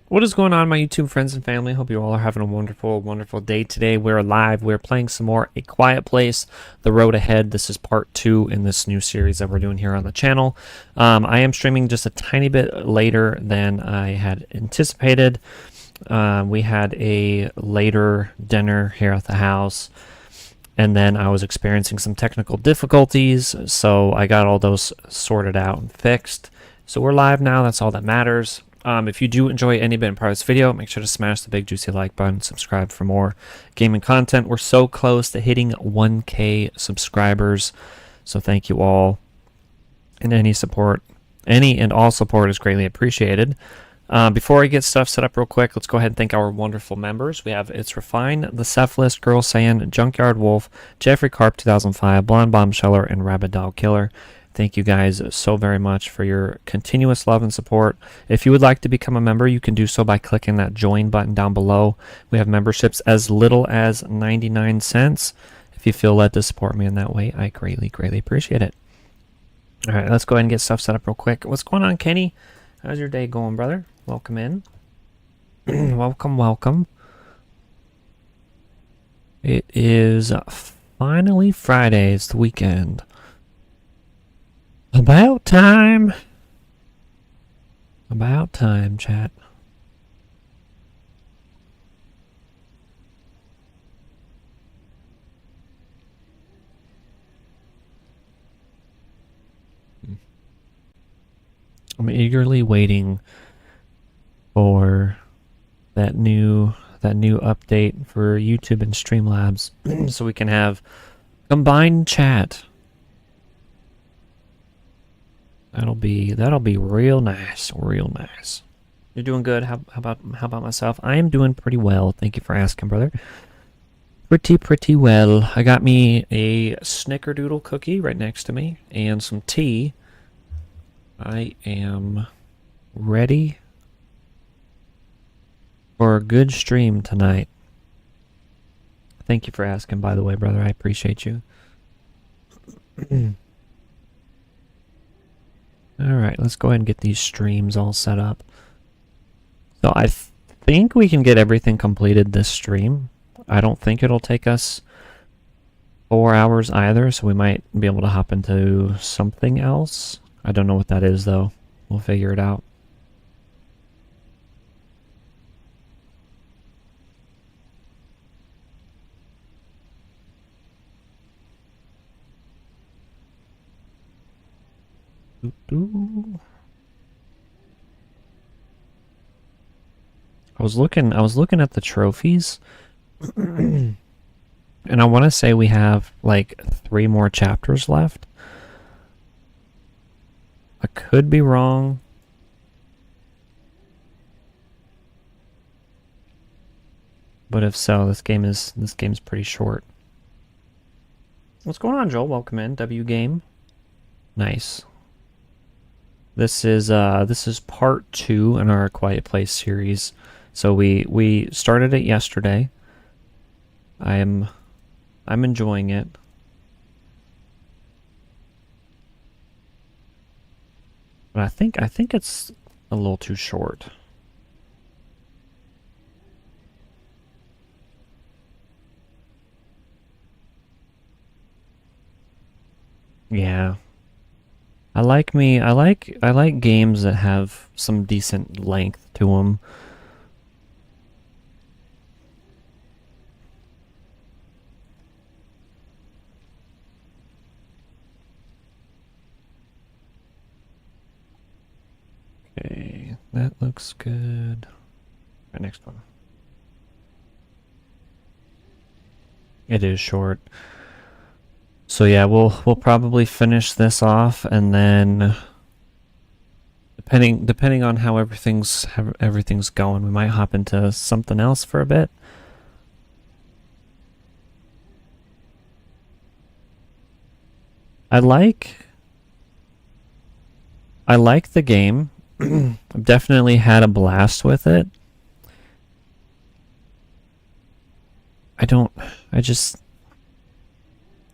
What is going on, my YouTube friends and family? Hope you all are having a wonderful, wonderful day today. We're live. We're playing some more A Quiet Place, The Road Ahead. This is part 2 in this new series that we're doing here on the channel. I am streaming just a tiny bit later than I had anticipated. We had a later dinner here at the house, and then I was experiencing some technical difficulties, so I got all those sorted out and fixed. So we're live now. That's all that matters. If you do enjoy any bit in part of this video, make sure to smash the big juicy like button, subscribe for more gaming content. We're so close to hitting 1K subscribers, so thank you all. And any support, any and all support is greatly appreciated. Before I get stuff set up real quick, let's go ahead and thank our wonderful members. We have It's Refine, The Cephalist, Girl Saiyan, Junkyard Wolf, Jeffrey Carp 2005, Blonde Bombsheller, and Rabid Dog Killer. Thank you guys so very much for your continuous love and support. If you would like to become a member, you can do so by clicking that join button down below. We have memberships as little as 99 cents. If you feel led to support me in that way, I greatly, greatly appreciate it. All right, let's go ahead and get stuff set up real quick. What's going on, Kenny? How's your day going, brother? Welcome in. Welcome, welcome. It is finally Friday. It's the weekend. About time. About time, chat. I'm eagerly waiting for that new update for YouTube and Streamlabs so we can have combined chat. That'll be real nice, real nice. You're doing good. How about myself? I am doing pretty well. Thank you for asking, brother. Pretty well. I got me a snickerdoodle cookie right next to me and some tea. I am ready for a good stream tonight. Thank you for asking, by the way, brother. I appreciate you. Alright, let's go ahead and get these streams all set up. So I think we can get everything completed this stream. I don't think it'll take us 4 hours either, so we might be able to hop into something else. I don't know what that is, though. We'll figure it out. I was looking at the trophies and I want to say we have like 3 more chapters left. I could be wrong. But if so, this game's pretty short. What's going on, Joel? Welcome in. W Game. Nice. This is part 2 in our Quiet Place series. So we started it yesterday. I'm enjoying it. But I think it's a little too short. Yeah. I like games that have some decent length to them. Okay, that looks good. Right, next one. It is short. So yeah, we'll probably finish this off, and then depending on how everything's going, we might hop into something else for a bit. I like the game. I've definitely had a blast with it.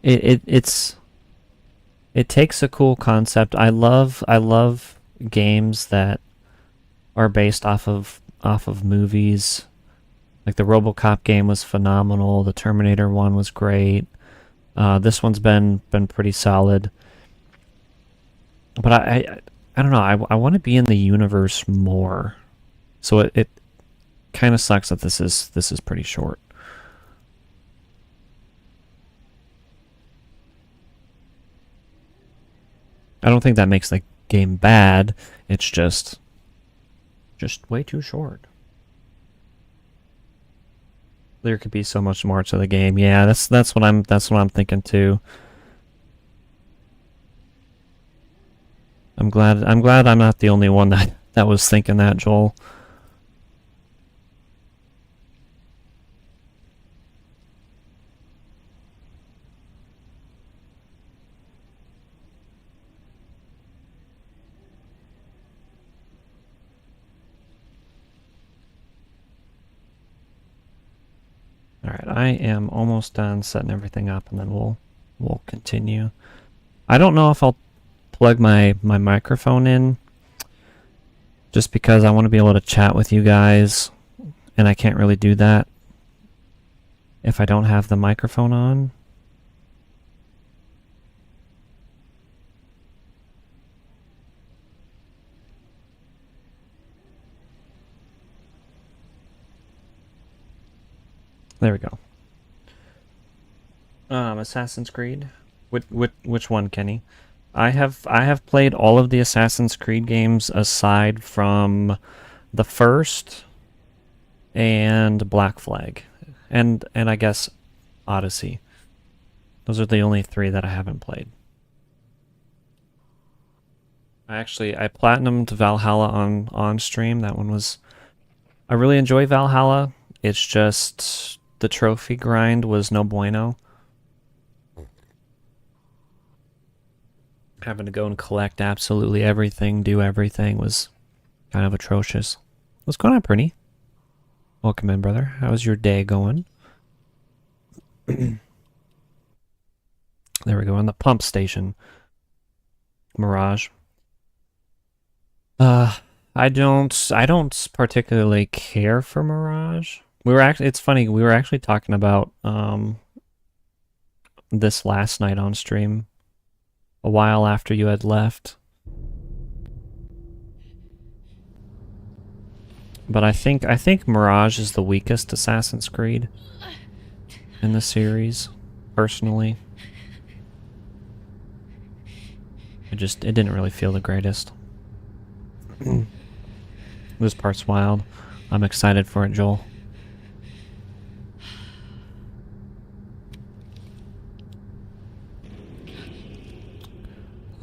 It takes a cool concept. I love games that are based off of off of movies. Like the RoboCop game was phenomenal. The Terminator one was great. This one's been pretty solid. But I don't know. I want to be in the universe more. So it kind of sucks that this is pretty short. I don't think that makes the game bad. It's just way too short. There could be so much more to the game. Yeah, that's what I'm thinking too. I'm glad I'm not the only one that was thinking that, Joel. Alright, I am almost done setting everything up, and then we'll continue. I don't know if I'll plug my microphone in, just because I want to be able to chat with you guys, and I can't really do that if I don't have the microphone on. There we go. Assassin's Creed. Which one, Kenny? I have played all of the Assassin's Creed games aside from the first and Black Flag, and I guess Odyssey. Those are the only three that I haven't played. I platinumed Valhalla on stream. That one was... I really enjoy Valhalla. It's just the trophy grind was no bueno. Having to go and collect absolutely everything, do everything, was kind of atrocious. What's going on, Perny? Welcome in, brother. How's your day going? There we go, on the pump station. Mirage. I don't particularly care for Mirage. It's funny, we were actually talking about this last night on stream, a while after you had left. But I think Mirage is the weakest Assassin's Creed in the series, personally. It didn't really feel the greatest. This part's wild. I'm excited for it, Joel.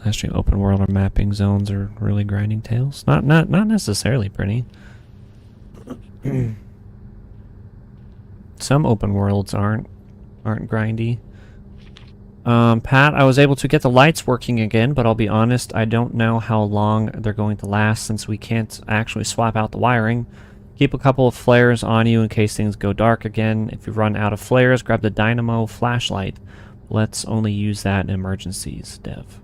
Last stream, open world or mapping zones are really grinding tails. Not necessarily pretty. Some open worlds aren't grindy. Pat, I was able to get the lights working again, but I'll be honest, I don't know how long they're going to last since we can't actually swap out the wiring. Keep a couple of flares on you in case things go dark again. If you run out of flares, grab the dynamo flashlight. Let's only use that in emergencies, Dev.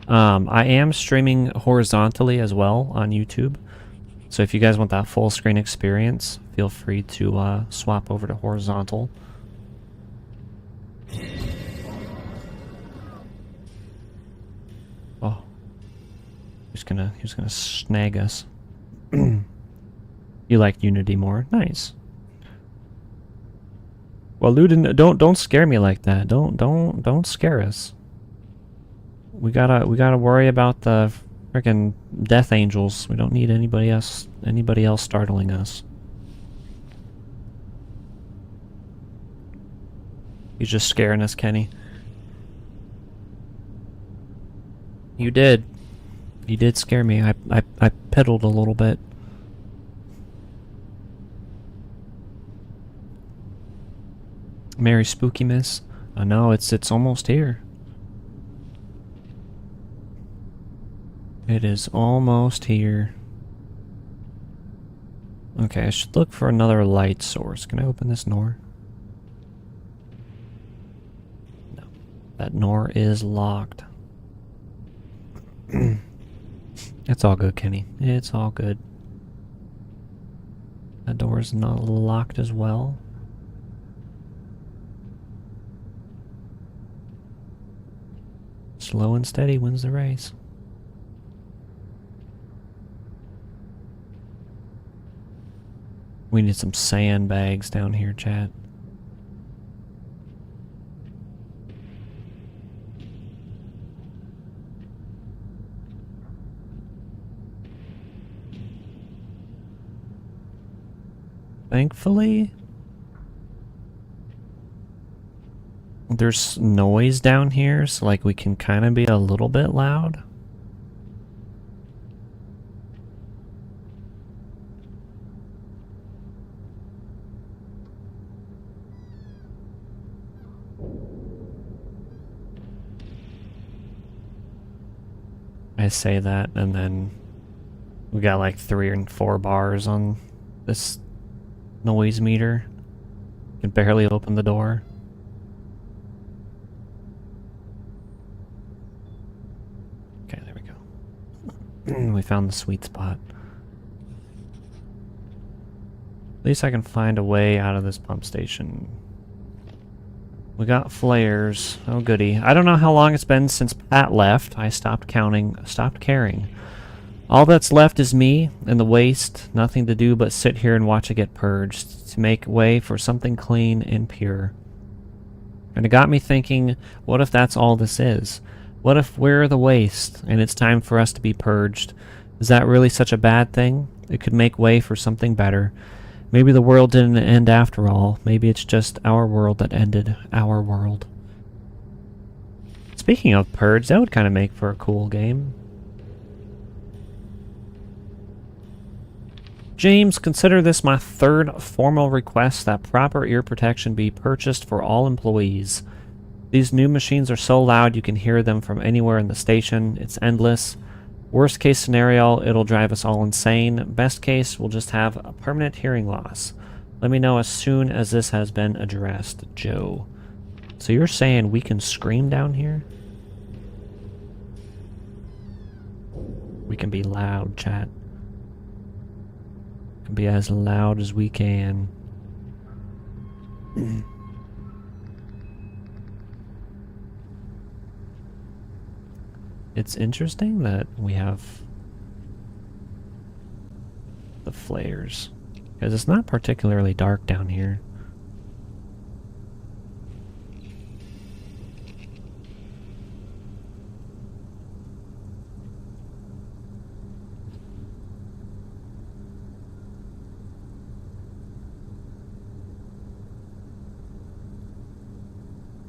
I am streaming horizontally as well on YouTube. So if you guys want that full screen experience, feel free to swap over to horizontal. Oh, he's gonna snag us. You like Unity more? Nice. Well, Luden, don't scare me like that. Don't scare us. We gotta worry about the freaking death angels. We don't need anybody else startling us. He's just scaring us, Kenny. You did. You did scare me. I pedaled a little bit. Merry Spooky Miss. I know it's almost here. It is almost here. Okay, I should look for another light source. Can I open this door? No. That door is locked. It's all good, Kenny. It's all good. That door is not locked as well. Slow and steady wins the race. We need some sandbags down here, chat. Thankfully, there's noise down here, so like we can kind of be a little bit loud. I say that, and then we got like 3 and 4 bars on this noise meter. Can barely open the door. Okay, there we go. We found the sweet spot. At least I can find a way out of this pump station. We got flares. Oh goody. I don't know how long it's been since Pat left. I stopped counting, stopped caring. All that's left is me and the waste. Nothing to do but sit here and watch it get purged to make way for something clean and pure. And it got me thinking, what if that's all this is? What if we're the waste and it's time for us to be purged? Is that really such a bad thing? It could make way for something better. Maybe the world didn't end after all. Maybe it's just our world that ended our world. Speaking of purge, that would kind of make for a cool game. James, consider this my 3rd formal request that proper ear protection be purchased for all employees. These new machines are so loud you can hear them from anywhere in the station. It's endless. Worst case scenario, it'll drive us all insane. Best case, we'll just have a permanent hearing loss. Let me know as soon as this has been addressed, Joe. So you're saying we can scream down here? We can be loud, chat. We can be as loud as we can. It's interesting that we have the flares, because it's not particularly dark down here.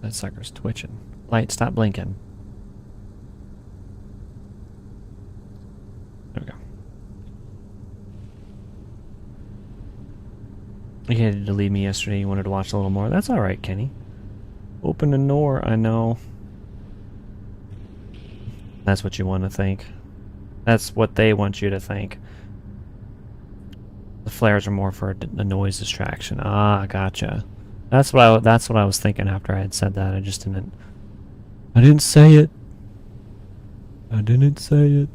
That sucker's twitching. Light, stop blinking. There we go. You hated to leave me yesterday. You wanted to watch a little more. That's alright, Kenny. Open the door, I know. That's what you want to think. That's what they want you to think. The flares are more for a noise distraction. Ah, gotcha. That's what I was thinking after I had said that. I didn't say it. I didn't say it.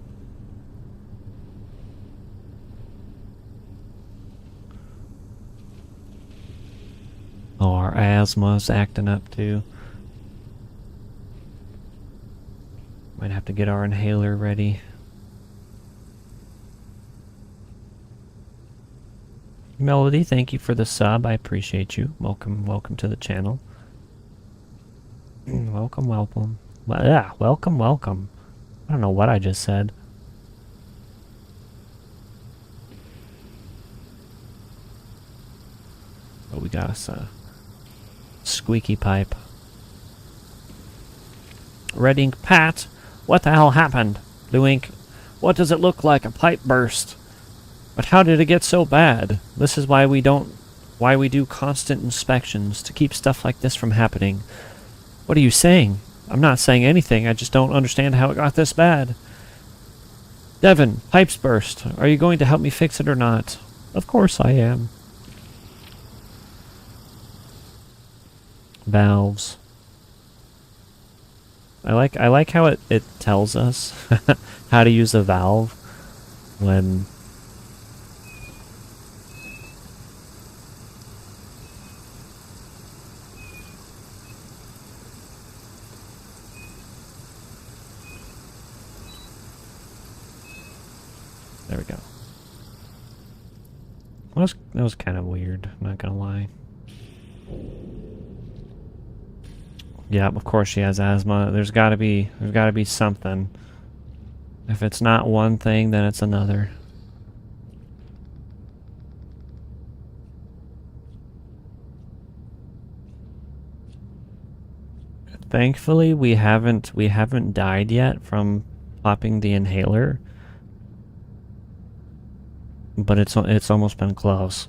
Oh, our asthma's acting up too. Might have to get our inhaler ready. Melody, thank you for the sub. I appreciate you. Welcome to the channel. Welcome. Well, yeah, welcome. I don't know what I just said. Oh, we got us a squeaky pipe. Red ink, Pat. What the hell happened? Blue ink. What does it look like? A pipe burst. But how did it get so bad? This is why we do constant inspections, to keep stuff like this from happening. What are you saying? I'm not saying anything, I just don't understand how it got this bad. Devin, pipes burst. Are you going to help me fix it or not? Of course I am. Valves. I like how it tells us how to use a valve when There we go. That was kind of weird, I'm not gonna lie. Yeah, of course she has asthma. There's gotta be something. If it's not one thing, then it's another. Thankfully, we haven't died yet from popping the inhaler. But it's almost been close.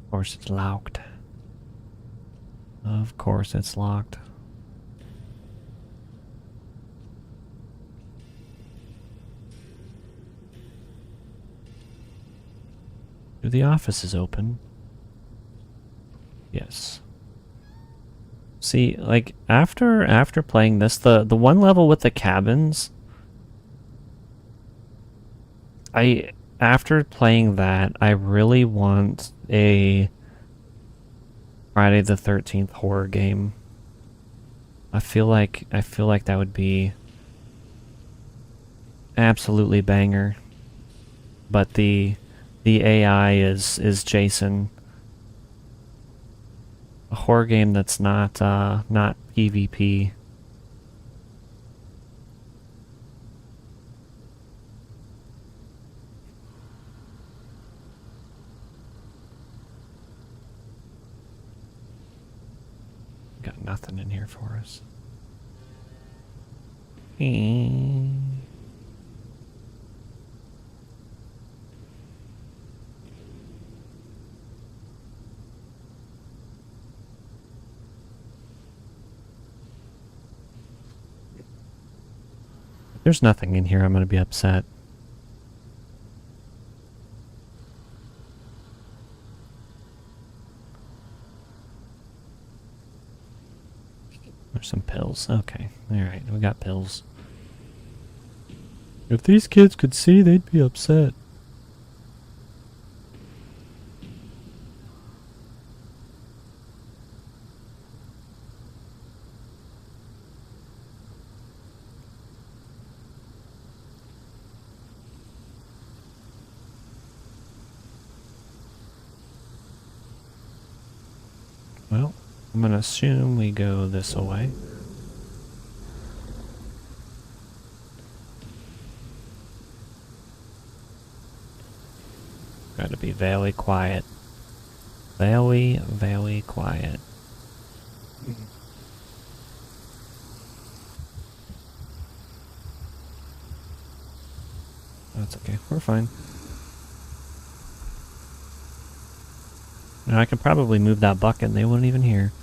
Of course it's locked. Of course it's locked. The office is open. Yes. See, like after playing this, the one level with the cabins, after playing that, I really want a Friday the 13th horror game. I feel like that would be absolutely banger. But the AI is Jason. A horror game that's not PvP. Got nothing in here for us. If there's nothing in here, I'm gonna be upset. There's some pills. Okay. Alright, we got pills. If these kids could see, they'd be upset. Well, I'm gonna assume we go this way. Gotta be very quiet. Very, very quiet. That's okay. We're fine. Now I could probably move that bucket and they wouldn't even hear.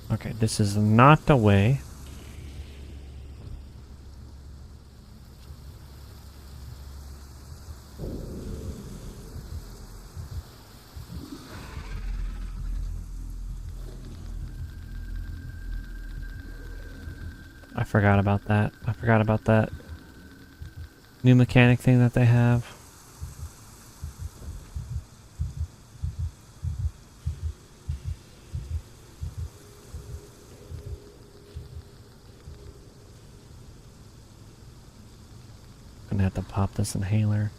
Okay, this is not the way. I forgot about that. I forgot about that new mechanic thing that they have. Gonna have to pop this inhaler.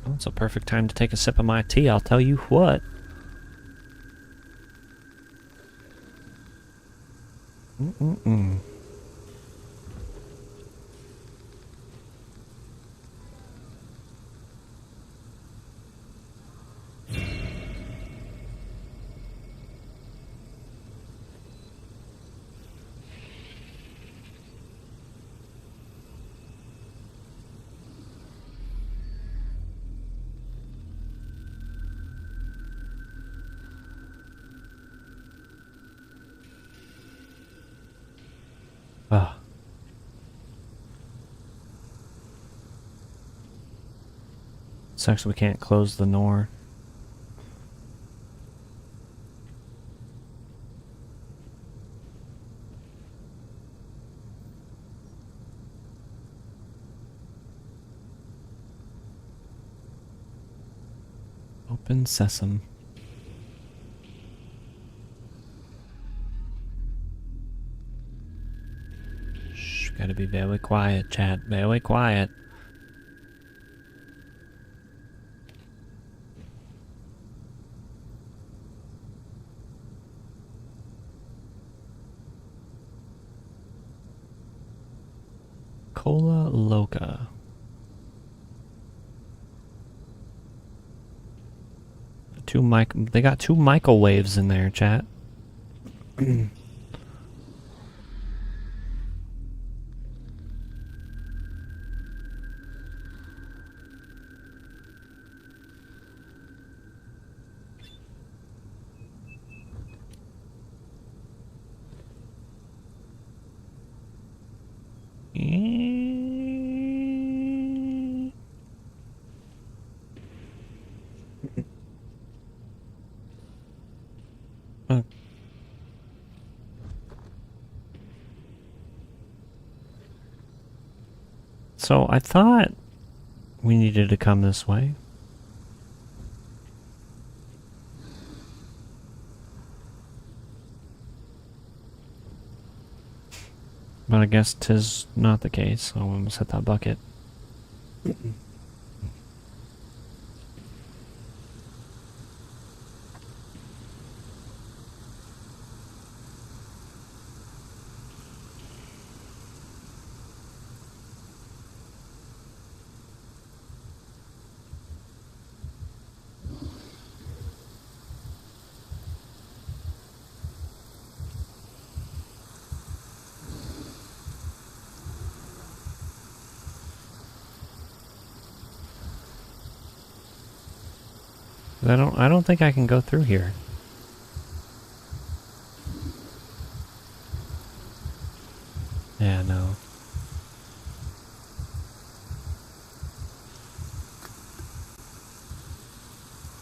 Well, it's a perfect time to take a sip of my tea, I'll tell you what. Mm-mm-mm. Sucks we can't close the door. Open sesame. Shh, gotta be very quiet, chat. Very quiet. Cola Loca. They got two microwaves in there, chat. So I thought we needed to come this way. But I guess 'tis not the case, so I'm gonna set that bucket. I don't think I can go through here. Yeah, no.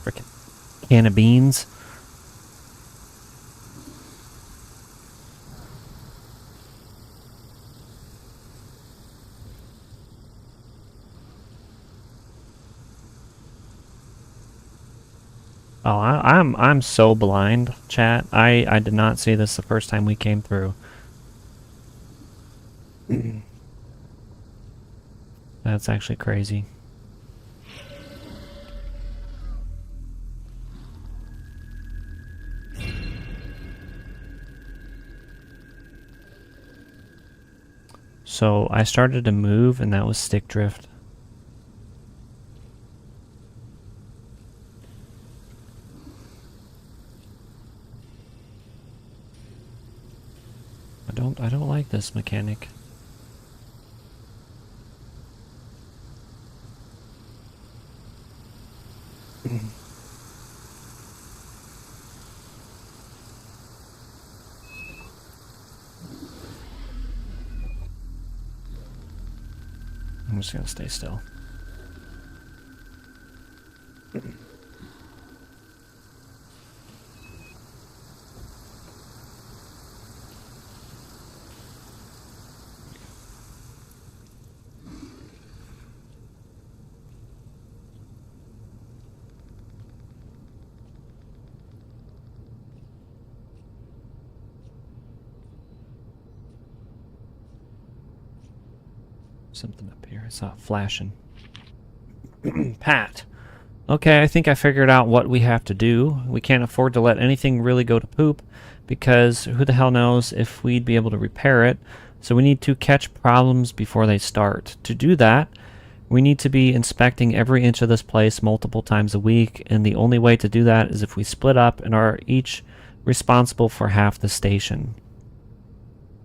Frickin' can of beans. Oh, I'm so blind, chat. I did not see this the first time we came through. That's actually crazy. So I started to move and that was stick drift. I don't like this mechanic. I'm just gonna stay still. Something up here. I saw it flashing. Pat. Okay, I think I figured out what we have to do. We can't afford to let anything really go to poop because who the hell knows if we'd be able to repair it. So we need to catch problems before they start. To do that, we need to be inspecting every inch of this place multiple times a week, and the only way to do that is if we split up and are each responsible for half the station.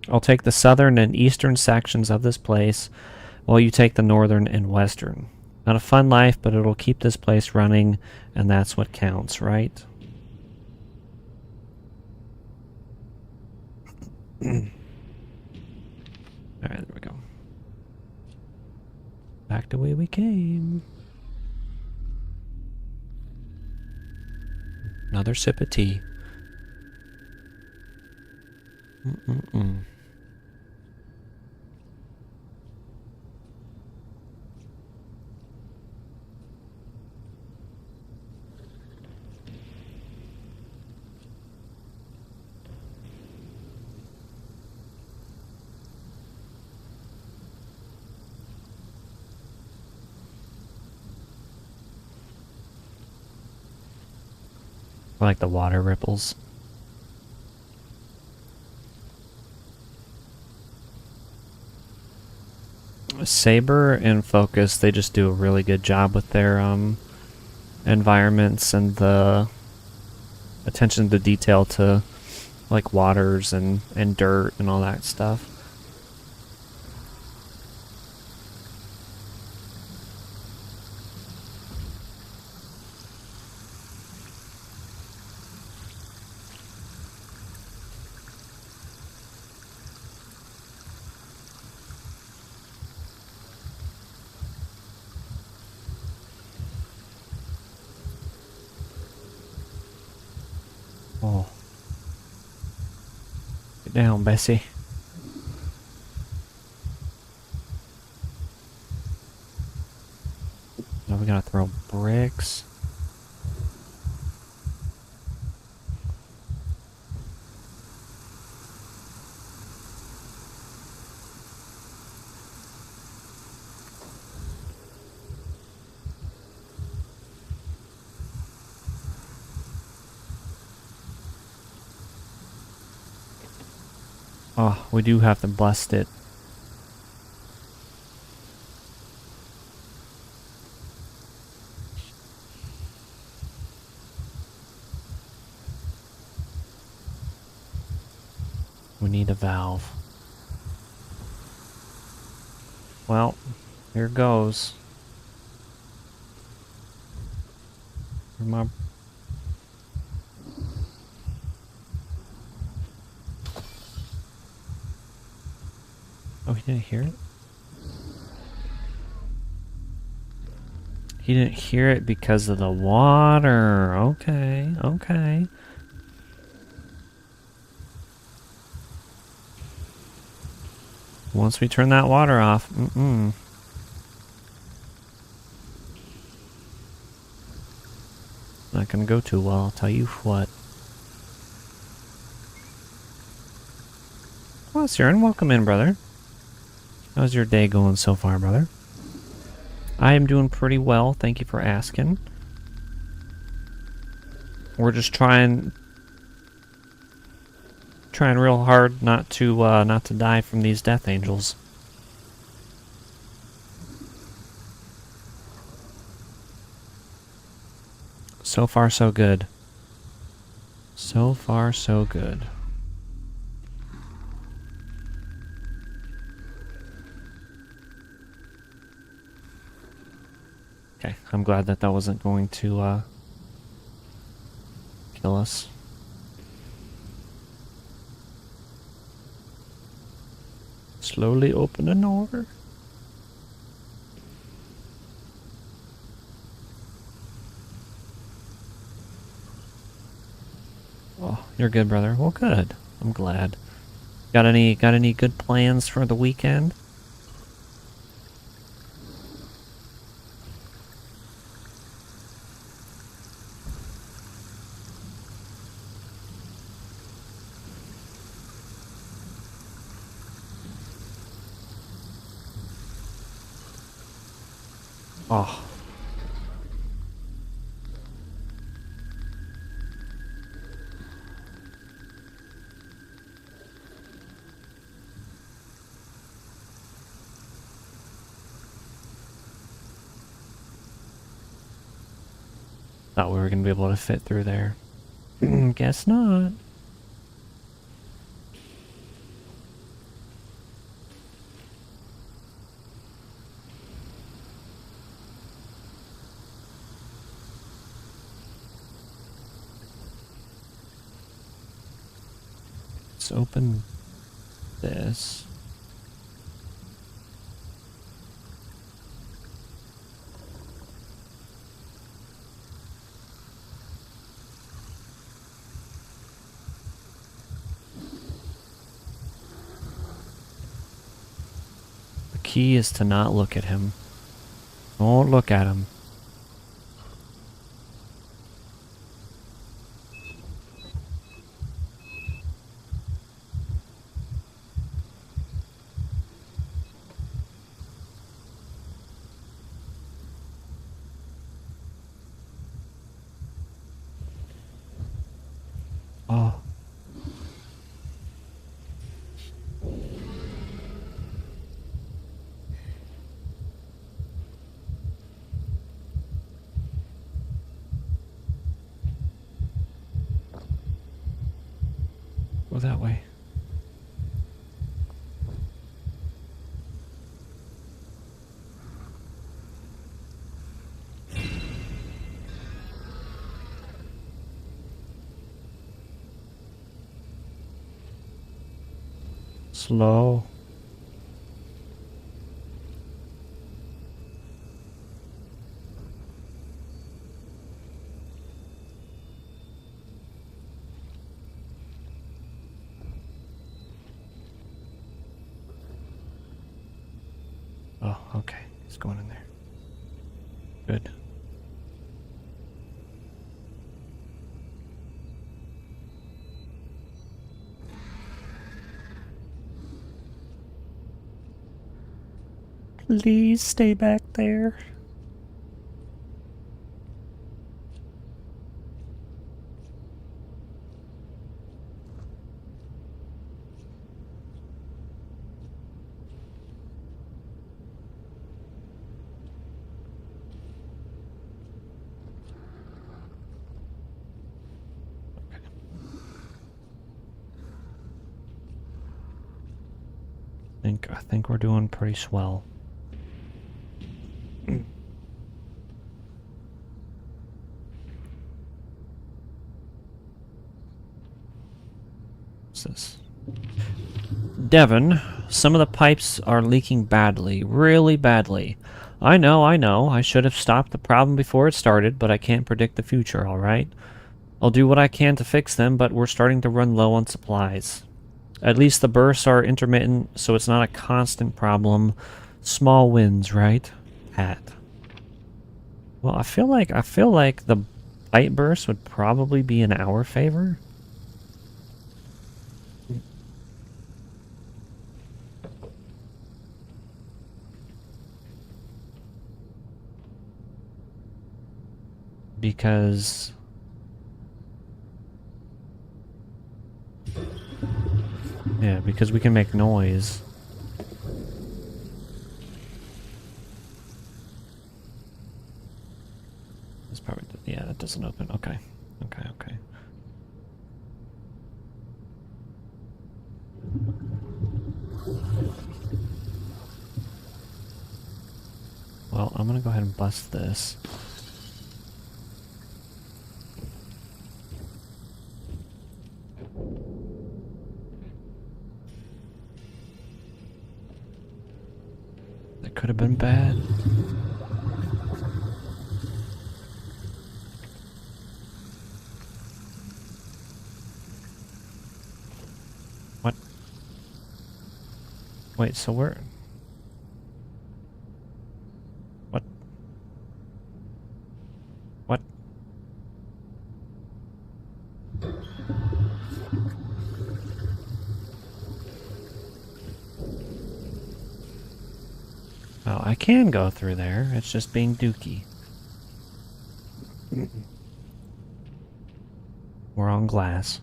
I'll take the southern and eastern sections of this place, while you take the northern and western. Not a fun life, but it'll keep this place running, and that's what counts, right? Alright, there we go. Back the way we came. Another sip of tea. Mm-mm-mm. I like the water ripples. Saber and Focus, they just do a really good job with their environments and the attention to detail to like waters and dirt and all that stuff. Oh. Get down, Bessie. Now we gotta throw bricks. Oh, we do have to bust it. We need a valve. Well, here goes. My oh, he didn't hear it? He didn't hear it because of the water. Okay, okay. Once we turn that water off, not gonna go too well, I'll tell you what. Well, Siren, welcome in, brother. How's your day going so far, brother? I am doing pretty well, thank you for asking. We're just trying real hard not to die from these death angels. So far, so good. So far, so good. Okay, I'm glad that wasn't going to kill us. Slowly opening over. Oh, you're good, brother. Well, good. I'm glad. Got any good plans for the weekend? Oh. Thought we were going to be able to fit through there. Guess not. Let's open this. key is to not look at him. Don't look at him. Oh. Go that way. Slow. Oh, okay. He's going in there. Good. Please stay back there. I think we're doing pretty swell. What's this? Devon, some of the pipes are leaking badly, really badly. I know, I should have stopped the problem before it started, but I can't predict the future, alright? I'll do what I can to fix them, but we're starting to run low on supplies. At least the bursts are intermittent, so it's not a constant problem. Small wins, right? Pat. Well, I feel like the bite burst would probably be in our favor. Because yeah, because we can make noise. It's probably, yeah, that doesn't open. Okay. Okay. Well, I'm gonna go ahead and bust this. That could have been bad. What? Wait, so we're... What? What? Oh, I can go through there. It's just being dookie. We're on glass.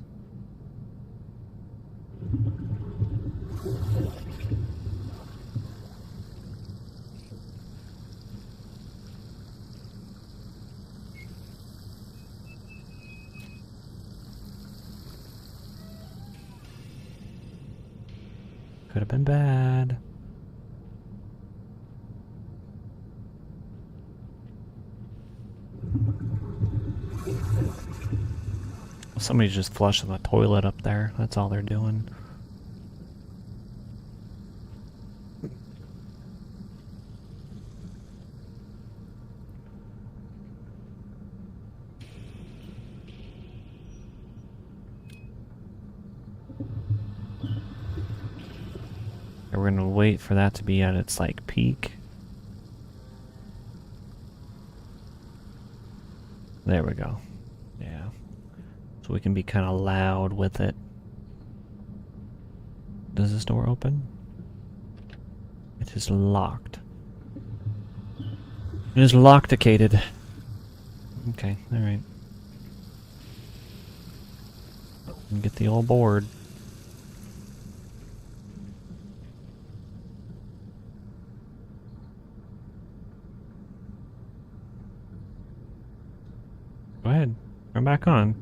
Could have been bad. Somebody's just flushing the toilet up there. That's all they're doing. Okay, we're gonna wait for that to be at its like peak. There we go. Yeah. So we can be kind of loud with it. Does this door open? It is locked. It is lockticated. Okay, alright. Get the old board. Go ahead. Turn back on.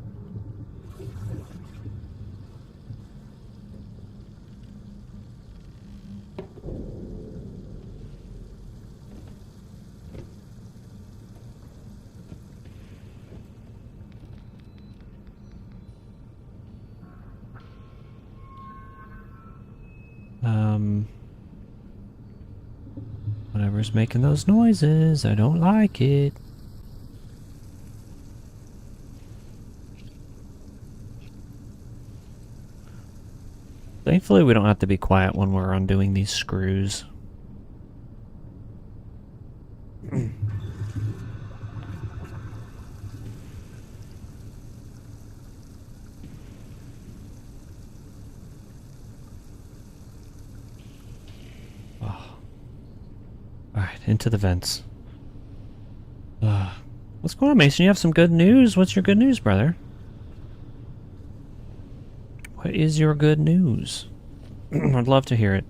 Whatever's making those noises, I don't like it. Thankfully, we don't have to be quiet when we're undoing these screws. Alright, into the vents. What's going on, Mason? You have some good news? What's your good news, brother? What is your good news? I'd love to hear it.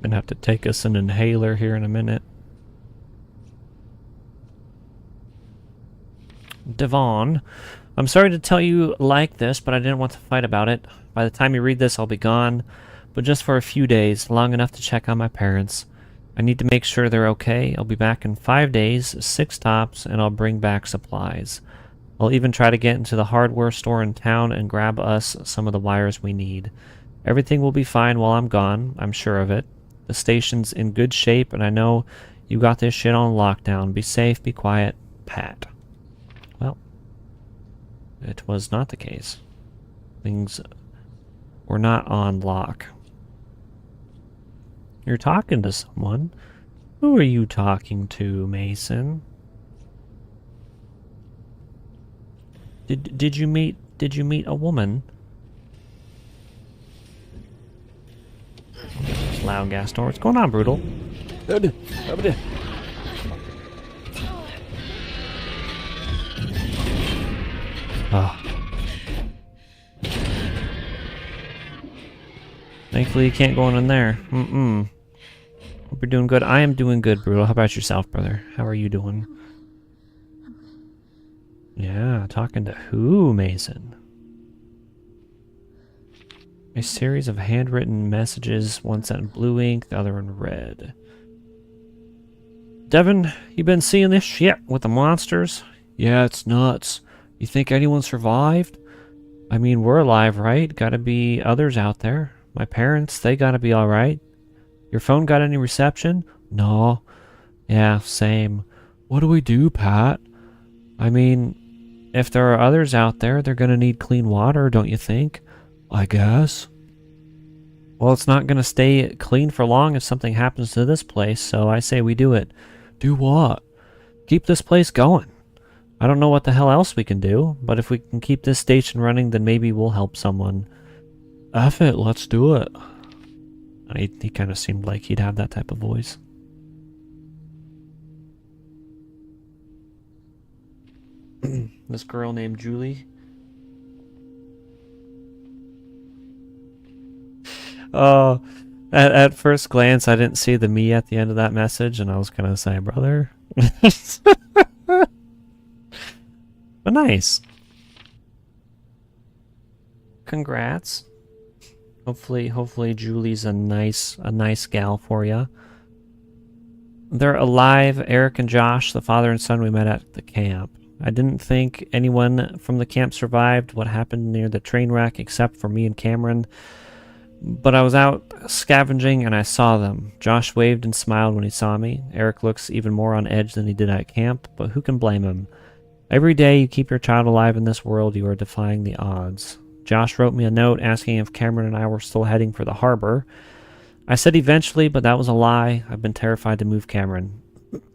Gonna have to take us an inhaler here in a minute. Devon, I'm sorry to tell you like this, but I didn't want to fight about it. By the time you read this, I'll be gone, but just for a few days, long enough to check on my parents. I need to make sure they're okay. I'll be back in 5 days, 6 tops, and I'll bring back supplies. I'll even try to get into the hardware store in town and grab us some of the wires we need. Everything will be fine while I'm gone, I'm sure of it. The station's in good shape, and I know you got this shit on lockdown. Be safe, be quiet, Pat. Well, it was not the case. Things were not on lock. You're talking to someone. Who are you talking to, Mason? Did you meet a woman? Loud gas door. What's going on, Brutal? Ah. Thankfully, you can't go in there. Hope you're doing good. I am doing good, Brutal. How about yourself, brother? How are you doing? Yeah, talking to who, Mason? A series of handwritten messages, one sent in blue ink, the other in red. Devin, you been seeing this shit with the monsters? Yeah, it's nuts. You think anyone survived? I mean, we're alive, right? Gotta be others out there. My parents, they gotta be alright. Your phone got any reception? No. Yeah, same. What do we do, Pat? I mean, if there are others out there, they're gonna need clean water, don't you think? I guess. Well, it's not gonna stay clean for long if something happens to this place, so I say we do it. Do what? Keep this place going. I don't know what the hell else we can do, but if we can keep this station running, then maybe we'll help someone. F it, let's do it. He kind of seemed like he'd have that type of voice. This girl named Julie. Oh, at first glance, I didn't see the me at the end of that message, and I was gonna say, brother. But nice. Congrats. Hopefully Julie's a nice gal for you. They're alive, Eric and Josh, the father and son we met at the camp. I didn't think anyone from the camp survived what happened near the train wreck except for me and Cameron. But I was out scavenging and I saw them. Josh waved and smiled when he saw me. Eric looks even more on edge than he did at camp, but who can blame him? Every day you keep your child alive in this world, you are defying the odds. Josh wrote me a note asking if Cameron and I were still heading for the harbor. I said eventually, but that was a lie. I've been terrified to move Cameron.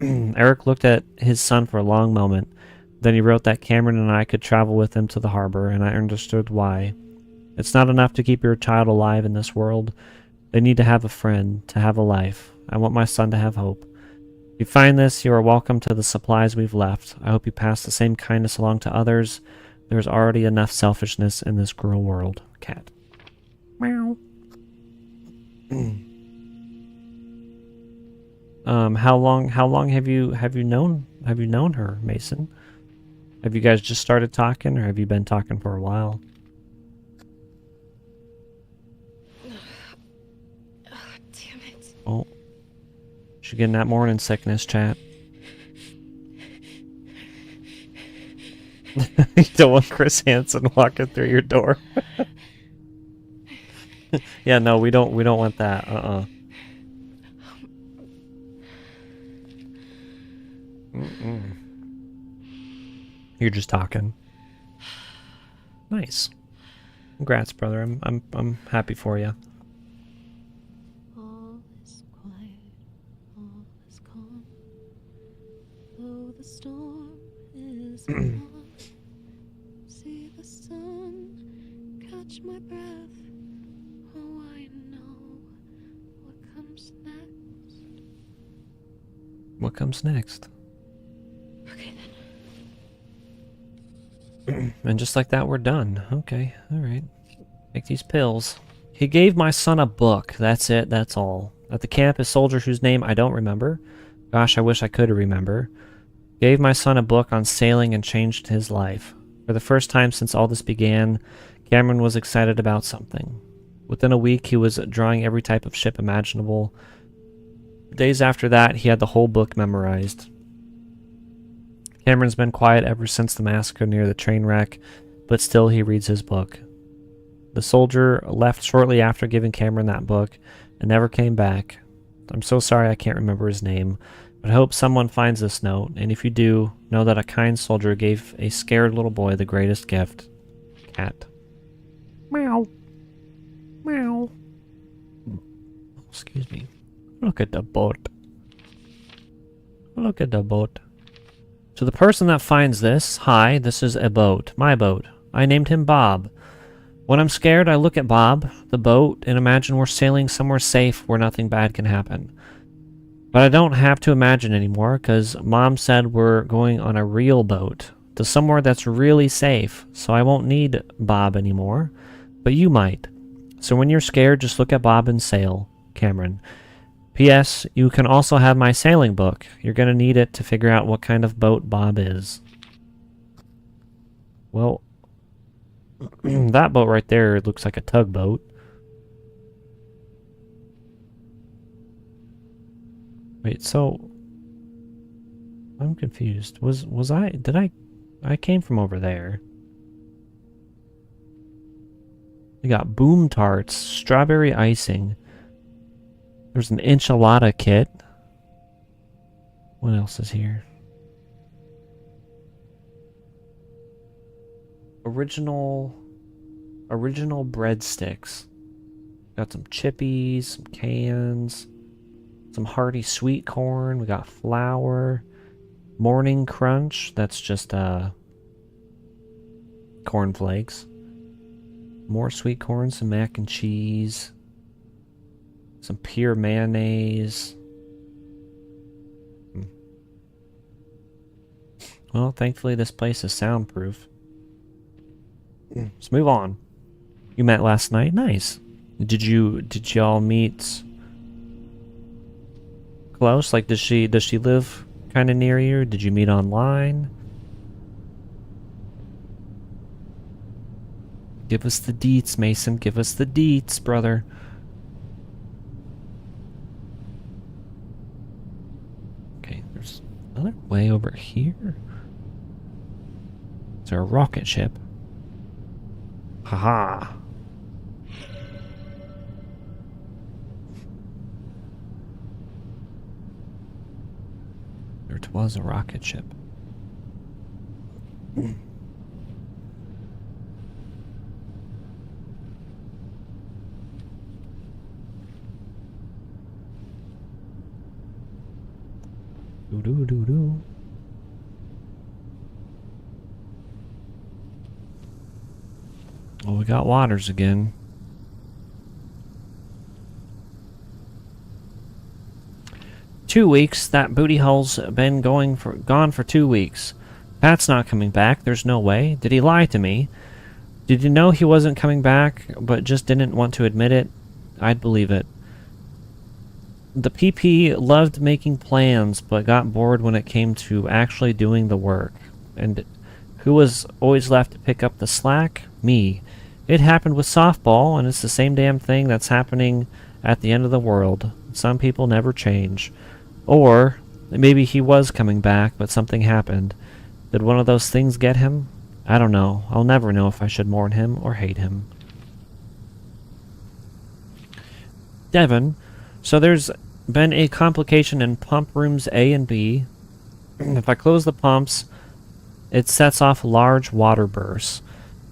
Eric looked at his son for a long moment. Then he wrote that Cameron and I could travel with him to the harbor, and I understood why. It's not enough to keep your child alive in this world. They need to have a friend, to have a life. I want my son to have hope. If you find this, you are welcome to the supplies we've left. I hope you pass the same kindness along to others. There's already enough selfishness in this cruel world. Cat. Meow. How long have you known her, Mason? Have you guys just started talking, or have you been talking for a while? Damn it. Oh. She's getting that morning sickness, chat. You don't want Chris Hansen walking through your door. Yeah, no, we don't want that. You're just talking. Nice. Congrats, brother. I'm happy for you. All is quiet, all is calm. Though the storm is on, see the sun catch my breath. Oh, I know what comes next. What comes next? Okay then. And just like that, we're done. Okay, alright. Take these pills. He gave my son a book. That's it, that's all. At the camp, a soldier whose name I don't remember. Gosh, I wish I could remember. Gave my son a book on sailing and changed his life. For the first time since all this began, Cameron was excited about something. Within a week, he was drawing every type of ship imaginable. Days after that, he had the whole book memorized. Cameron's been quiet ever since the massacre near the train wreck, but still he reads his book. The soldier left shortly after giving Cameron that book and never came back. I'm so sorry I can't remember his name, but I hope someone finds this note, and if you do, know that a kind soldier gave a scared little boy the greatest gift. Cat. Meow. Meow. Excuse me. Look at the boat. Look at the boat. To the person that finds this, hi, this is a boat. My boat. I named him Bob. When I'm scared, I look at Bob, the boat, and imagine we're sailing somewhere safe where nothing bad can happen. But I don't have to imagine anymore, because Mom said we're going on a real boat to somewhere that's really safe, so I won't need Bob anymore. But you might. So when you're scared, just look at Bob and sail. Cameron. P.S. You can also have my sailing book. You're going to need it to figure out what kind of boat Bob is. Well, that boat right there looks like a tugboat. Wait, so I'm confused. I came from over there. We got boom tarts, strawberry icing. There's an enchilada kit. What else is here? Original breadsticks. Got some chippies, some cans, some hearty sweet corn. We got flour, morning crunch. That's just cornflakes. More sweet corn, some mac and cheese. Some pure mayonnaise. Well, thankfully this place is soundproof. Let's move on. You met last night? Nice. Did y'all meet close? Like, does she live kind of near you? Did you meet online? Give us the deets, Mason. Give us the deets, brother. Okay, there's another way over here. Is there a rocket ship? Haha. it was a rocket ship. Do do do do. Well, we got waters again. "2 weeks. That booty hole's been gone for 2 weeks. Pat's not coming back. There's no way. Did he lie to me? Did you know he wasn't coming back, but just didn't want to admit it? I'd believe it. The PP loved making plans, but got bored when it came to actually doing the work. And who was always left to pick up the slack? Me. It happened with softball, and it's the same damn thing that's happening at the end of the world. Some people never change. Or maybe he was coming back, but something happened. Did one of those things get him? I don't know. I'll never know if I should mourn him or hate him." Devin, so there's been a complication in pump rooms A and B. If I close the pumps, it sets off large water bursts.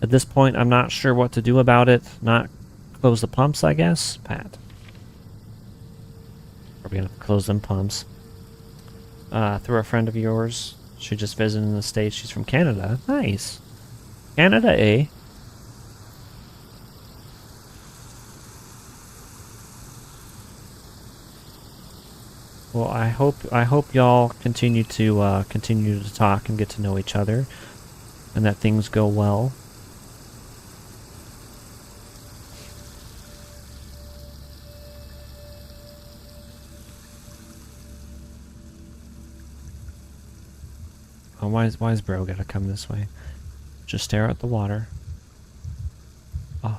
At this point, I'm not sure what to do about it. Not close the pumps, I guess? Pat. Are we gonna close them pumps? Through a friend of yours. She just visited in the States. She's from Canada. Nice. Canada, eh? Well, I hope y'all continue to talk and get to know each other, and that things go well. Oh, why is bro gotta come this way? Just stare at the water. Oh.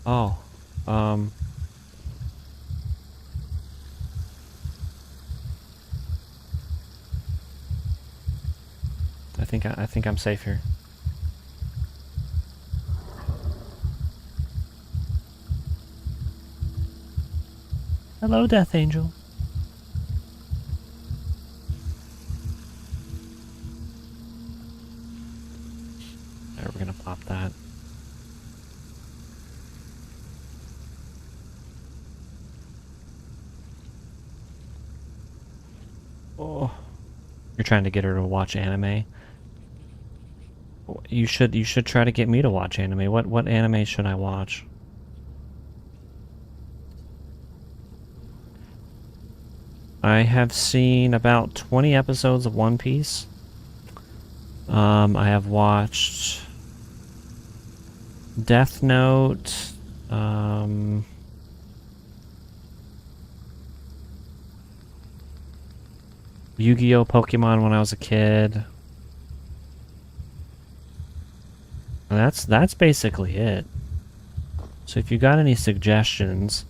Oh. I think I'm safe here. Hello, Death Angel. Alright, we're gonna pop that. Oh. You're trying to get her to watch anime? You should try to get me to watch anime. What anime should I watch? I have seen about 20 episodes of One Piece. I have watched Death Note, Yu-Gi-Oh! Pokemon when I was a kid. And that's basically it. So if you got any suggestions,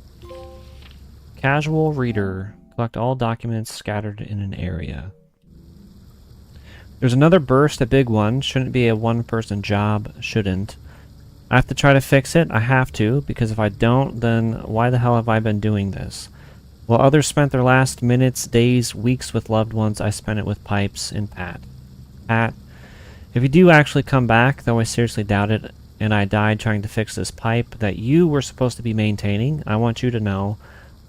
casual reader, collect all documents scattered in an area. There's another burst, a big one. Shouldn't be a one-person job. Shouldn't. I have to try to fix it. I have to, because if I don't, then why the hell have I been doing this? While others spent their last minutes, days, weeks with loved ones, I spent it with Pipes and Pat. Pat, if you do actually come back, though I seriously doubt it, and I died trying to fix this pipe that you were supposed to be maintaining, I want you to know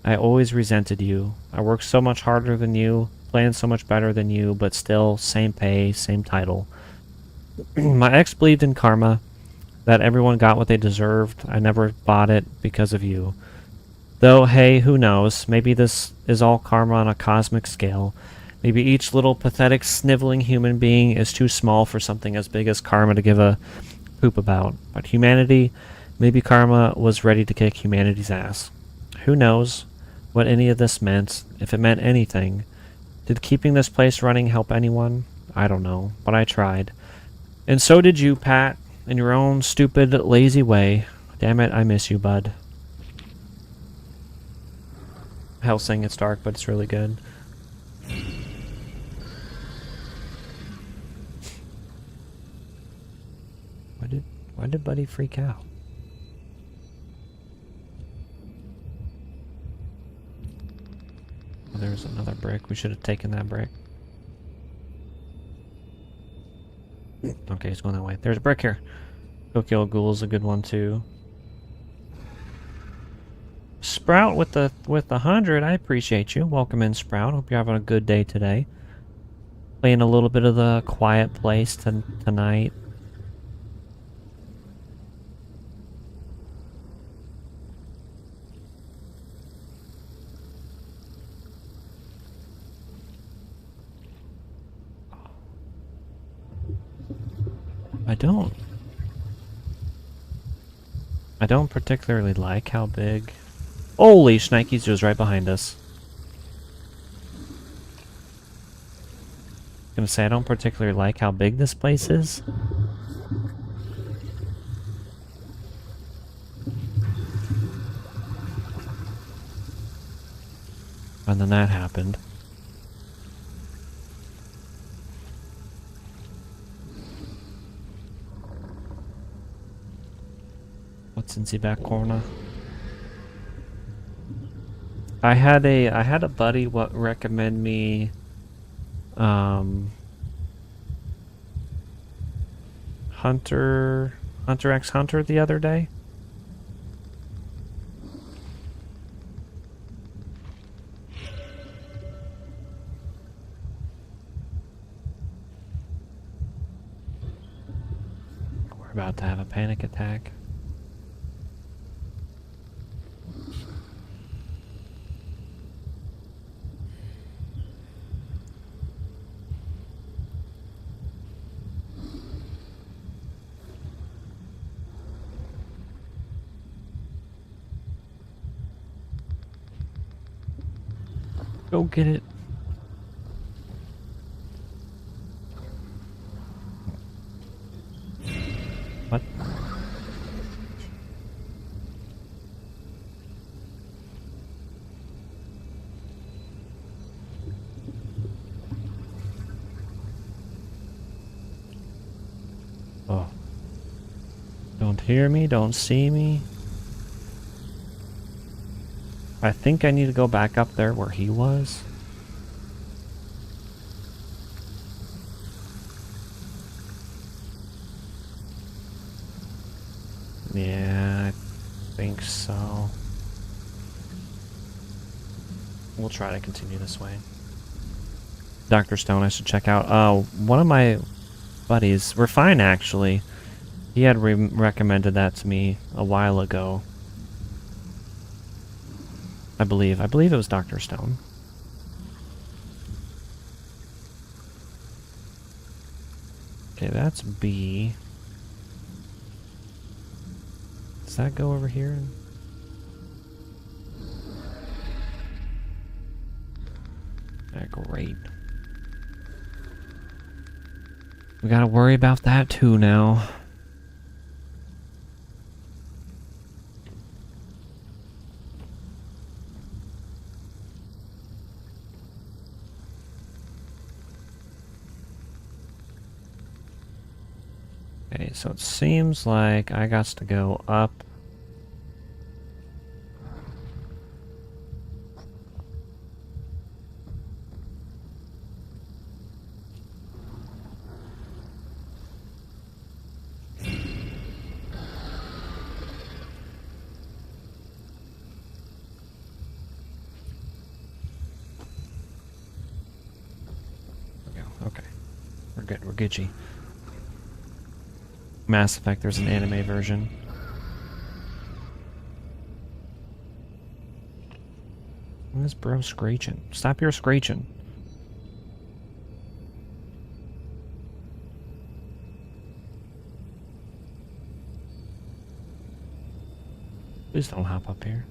I always resented you. I worked so much harder than you, planned so much better than you, but still, same pay, same title. My ex believed in karma, that everyone got what they deserved. I never bought it because of you. Though, hey, who knows? Maybe this is all karma on a cosmic scale. Maybe each little pathetic, sniveling human being is too small for something as big as karma to give a poop about. But humanity, maybe karma was ready to kick humanity's ass. Who knows what any of this meant, if it meant anything. Did keeping this place running help anyone? I don't know, but I tried. And so did you, Pat, in your own stupid, lazy way. Damn it, I miss you, bud. Hellsing, it's dark, but it's really good. Why did Buddy freak out? There's another brick. We should have taken that brick. Okay, he's going that way. There's a brick here. Tokyo Ghoul's a good one too. Sprout with the 100. I appreciate you. Welcome in, Sprout. Hope you're having a good day today. Playing a little bit of the Quiet Place tonight. I don't particularly like how big... Holy shnikes, was right behind us. Gonna say I don't particularly like how big this place is. And then that happened. What's in the back corner? I had a buddy what recommend me Hunter x Hunter the other day. We're about to have a panic attack. Go get it. What? Oh. Don't hear me, don't see me. I think I need to go back up there where he was. Yeah, I think so. We'll try to continue this way. Dr. Stone I should check out. One of my buddies, we're fine actually. He had recommended that to me a while ago. I believe it was Dr. Stone. Okay, that's B. Does that go over here? Yeah, great. We gotta worry about that too now. Okay, so it seems like I got to go up. Okay, we're good, we're Gucci. Mass Effect, there's an anime version. What is bro screeching? Stop your screeching. Please don't hop up here.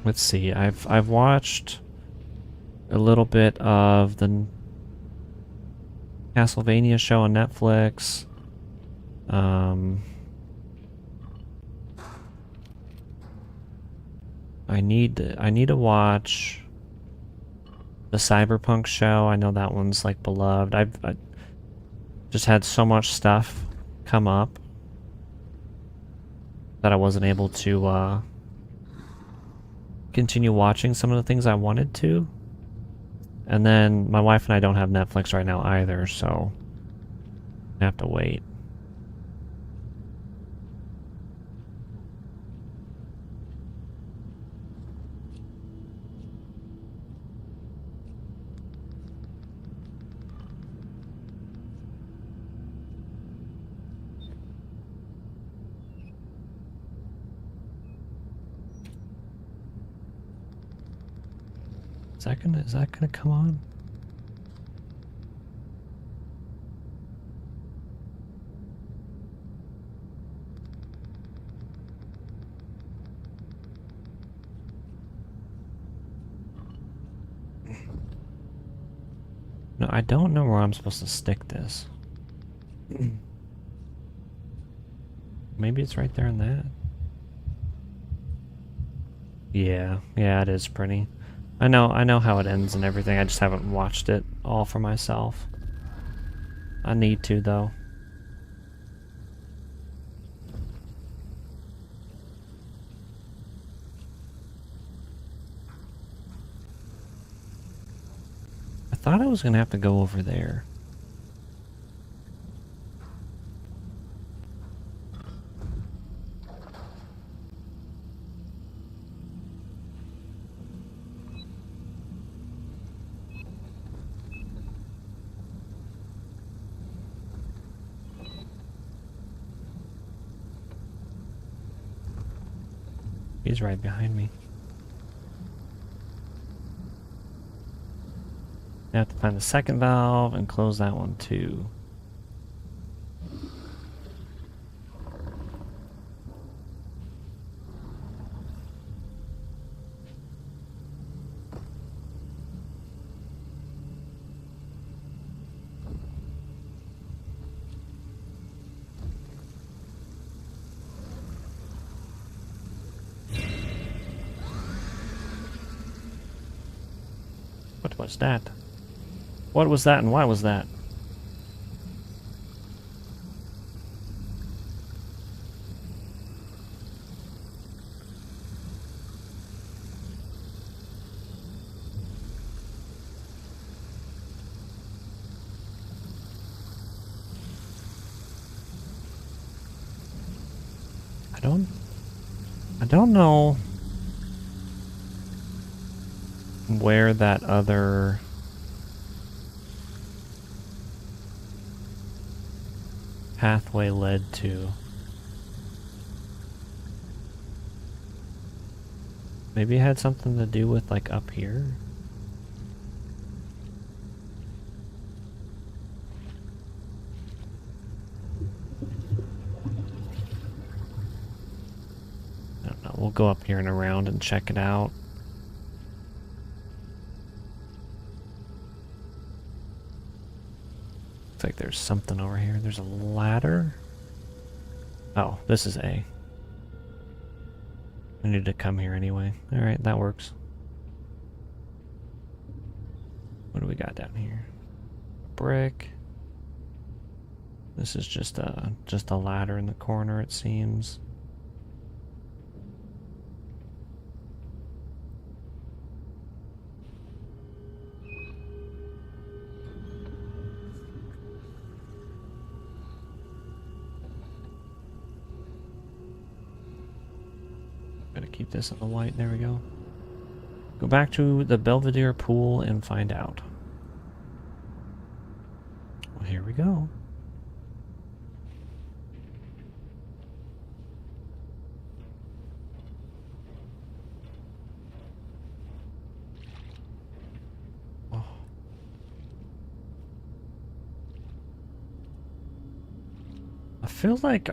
Let's see, I've watched a little bit of the Castlevania show on Netflix. I need to watch the Cyberpunk show. I know that one's like beloved. I just had so much stuff come up that I wasn't able to continue watching some of the things I wanted to. And then my wife and I don't have Netflix right now either, so I have to wait. Is that gonna come on? No, I don't know where I'm supposed to stick this. Maybe it's right there in that. Yeah, it is pretty. I know how it ends and everything. I just haven't watched it all for myself. I need to though. I thought I was gonna have to go over there. He's right behind me. I have to find the second valve and close that one too. What was that? What was that and why was that? I don't know where that other pathway led to. Maybe it had something to do with like up here. I don't know. We'll go up here and around and check it out. Looks like there's something over here. There's a ladder. Oh, this is A. I need to come here anyway. Alright, that works. What do we got down here? Brick. This is just a ladder in the corner, it seems. Gotta keep this on the white. There we go. Go back to the Belvedere pool and find out. Well, here we go. Oh. I feel like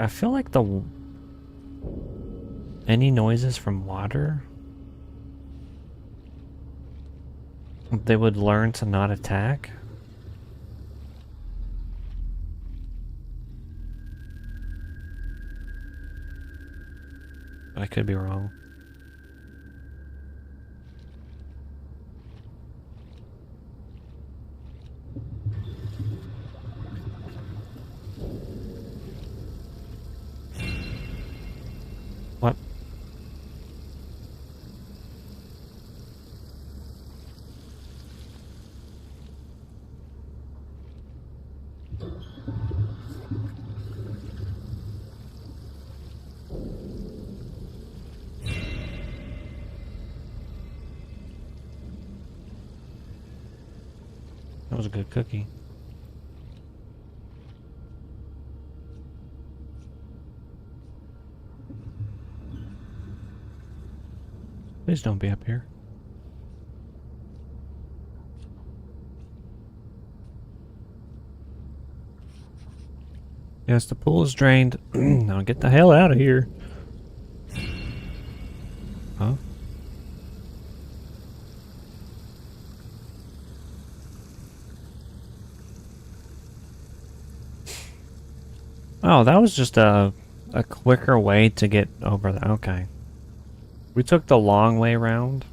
any noises from water, they would learn to not attack. But I could be wrong. What? was a good cookie. Please don't be up here. Yes, the pool is drained. Now get the hell out of here. Huh? Oh, that was just a quicker way to get over there. Okay. We took the long way around.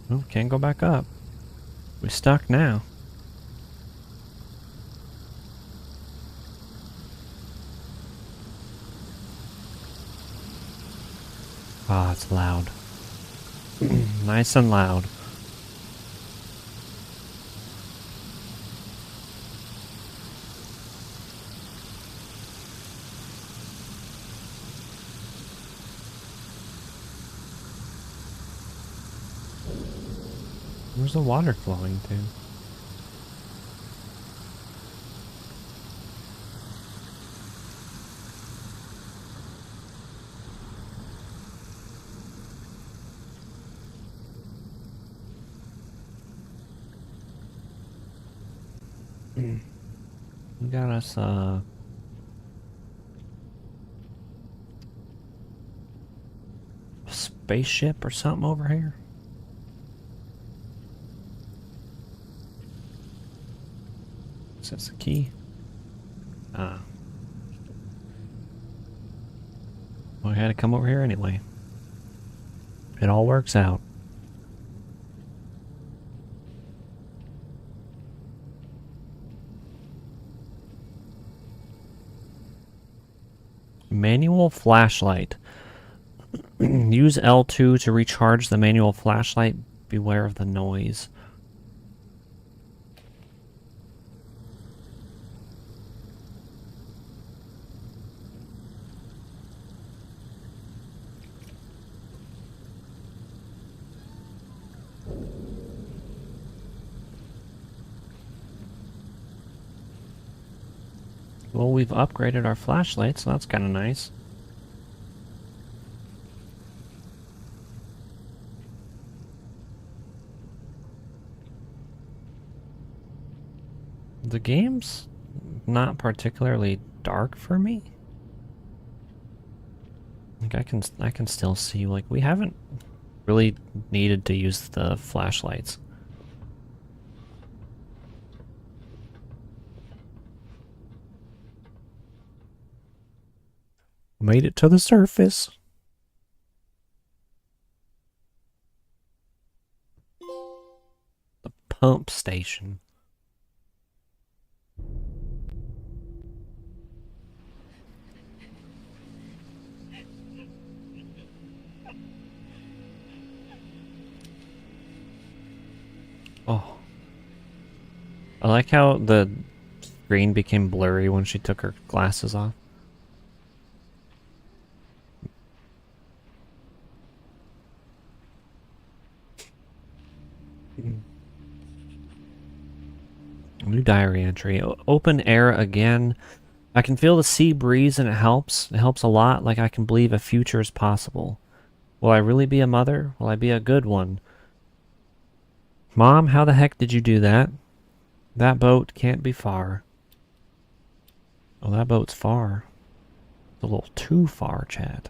Oh, can't go back up. We're stuck now. Ah, it's loud. Nice and loud. Where's the water flowing to? We got us a spaceship or something over here. Is this the key? Well, we had to come over here anyway. It all works out. Manual flashlight. Use L2 to recharge the manual flashlight. Beware of the noise. Well, we've upgraded our flashlight, so that's kind of nice. The game's not particularly dark for me. Like I can still see, like, we haven't really needed to use the flashlights. Made it to the surface. The pump station. Oh. I like how the screen became blurry when she took her glasses off. New diary entry. Open air again. I can feel the sea breeze and it helps. It helps a lot. Like I can believe a future is possible. Will I really be a mother? Will I be a good one? Mom, how the heck did you do that? That boat can't be far. Oh, that boat's far. It's a little too far, Chad.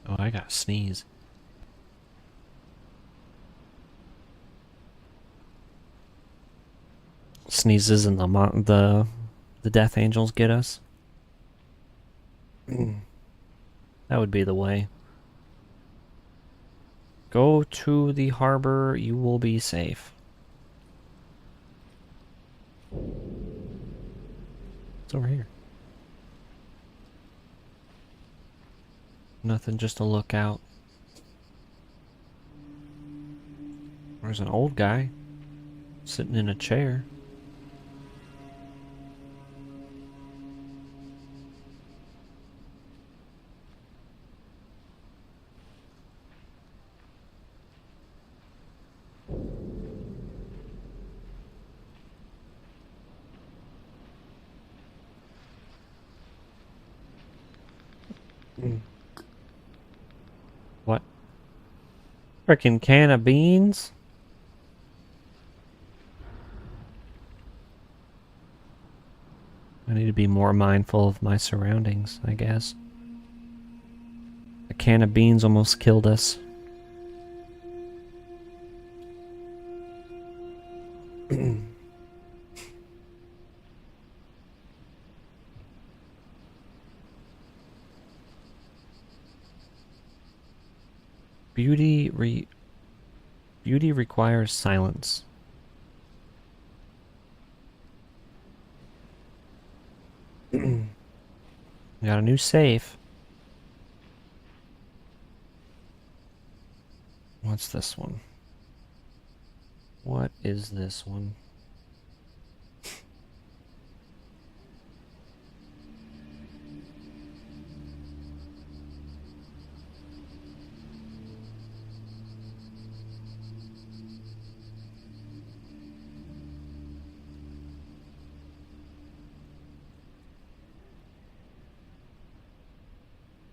Oh, I gotta sneeze. Sneezes and the death angels get us. That would be the way. Go to the harbor, you will be safe. It's over here. Nothing, just a lookout. There's an old guy sitting in a chair. Mm. What? Frickin' can of beans? I need to be more mindful of my surroundings, I guess. A can of beans almost killed us. Beauty requires silence. Got a new safe. What's this one? What is this one?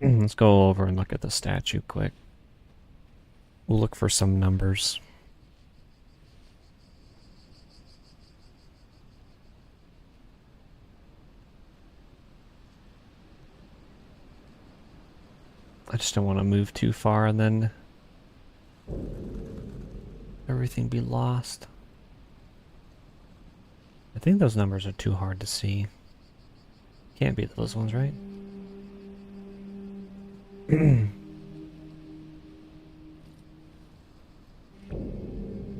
Let's go over and look at the statue quick. We'll look for some numbers. I just don't want to move too far and then everything be lost. I think those numbers are too hard to see. Can't be those ones, right?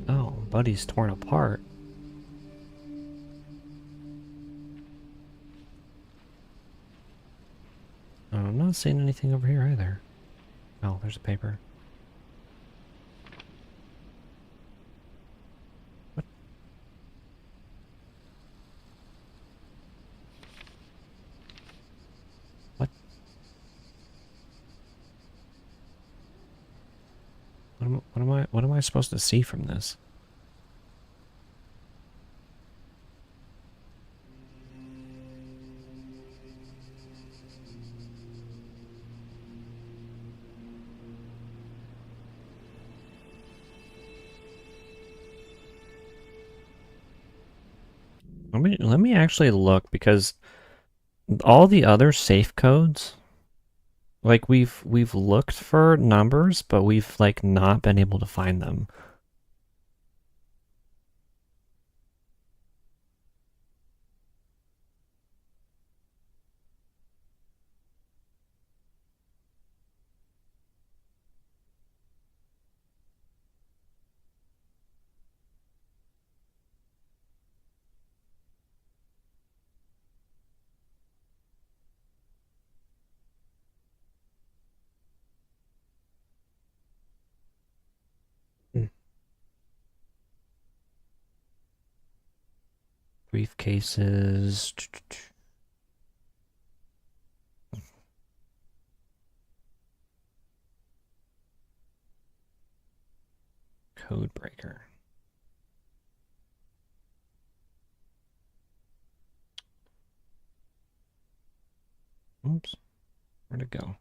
Oh, Buddy's torn apart. Oh, I'm not seeing anything over here either. Oh, there's a paper. What? What? What am I supposed to see from this? Let me actually look, because all the other safe codes, like we've looked for numbers, but we've like not been able to find them. Hmm. Briefcases. Code breaker. Oops. Where'd it go?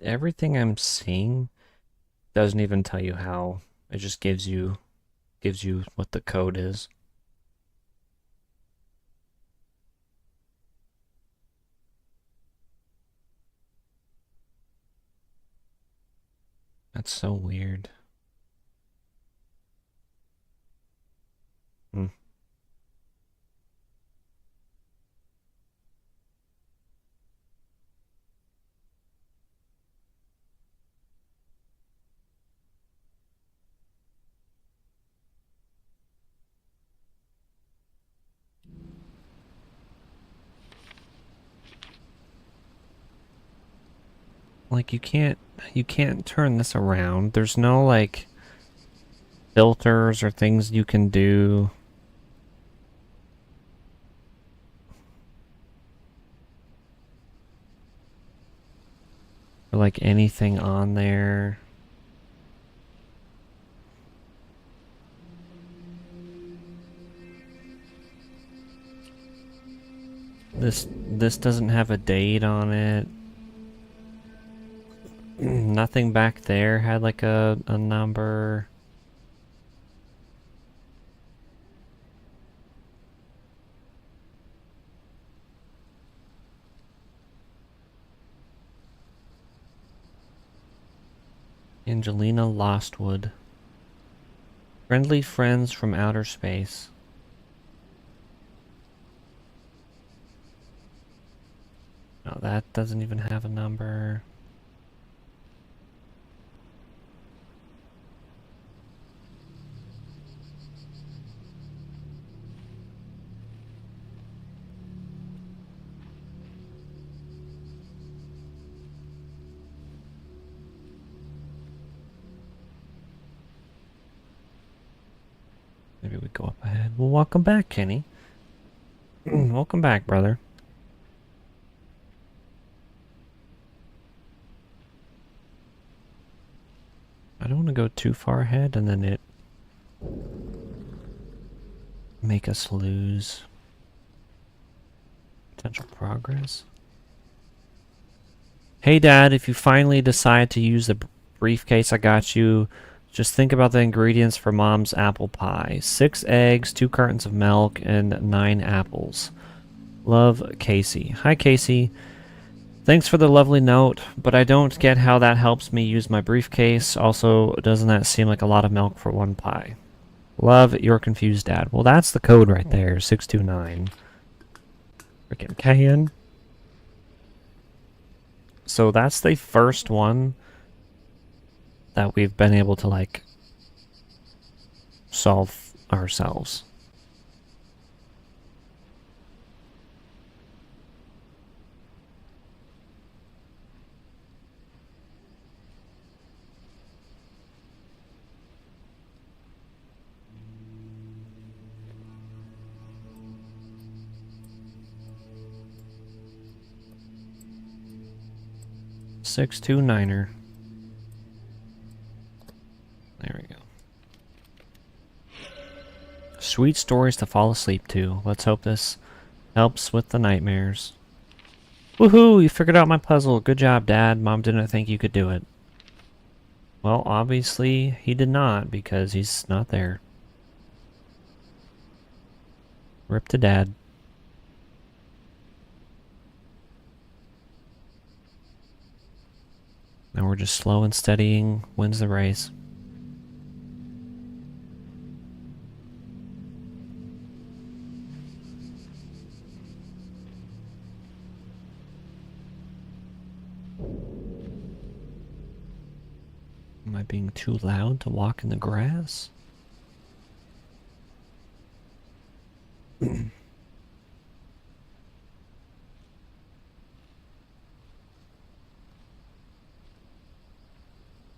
Everything I'm seeing doesn't even tell you how. It just gives you what the code is. That's so weird. Hmm. Like you can't turn this around. There's no like filters or things you can do. Or like anything on there. This doesn't have a date on it. Nothing back there had like a number. Angelina Lostwood. Friendly friends from outer space. No, that doesn't even have a number. Maybe we go up ahead. Well, welcome back, Kenny. Welcome back, brother. I don't want to go too far ahead and then it make us lose potential progress. Hey, Dad, if you finally decide to use the briefcase I got you, just think about the ingredients for Mom's apple pie. 6 eggs, 2 cartons of milk, and 9 apples. Love, Casey. Hi, Casey. Thanks for the lovely note, but I don't get how that helps me use my briefcase. Also, doesn't that seem like a lot of milk for one pie? Love, your confused dad. Well, that's the code right there, 629. Freaking can. So that's the first one that we've been able to, like, solve ourselves. Six two niner. There we go. Sweet stories to fall asleep to. Let's hope this helps with the nightmares. Woohoo! You figured out my puzzle. Good job, Dad. Mom didn't think you could do it. Well, obviously he did not because he's not there. Rip to Dad. Now we're just slow and steadying wins the race. Am I being too loud to walk in the grass?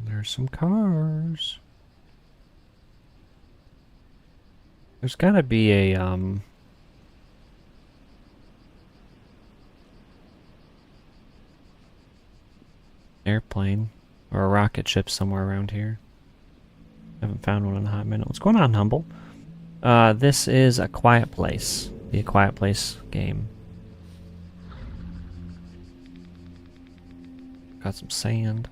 There's some cars. There's gotta be a, airplane or a rocket ship somewhere around here. Haven't found one in a hot minute. What's going on, Humble? This is A Quiet Place. The A Quiet Place game. Got some sand.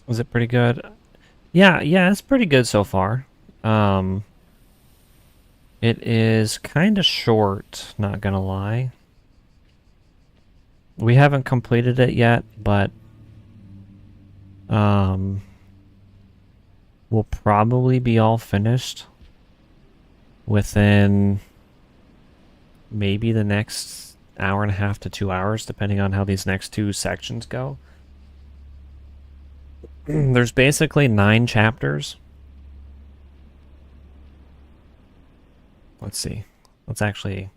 Was it pretty good? Yeah, yeah, it's pretty good so far. Um, it is kind of short, not gonna lie. We haven't completed it yet, but um, we'll probably be all finished within maybe the next hour and a half to 2 hours, depending on how these next two sections go. There's basically 9 chapters. Let's see. Let's actually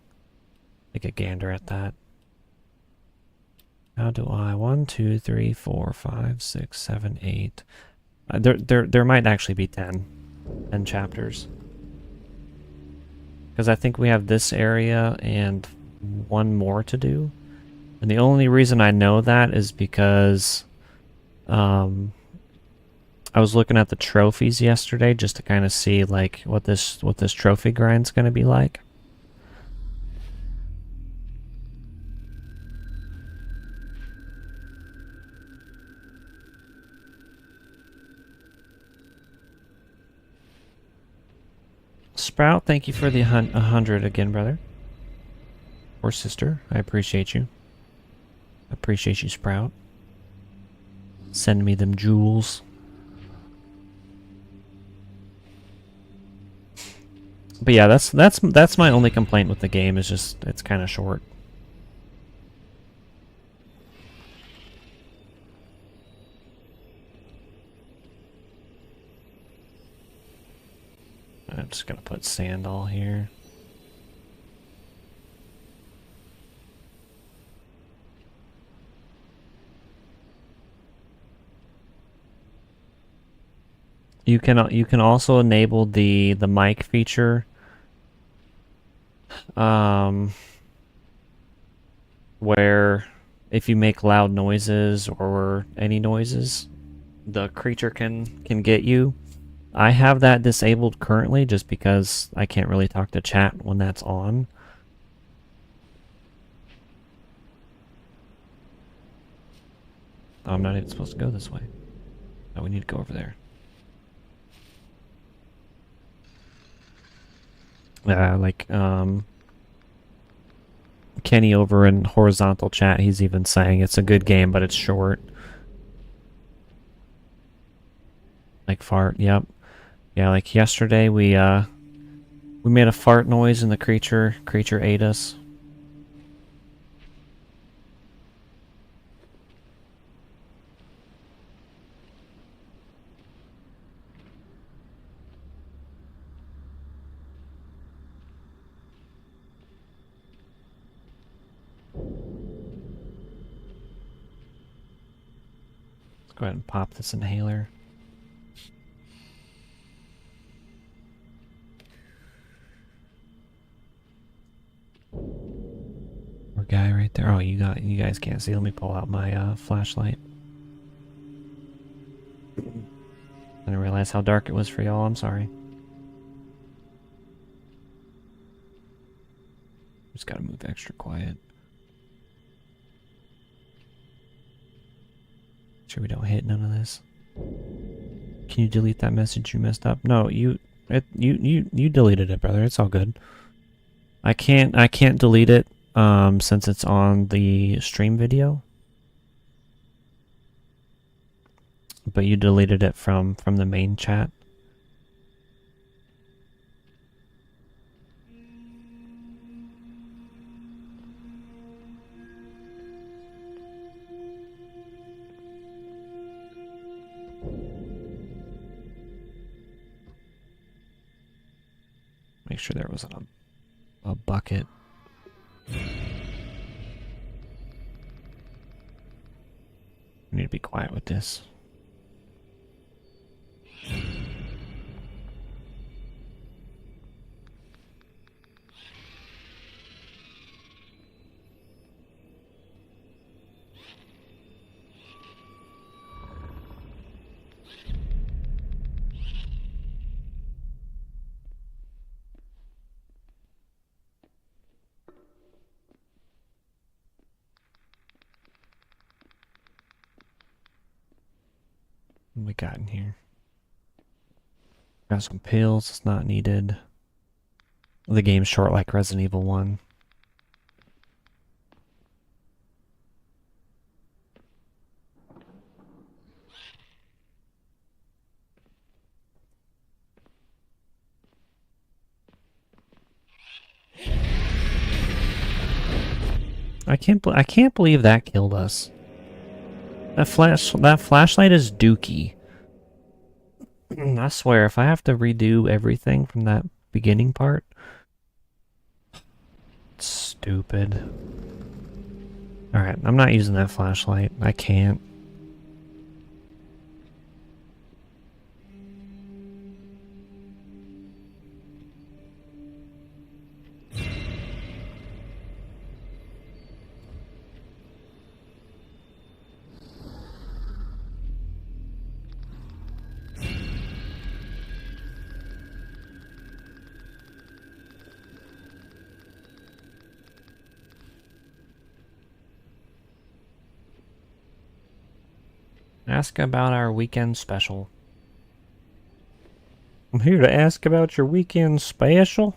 take a gander at that. How do I? 1, 2, 3, 4, 5, 6, 7, 8. There might actually be 10 chapters. Because I think we have this area and one more to do. And the only reason I know that is because I was looking at the trophies yesterday just to kind of see like what this trophy grind's going to be like. Sprout, thank you for the 100 again, brother. Or sister. I appreciate you. Appreciate you, Sprout. Send me them jewels. But yeah, that's my only complaint with the game is just it's kind of short. I'm just gonna put sand all here. You can also enable the mic feature, where if you make loud noises or any noises, the creature can get you. I have that disabled currently just because I can't really talk to chat when that's on. Oh, I'm not even supposed to go this way. Oh, we need to go over there. Like, Kenny over in horizontal chat, he's even saying it's a good game, but it's short. Like fart, yep. Yeah, like yesterday we made a fart noise and the creature ate us. Let's go ahead and pop this inhaler. Poor guy right there. Oh, you guys can't see. Let me pull out my flashlight. I didn't realize how dark it was for y'all. I'm sorry. Just gotta move extra quiet. Sure we don't hit none of this. Can you delete that message you messed up? No, you deleted it, brother. It's all good. I can't delete it since it's on the stream video. But you deleted it from the main chat. Make sure there wasn't a bucket. We need to be quiet with this. What we got in here? Got some pills. It's not needed. The game's short like Resident Evil 1. I can't believe that killed us. That flashlight is dookie. I swear, if I have to redo everything from that beginning part, it's stupid. Alright, I'm not using that flashlight. I can't. Ask about our weekend special. I'm here to ask about your weekend special.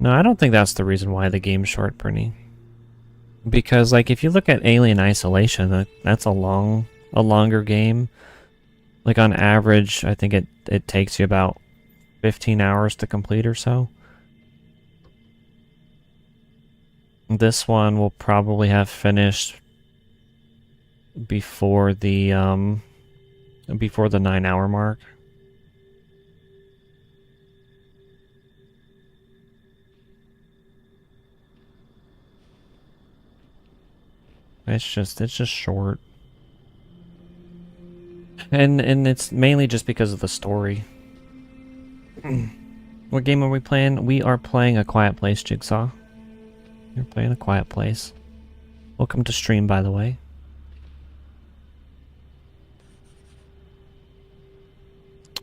No, I don't think that's the reason why the game's short, Brittany. Because, like, if you look at Alien Isolation, that's a longer game. Like, on average, I think it takes you about 15 hours to complete or so. This one will probably have finished before the 9-hour mark. It's just short. And it's mainly just because of the story. What game are we playing? We are playing A Quiet Place, Jigsaw. You're playing A Quiet Place. Welcome to stream, by the way.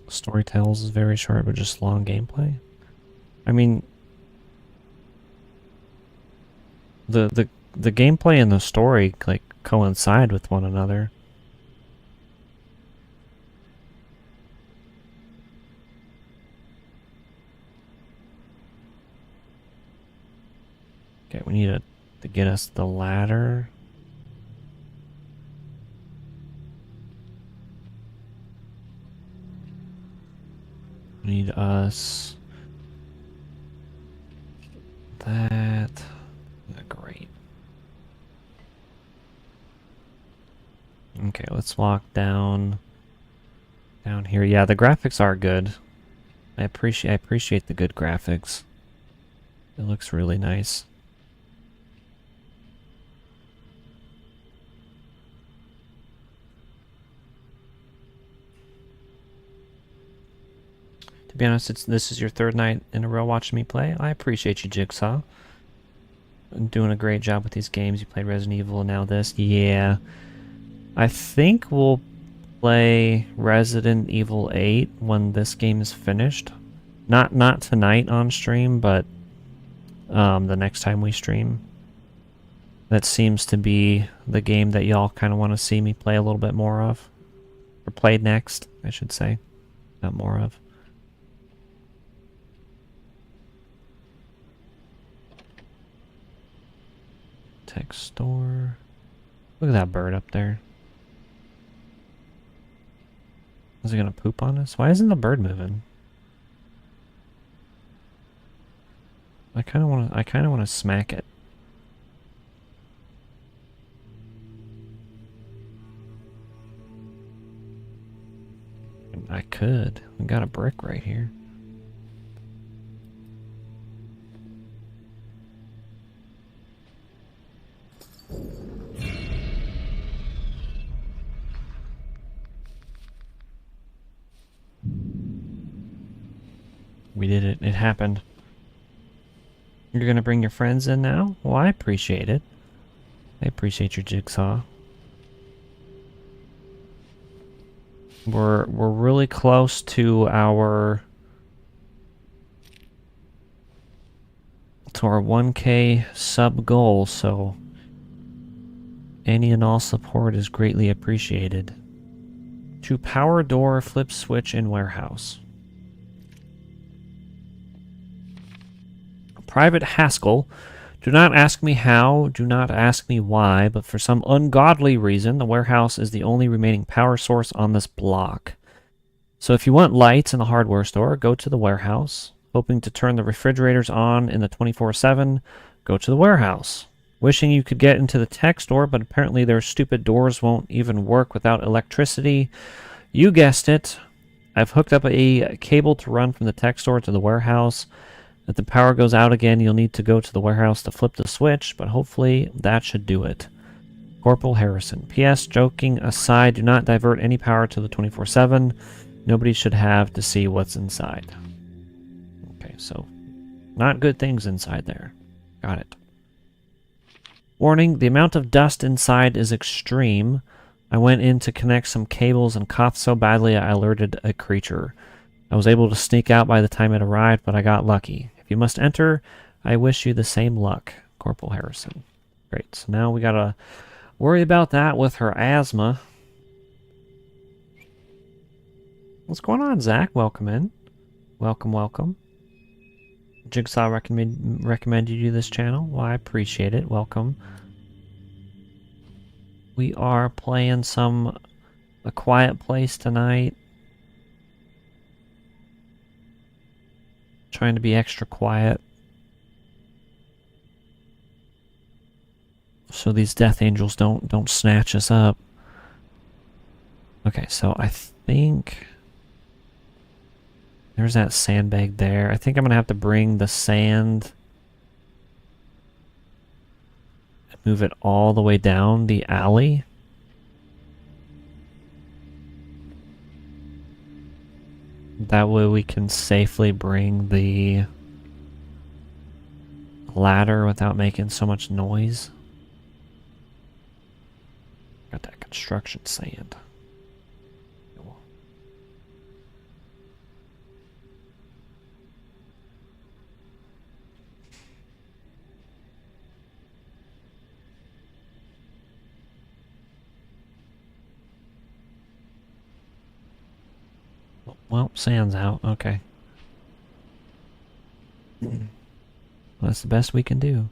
Story tells is very short, but just long gameplay. I mean, the gameplay and the story like coincide with one another. Okay, we need to get us the ladder. We need us that. Great. Okay, let's walk down here. Yeah, the graphics are good. I appreciate the good graphics. It looks really nice. To be honest, this is your third night in a row watching me play. I appreciate you, Jigsaw. I'm doing a great job with these games. You played Resident Evil and now this. Yeah. I think we'll play Resident Evil 8 when this game is finished. Not tonight on stream, but the next time we stream. That seems to be the game that y'all kind of want to see me play a little bit more of. Or play next, I should say. Not more of. Tech store. Look at that bird up there. Is it gonna poop on us? Why isn't the bird moving? I kinda wanna smack it. I could. We got a brick right here. We did it. It happened. You're gonna bring your friends in now? Well, I appreciate it. I appreciate your Jigsaw. We're really close to our to our 1K sub goal, so any and all support is greatly appreciated. To power door, flip switch in warehouse. Private Haskell. Do not ask me how, do not ask me why, but for some ungodly reason, the warehouse is the only remaining power source on this block. So if you want lights in the hardware store, go to the warehouse. Hoping to turn the refrigerators on in the 24/7, go to the warehouse. Wishing you could get into the tech store, but apparently their stupid doors won't even work without electricity. You guessed it. I've hooked up a cable to run from the tech store to the warehouse. If the power goes out again, you'll need to go to the warehouse to flip the switch, but hopefully that should do it. Corporal Harrison. P.S. Joking aside, do not divert any power to the 24/7. Nobody should have to see what's inside. Okay, so not good things inside there. Got it. Warning, the amount of dust inside is extreme. I went in to connect some cables and coughed so badly I alerted a creature. I was able to sneak out by the time it arrived, but I got lucky. If you must enter, I wish you the same luck. Corporal Harrison. Great, so now we gotta worry about that with her asthma. What's going on, Zach? Welcome in. Welcome, welcome. Jigsaw recommended you this channel. Well, I appreciate it. Welcome. We are playing A Quiet Place tonight. Trying to be extra quiet. So these death angels don't snatch us up. Okay, so I think there's that sandbag there. I think I'm gonna have to bring the sand and move it all the way down the alley. That way we can safely bring the ladder without making so much noise. Got that construction sand. Well, sand's out. Okay. Well, that's the best we can do.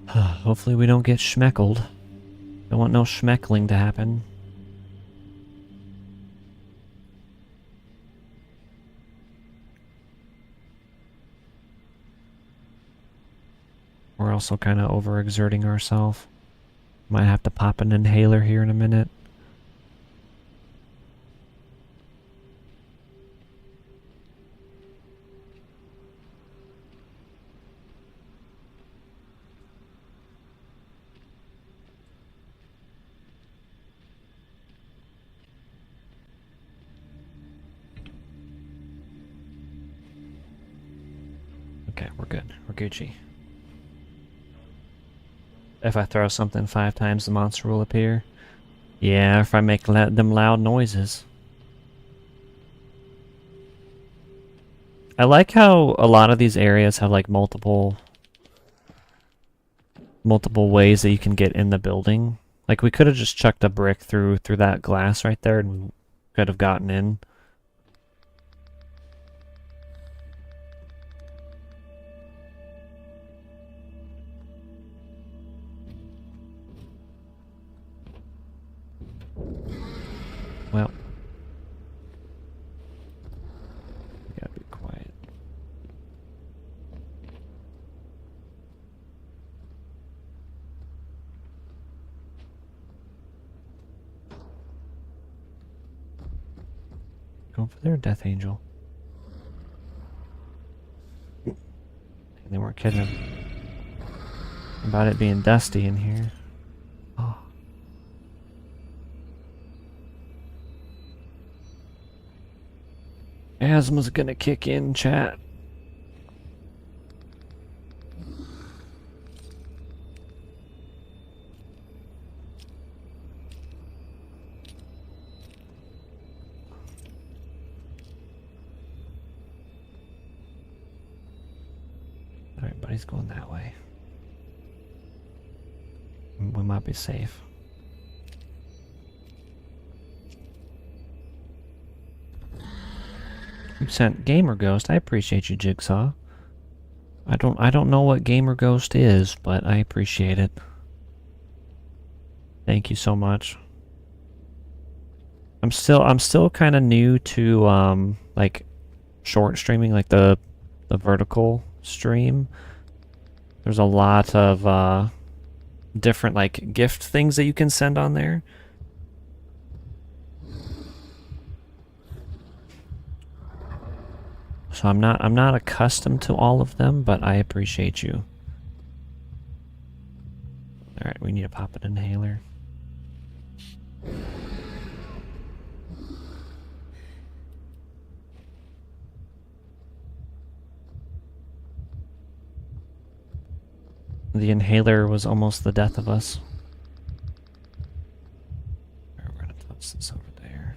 Hopefully we don't get schmeckled. Don't want no schmeckling to happen. We're also kind of overexerting ourselves. Might have to pop an inhaler here in a minute. Okay, we're good. We're Gucci. If I throw something 5 times, the monster will appear. Yeah, if I make them loud noises. I like how a lot of these areas have like multiple ways that you can get in the building. Like we could have just chucked a brick through that glass right there and we could have gotten in. Well, we gotta be quiet. Go for there, Death Angel. They weren't kidding about it being dusty in here. Oh. Asthma's gonna kick in, chat. Everybody's going that way. We might be safe. You sent Gamer Ghost. I appreciate you, Jigsaw. I don't know what Gamer Ghost is, but I appreciate it. Thank you so much. I'm still kind of new to like short streaming, like the vertical stream. There's a lot of different like gift things that you can send on there. So I'm not accustomed to all of them, but I appreciate you. All right, we need to pop an inhaler. The inhaler was almost the death of us. All right, we're gonna toss this over there.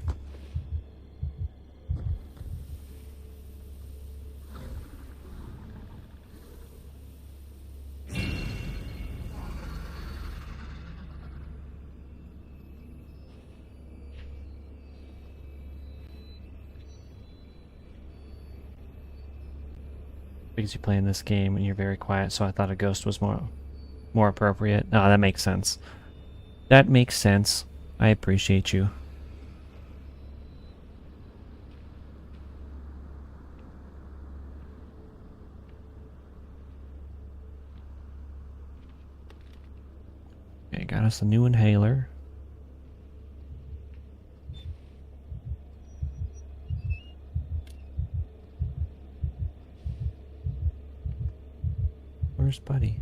Because you play in this game and you're very quiet, so I thought a ghost was more appropriate. Oh, that makes sense. That makes sense. I appreciate you. Okay, got us a new inhaler. Where's Buddy?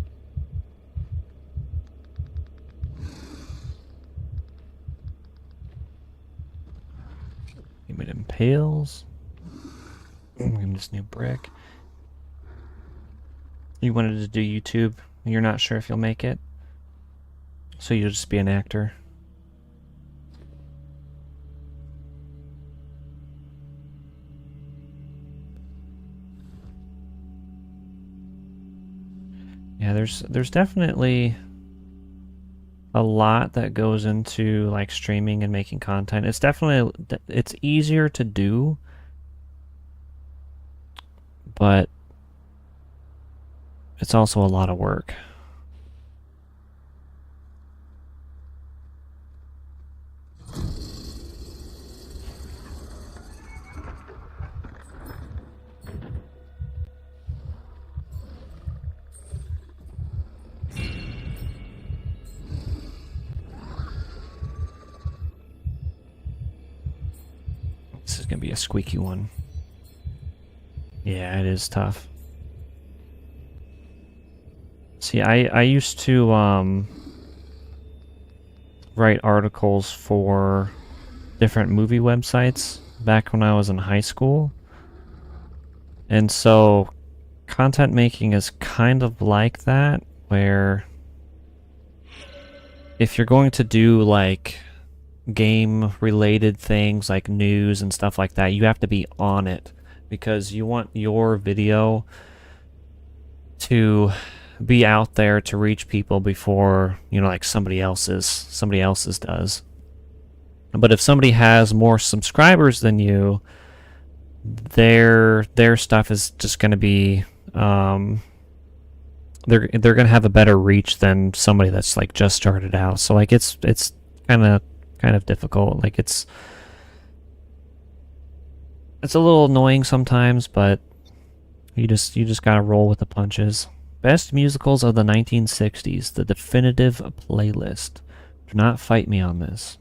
Give me them pails. Give me this new brick. You wanted to do YouTube. You're not sure if you'll make it. So you'll just be an actor. Yeah, there's definitely a lot that goes into like streaming and making content. It's easier to do, but it's also a lot of work. This is gonna be a squeaky one. Yeah, it is tough. See, I used to write articles for different movie websites back when I was in high school. And so content making is kind of like that, where if you're going to do like game related things like news and stuff like that, you have to be on it because you want your video to be out there to reach people before, you know, like somebody else's does. But if somebody has more subscribers than you, their stuff is just going to be they're going to have a better reach than somebody that's like just started out. So like it's kind of difficult. Like it's a little annoying sometimes, but you just got to roll with the punches. Best musicals of the 1960s, the definitive playlist. Do not fight me on this.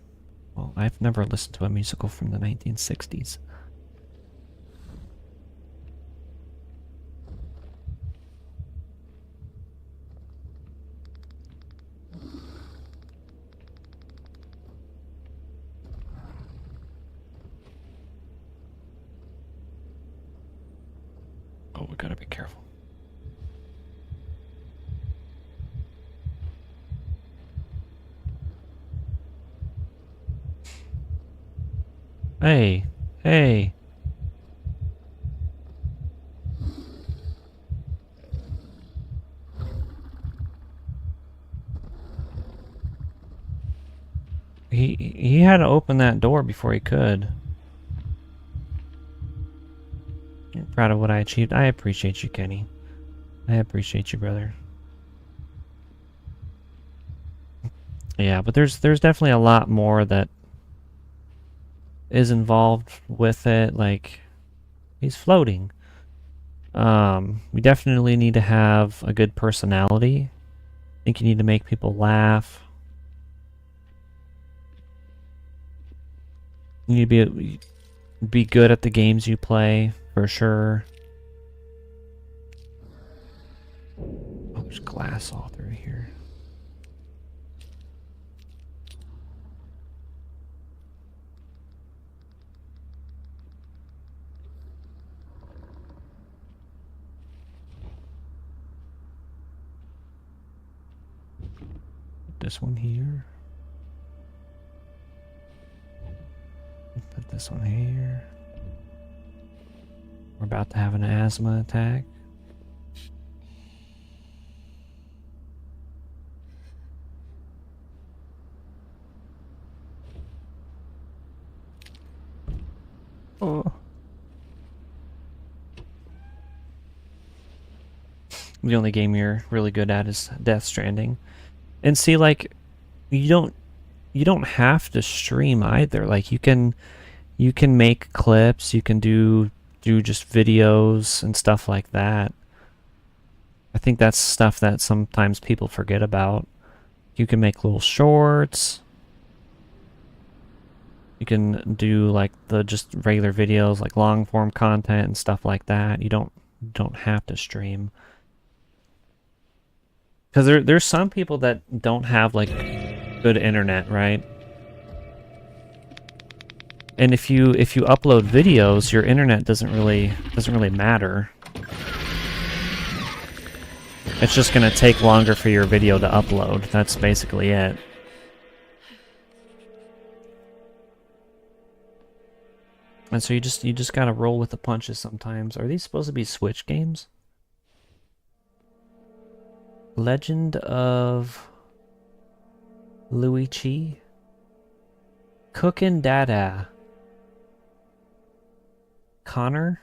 Well, I've never listened to a musical from the 1960s. Oh, we gotta be careful. Hey, hey. he had to open that door before he could. I'm proud of what I achieved. I appreciate you, Kenny. I appreciate you, brother. Yeah, but there's definitely a lot more that is involved with it. Like, he's floating. We definitely need to have a good personality. I think you need to make people laugh. You need to be good at the games you play, for sure. Oh, there's glass all through here. Put this one here. Put this one here. We're about to have an asthma attack. Oh. The only game you're really good at is Death Stranding. And see, like, you don't have to stream either. Like, you can make clips, you can do just videos and stuff like that. I think that's stuff that sometimes people forget about. You can make little shorts. You can do like the just regular videos, like long form content and stuff like that. You don't have to stream. Because there's some people that don't have like good internet, right? And if you upload videos, your internet doesn't really matter. It's just gonna take longer for your video to upload. That's basically it. And so you just gotta roll with the punches sometimes. Are these supposed to be Switch games? Legend of Luigi? Cookin' Dada. Connor?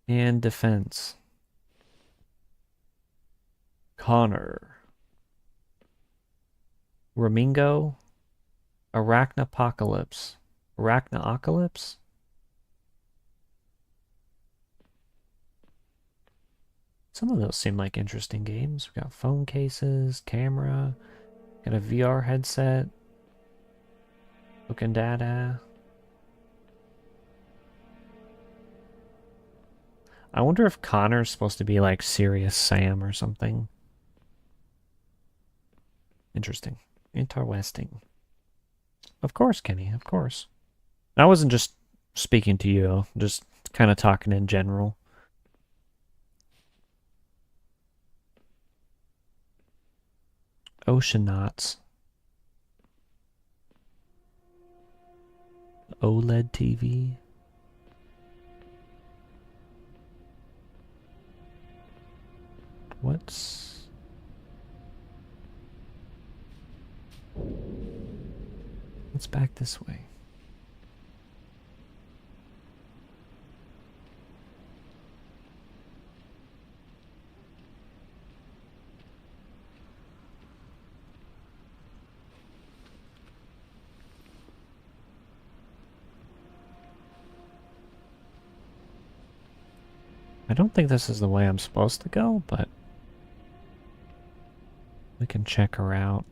And Defense. Connor. Ramingo? Arachnopocalypse. Arachnopocalypse? Some of those seem like interesting games. We've got phone cases, camera, got a VR headset, looking data. I wonder if Connor's supposed to be like Serious Sam or something. Interesting. Interesting. Of course, Kenny, of course. I wasn't just speaking to you, just kind of talking in general. Oceanauts. OLED TV. What's back this way? I don't think this is the way I'm supposed to go, but we can check her out.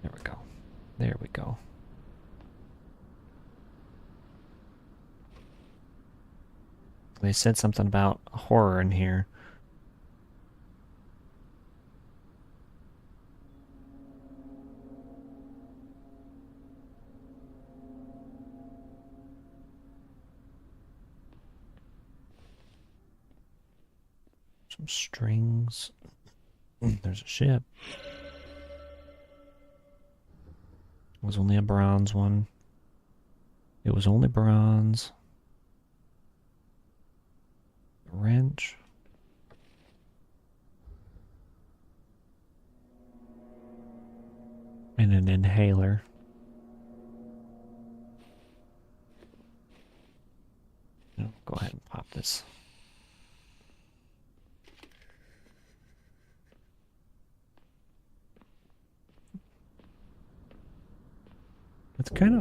There we go. There we go. They said something about horror in here. Some strings. There's a ship. It was only a bronze one. It was only bronze. A wrench. And an inhaler. Go ahead and pop this. It's kind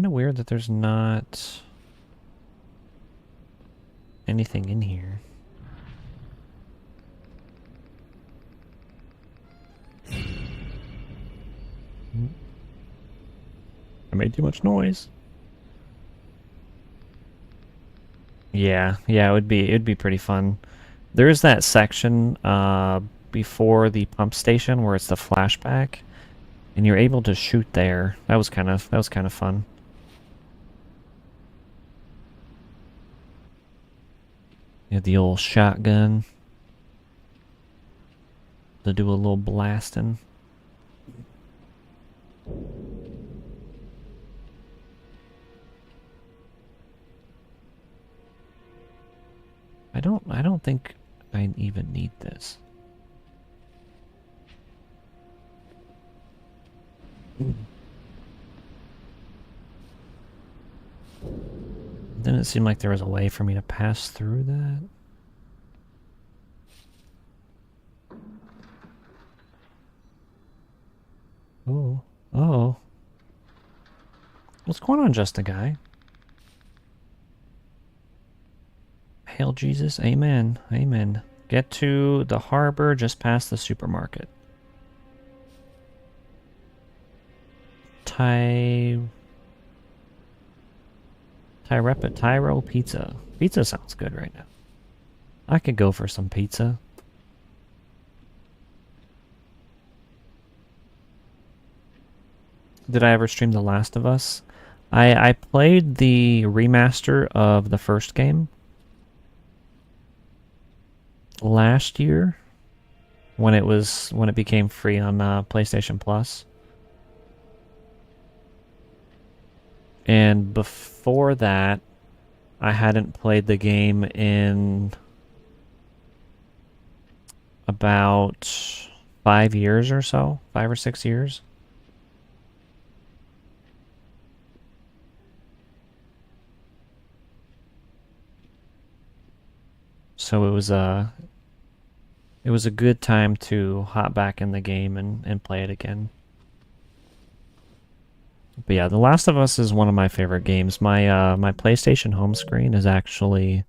of weird that there's not anything in here. I made too much noise. Yeah, it'd be pretty fun. There's that section before the pump station where it's the flashback, and you're able to shoot there. That was kind of fun. You had the old shotgun to do a little blasting. I don't think I even need this. Didn't it seem like there was a way for me to pass through that? Oh. Oh. What's going on, just a guy? Hail Jesus, amen, amen. Get to the harbor just past the supermarket. Tyro pizza. Pizza sounds good right now. I could go for some pizza. Did I ever stream The Last of Us? I played the remaster of the first game last year when it became free on PlayStation Plus. And before that, I hadn't played the game in about 5 years or so, 5 or 6 years. So it was a good time to hop back in the game and play it again. But yeah, The Last of Us is one of my favorite games. My my PlayStation home screen is actually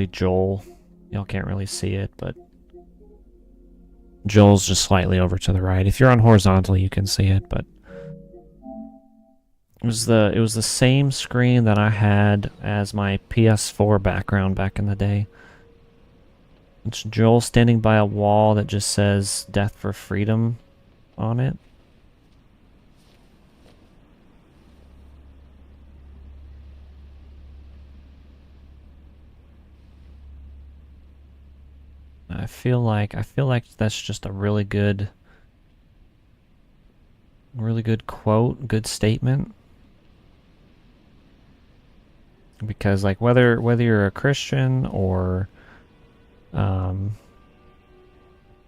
Joel. Y'all can't really see it, but Joel's just slightly over to the right. If you're on horizontal, you can see it, but it was the same screen that I had as my PS4 background back in the day. It's Joel standing by a wall that just says "Death for Freedom" on it. I feel like that's just a really good quote, good statement. Because like whether you're a Christian or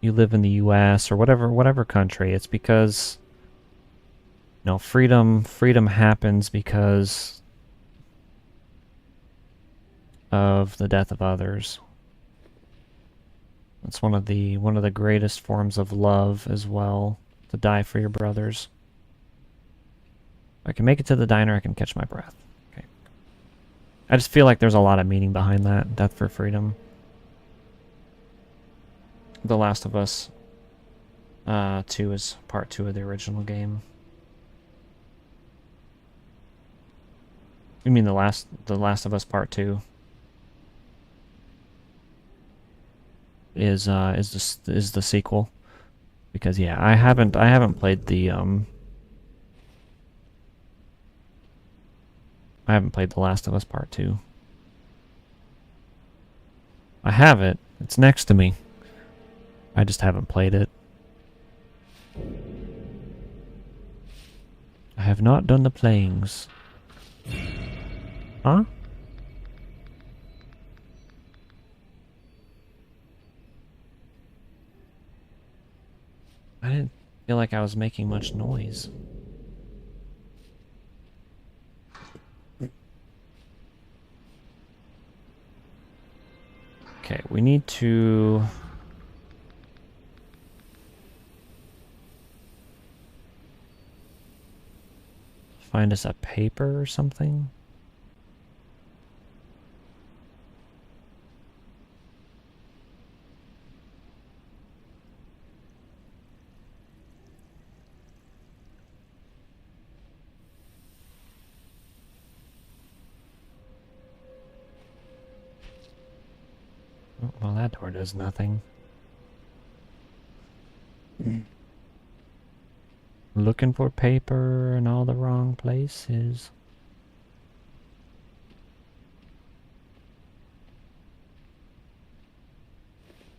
you live in the US or whatever country, it's because freedom happens because of the death of others. It's one of the greatest forms of love as well, to die for your brothers. If I can make it to the diner, I can catch my breath. Okay. I just feel like there's a lot of meaning behind that. Death for freedom. The Last of Us 2 is part 2 of the original game. You mean the Last of Us Part 2 is the sequel? Because yeah, I haven't played the I haven't played The Last of Us Part 2. I have it. It's next to me. I just haven't played it. I have not done the playings. Huh? I didn't feel like I was making much noise. Okay, we need to... find us a paper or something. Oh, well, that door does nothing. Looking for paper in all the wrong places.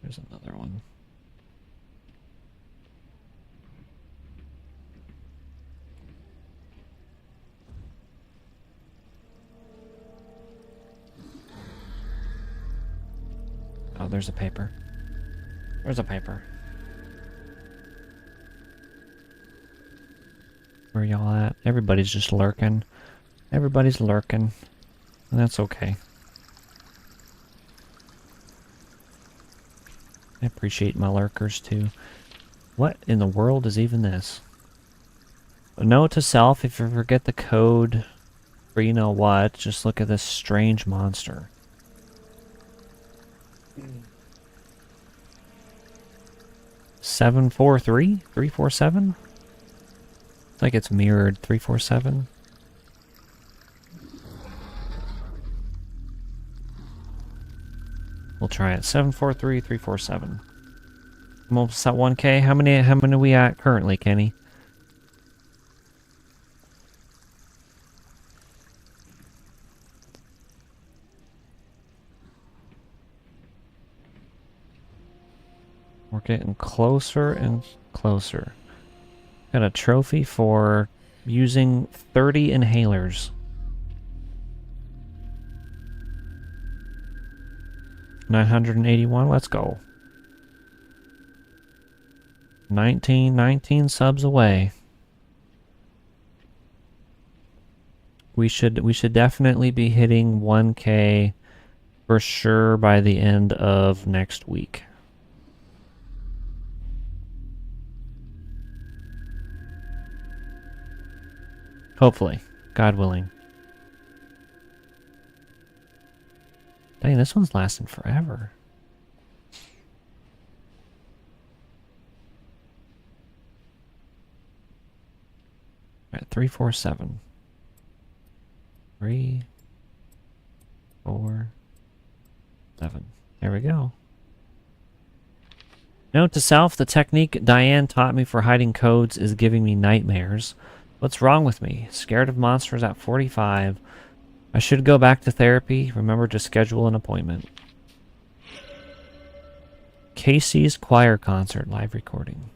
There's another one. Oh, there's a paper. There's a paper. Where y'all at? Everybody's just lurking. Everybody's lurking. And that's okay. I appreciate my lurkers too. What in the world is even this? A note to self, if you forget the code for you know what, just look at this strange monster. 743? 347? It's like it's mirrored 347. We'll try it. 743 347. I'm almost at 1K. How many are we at currently, Kenny? We're getting closer and closer. Got a trophy for using 30 inhalers. 981, let's go. 19 subs away. We should definitely be hitting 1K for sure by the end of next week. Hopefully, God willing. Dang, this one's lasting forever. Alright, 347. 3, 4, 7. There we go. Note to self, the technique Diane taught me for hiding codes is giving me nightmares. What's wrong with me? Scared of monsters at 45. I should go back to therapy. Remember to schedule an appointment. Casey's choir concert live recording.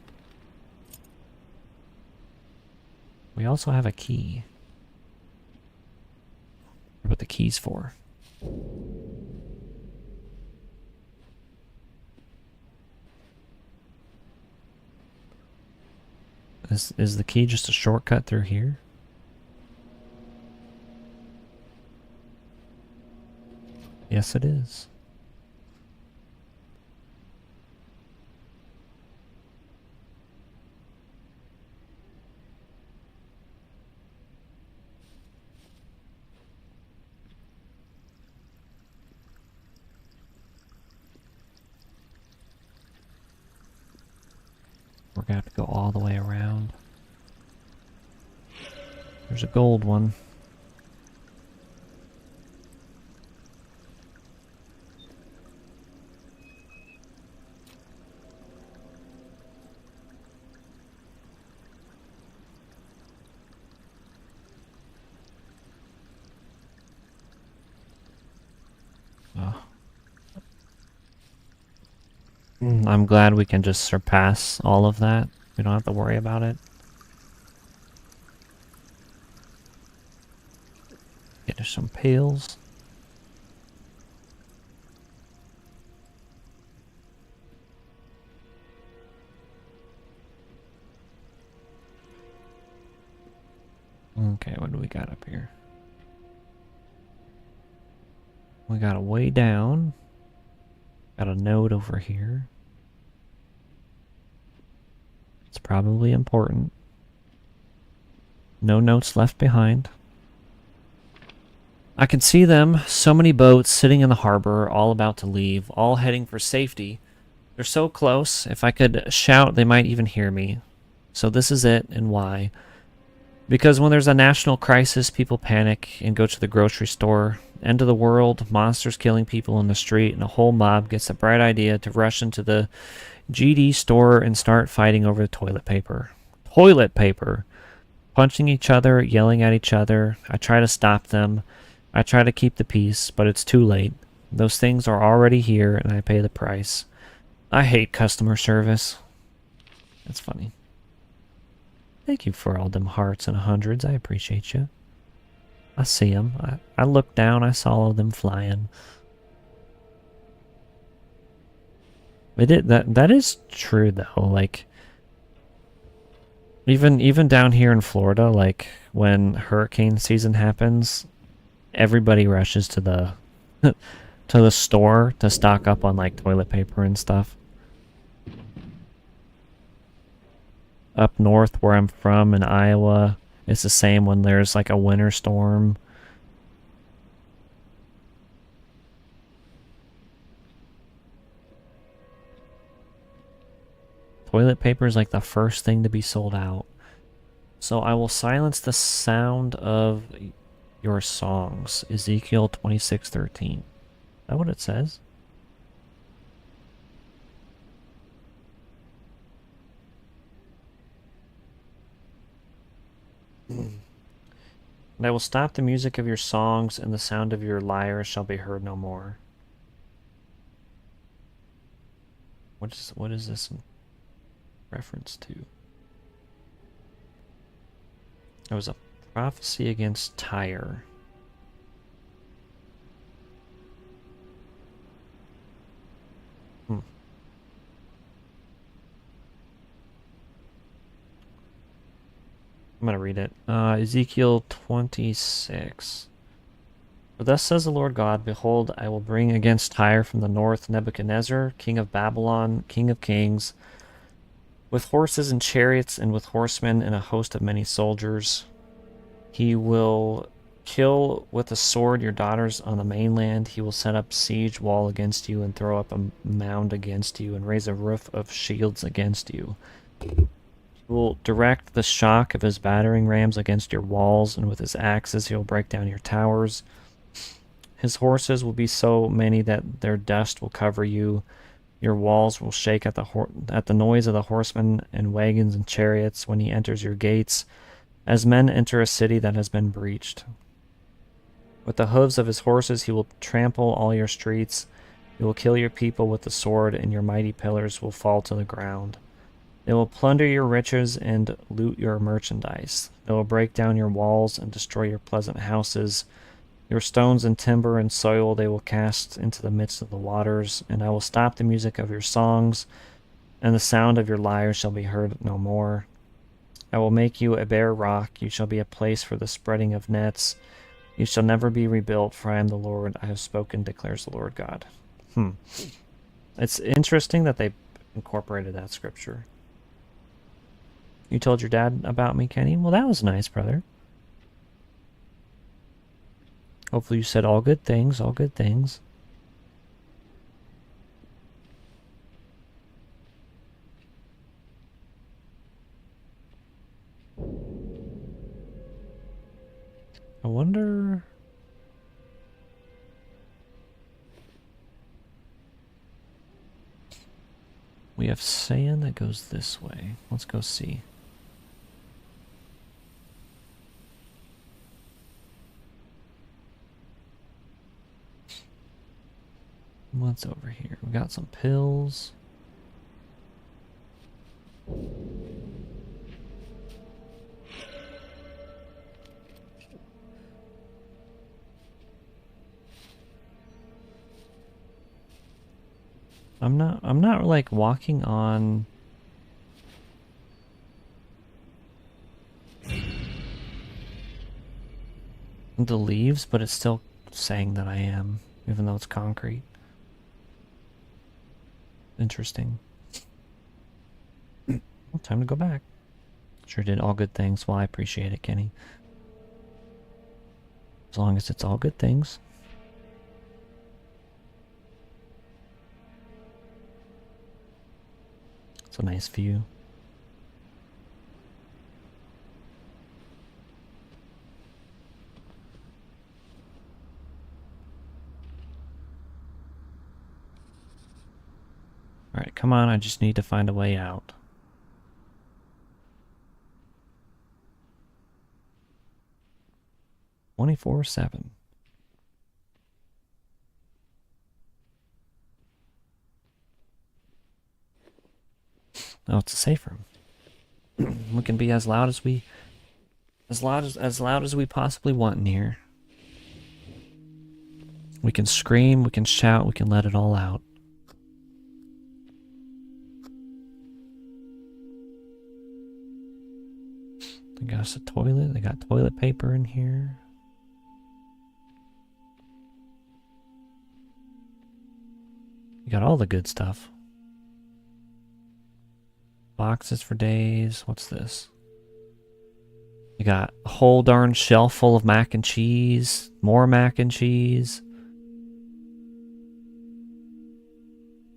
We also have a key. What the key's for? Is the key just a shortcut through here? Yes, it is. We're gonna have to go all the way around. There's a gold one. Oh. I'm glad we can just surpass all of that. We don't have to worry about it. Get us some pails. What do we got up here? We got a way down. Got a note over here. It's probably important. No notes left behind. I can see them, so many boats sitting in the harbor, all about to leave, all heading for safety. They're so close, if I could shout, they might even hear me. So this is it, and why. Because when there's a national crisis, people panic and go to the grocery store. End of the world, monsters killing people in the street, and a whole mob gets the bright idea to rush into the GD store and start fighting over the toilet paper. Toilet paper! Punching each other, yelling at each other. I try to stop them. I try to keep the peace, but it's too late. Those things are already here, and I pay the price. I hate customer service. That's funny. Thank you for all them hearts and hundreds. I appreciate you. I see them. I look down. I saw them flying. That is true though. Like even down here in Florida, like when hurricane season happens, everybody rushes to the to the store to stock up on like toilet paper and stuff. Up north where I'm from in Iowa, it's the same when there's like a winter storm. Toilet paper is like the first thing to be sold out. So I will silence the sound of your songs. Ezekiel 26:13. Is that what it says? And I will stop the music of your songs, and the sound of your lyres shall be heard no more. What is this in reference to? It was a prophecy against Tyre. I'm going to read it. Ezekiel 26. For thus says the Lord God, behold, I will bring against Tyre from the north Nebuchadnezzar, king of Babylon, king of kings, with horses and chariots and with horsemen and a host of many soldiers. He will kill with a sword your daughters on the mainland. He will set up siege wall against you and throw up a mound against you and raise a roof of shields against you. He will direct the shock of his battering rams against your walls, and with his axes he will break down your towers. His horses will be so many that their dust will cover you. Your walls will shake at the noise of the horsemen and wagons and chariots when he enters your gates, as men enter a city that has been breached. With the hooves of his horses he will trample all your streets. He will kill your people with the sword, and your mighty pillars will fall to the ground. They will plunder your riches and loot your merchandise. They will break down your walls and destroy your pleasant houses. Your stones and timber and soil they will cast into the midst of the waters, and I will stop the music of your songs, and the sound of your lyres shall be heard no more. I will make you a bare rock. You shall be a place for the spreading of nets. You shall never be rebuilt, for I am the Lord. I have spoken, declares the Lord God. It's interesting that they incorporated that scripture. You told your dad about me, Kenny? Well, that was nice, brother. Hopefully you said all good things, all good things. I wonder... We have sand that goes this way. Let's go see. What's over here? We got some pills. I'm not like walking on the leaves, but it's still saying that I am, even though it's concrete. Interesting. Well, time to go back. Sure did all good things. Well, I appreciate it, Kenny. As long as it's all good things. It's a nice view. Alright, come on, I just need to find a way out. "24/7. Oh, it's a safe room. We can be as loud as we possibly want in here. We can scream, we can shout, we can let it all out. They got us a toilet, they got toilet paper in here. You got all the good stuff. Boxes for days. What's this? You got a whole darn shelf full of mac and cheese. More mac and cheese.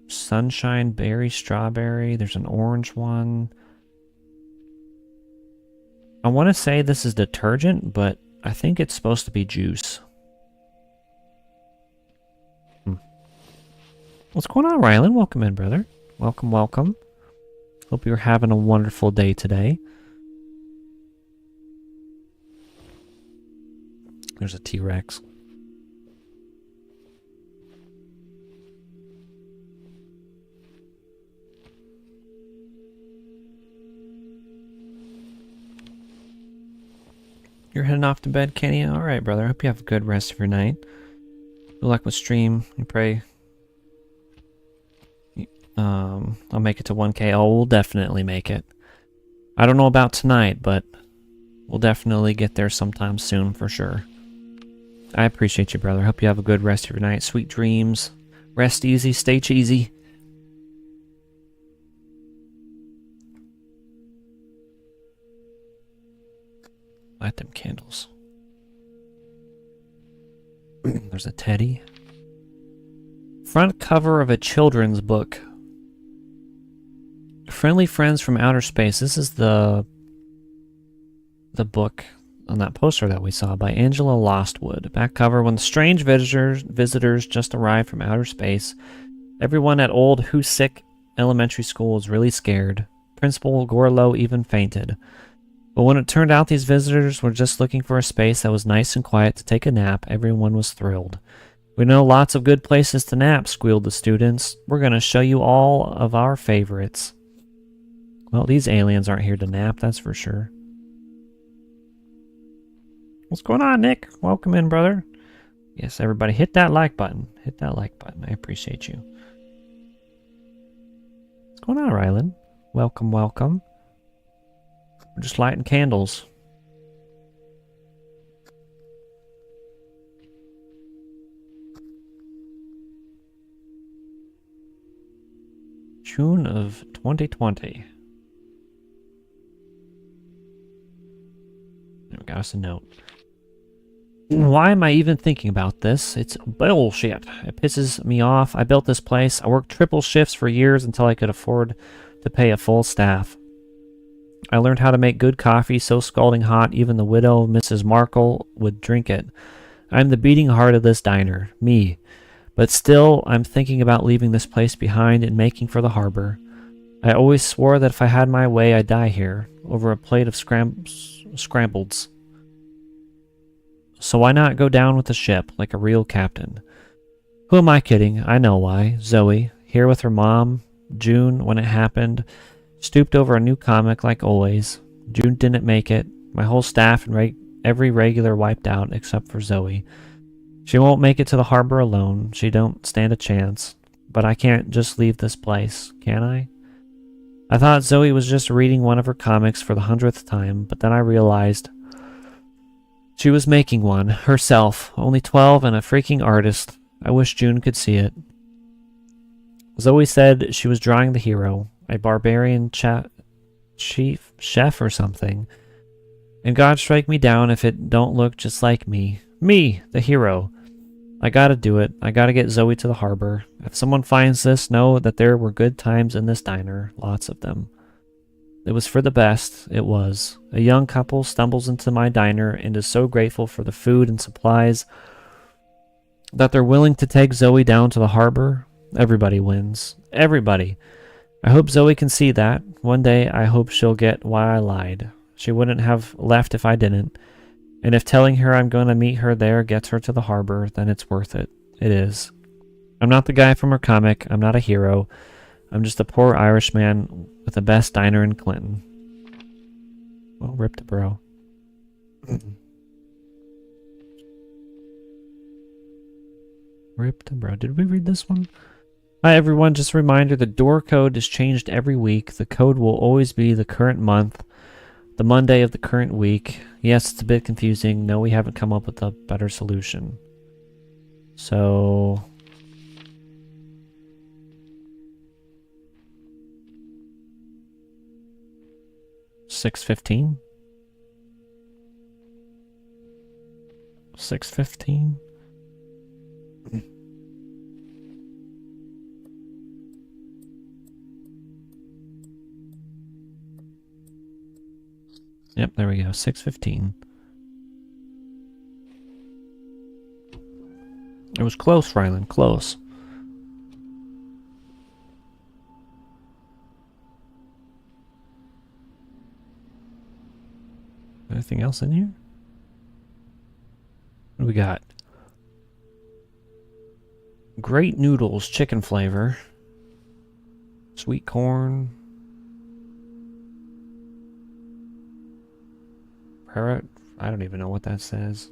Sunshine berry strawberry. There's an orange one. I want to say this is detergent, but I think it's supposed to be juice. What's going on, Rylan? Welcome in, brother. Welcome, welcome. Hope you're having a wonderful day today. There's a T-Rex. You're heading off to bed, Kenny? Alright, brother. Hope you have a good rest of your night. Good luck with stream. I pray I'll make it to 1K. Oh, we'll definitely make it. I don't know about tonight, but we'll definitely get there sometime soon for sure. I appreciate you, brother. Hope you have a good rest of your night. Sweet dreams. Rest easy. Stay cheesy. Light them candles. There's a teddy. Front cover of a children's book. Friendly Friends from Outer Space. This is the book on that poster that we saw by Angela Lostwood. Back cover: when the strange visitors just arrived from outer space, everyone at Old Hoosick Elementary School was really scared. Principal Gorlow even fainted. But when it turned out these visitors were just looking for a space that was nice and quiet to take a nap, everyone was thrilled. "We know lots of good places to nap," squealed the students. "We're going to show you all of our favorites." Well, these aliens aren't here to nap, that's for sure. What's going on, Nick? Welcome in, brother. Yes, everybody, hit that like button. Hit that like button. I appreciate you. What's going on, Rylan? Welcome, welcome. We're just lighting candles. June of 2020. We got us a note. Why am I even thinking about this? It's bullshit. It pisses me off. I built this place. I worked triple shifts for years until I could afford to pay a full staff. I learned how to make good coffee so scalding hot even the widow, Mrs. Markle, would drink it. I'm the beating heart of this diner. Me. But still, I'm thinking about leaving this place behind and making for the harbor. I always swore that if I had my way, I'd die here, over a plate of scrambleds. So why not go down with the ship, like a real captain? Who am I kidding? I know why. Zoe, here with her mom. June, when it happened, stooped over a new comic like always. June didn't make it. My whole staff and every regular wiped out except for Zoe. She won't make it to the harbor alone. She don't stand a chance. But I can't just leave this place, can I? I thought Zoe was just reading one of her comics for the 100th time, but then I realized She was making one, herself, only 12 and a freaking artist. I wish June could see it. Zoe said she was drawing the hero, a barbarian chief chef or something. And God strike me down if it don't look just like me. Me, the hero. I gotta do it. I gotta get Zoe to the harbor. If someone finds this, know that there were good times in this diner. Lots of them. It was for the best. It was. A young couple stumbles into my diner and is so grateful for the food and supplies that they're willing to take Zoe down to the harbor. Everybody wins. Everybody. I hope Zoe can see that. One day I hope she'll get why I lied. She wouldn't have left if I didn't. And if telling her I'm going to meet her there gets her to the harbor, then it's worth it. It is. I'm not the guy from her comic. I'm not a hero. I'm just a poor Irishman with the best diner in Clinton. Well, rip to bro. Rip to bro. Did we read this one? Hi everyone, just a reminder, the door code is changed every week. The code will always be the current month, the Monday of the current week. Yes, it's a bit confusing. No, we haven't come up with a better solution. So... $6.15? $6.15? Yep, there we go. 6:15. It was close, Rylan. Close. Anything else in here? What do we got? Great noodles, chicken flavor. Sweet corn. Parrot. I don't even know what that says.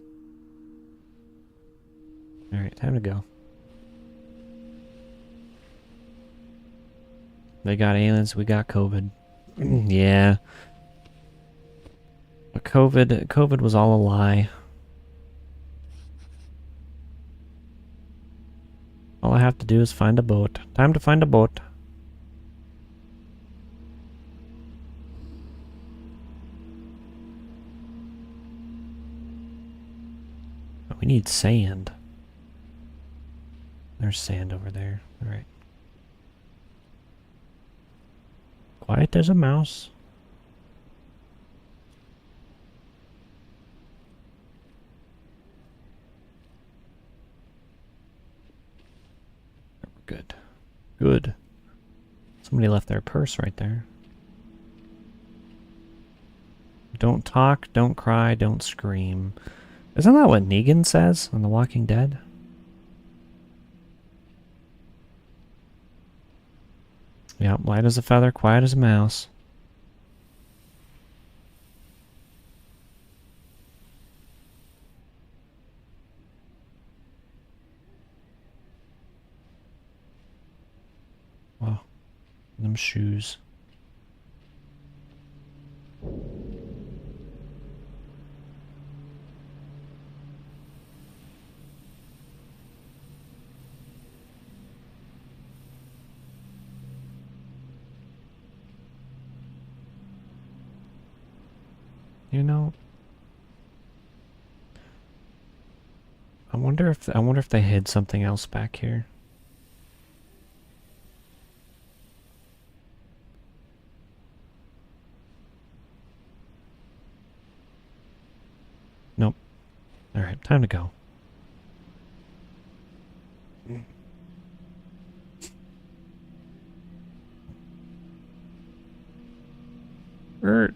Alright, time to go. They got aliens, we got COVID. Yeah. But COVID was all a lie. All I have to do is find a boat. Time to find a boat. We need sand. There's sand over there. Alright. Quiet as a mouse. Good. Good. Somebody left their purse right there. Don't talk, don't cry, don't scream. Isn't that what Negan says on The Walking Dead? Yeah, light as a feather, quiet as a mouse. Wow, them shoes. You know, I wonder if they hid something else back here. Nope. All right, time to go. Er.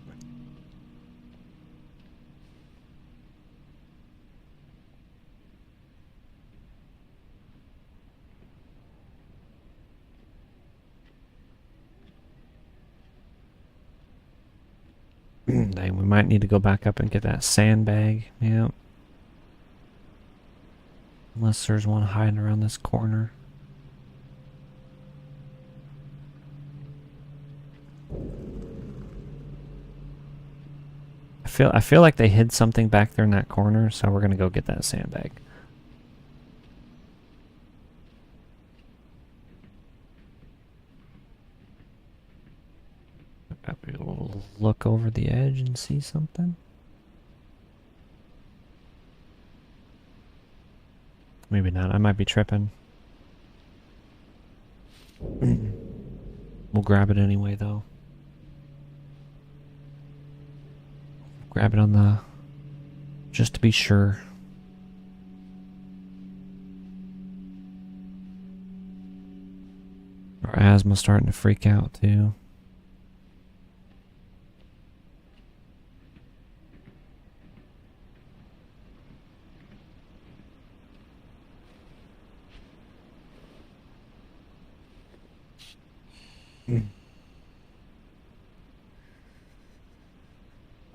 Dang, we might need to go back up and get that sandbag. Yeah. Unless there's one hiding around this corner. I I feel like they hid something back there in that corner, so we're gonna go get that sandbag. We'll look over the edge and see something. Maybe not. I might be tripping. We'll grab it anyway, though. Grab it on the... just to be sure. Our asthma's starting to freak out, too.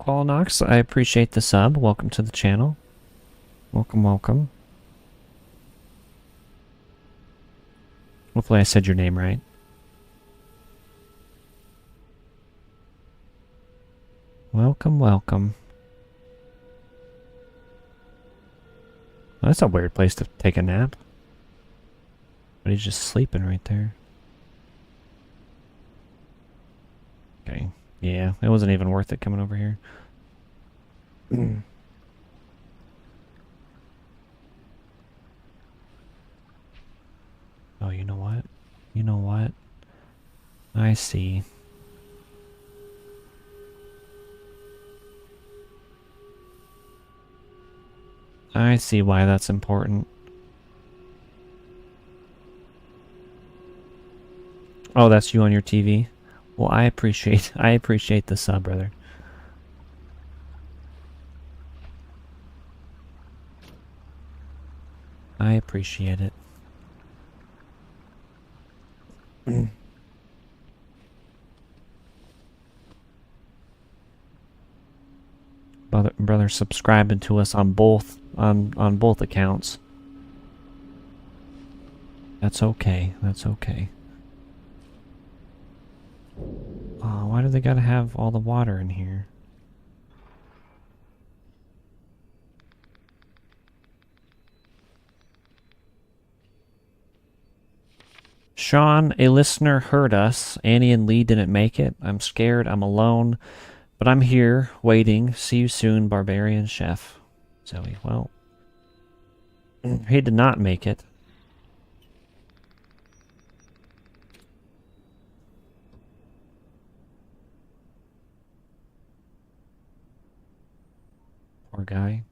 Qualinox, I appreciate the sub. Welcome to the channel. Welcome, welcome. Hopefully I said your name right. Welcome, welcome. Well, that's a weird place to take a nap. But he's just sleeping right there. Okay. Yeah, it wasn't even worth it coming over here. Oh, you know what? You know what? I see. I see why that's important. Oh, that's you on your TV? Well, I appreciate the sub, brother. I appreciate it. Brother subscribing to us on both accounts. That's okay. That's okay. Oh, why do they gotta have all the water in here? Sean, a listener, heard us. Annie and Lee didn't make it. I'm scared. I'm alone. But I'm here, waiting. See you soon, Barbarian Chef. Zoe, well... he did not make it. Poor guy.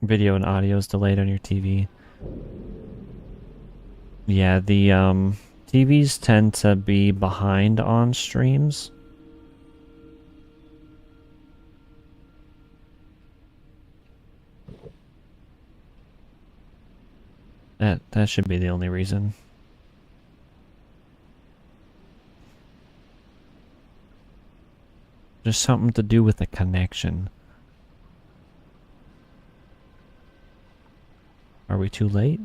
Video and audio is delayed on your TV. Yeah, the TVs tend to be behind on streams. That should be the only reason. There's something to do with the connection. Are we too late?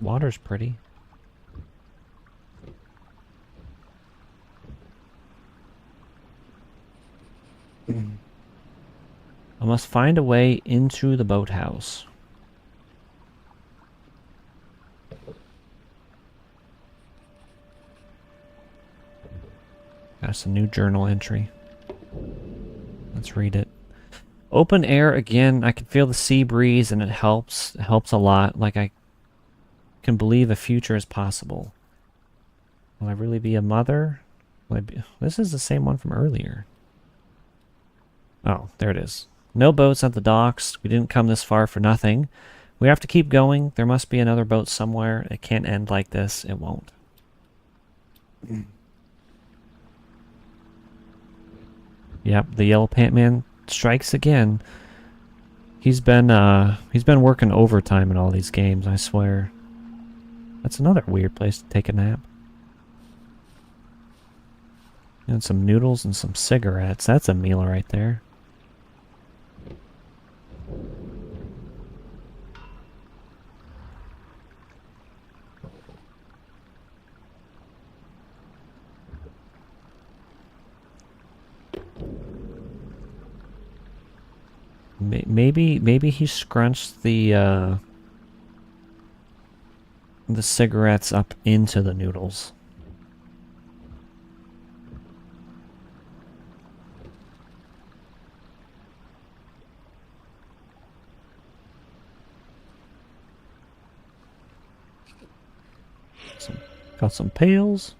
Water's pretty. I must find a way into the boathouse. That's a new journal entry. Let's read it. Open air again. I can feel the sea breeze and it helps. It helps a lot. Like I can believe a future is possible. Will I really be a mother? Will I be... This is the same one from earlier. Oh, there it is. No boats at the docks. We didn't come this far for nothing. We have to keep going. There must be another boat somewhere. It can't end like this. It won't. Yep, the Yellow Pant Man strikes again. He's been working overtime in all these games, I swear. That's another weird place to take a nap. And some noodles and some cigarettes. That's a meal right there. Maybe he scrunched the cigarettes up into the noodles. Got some pails.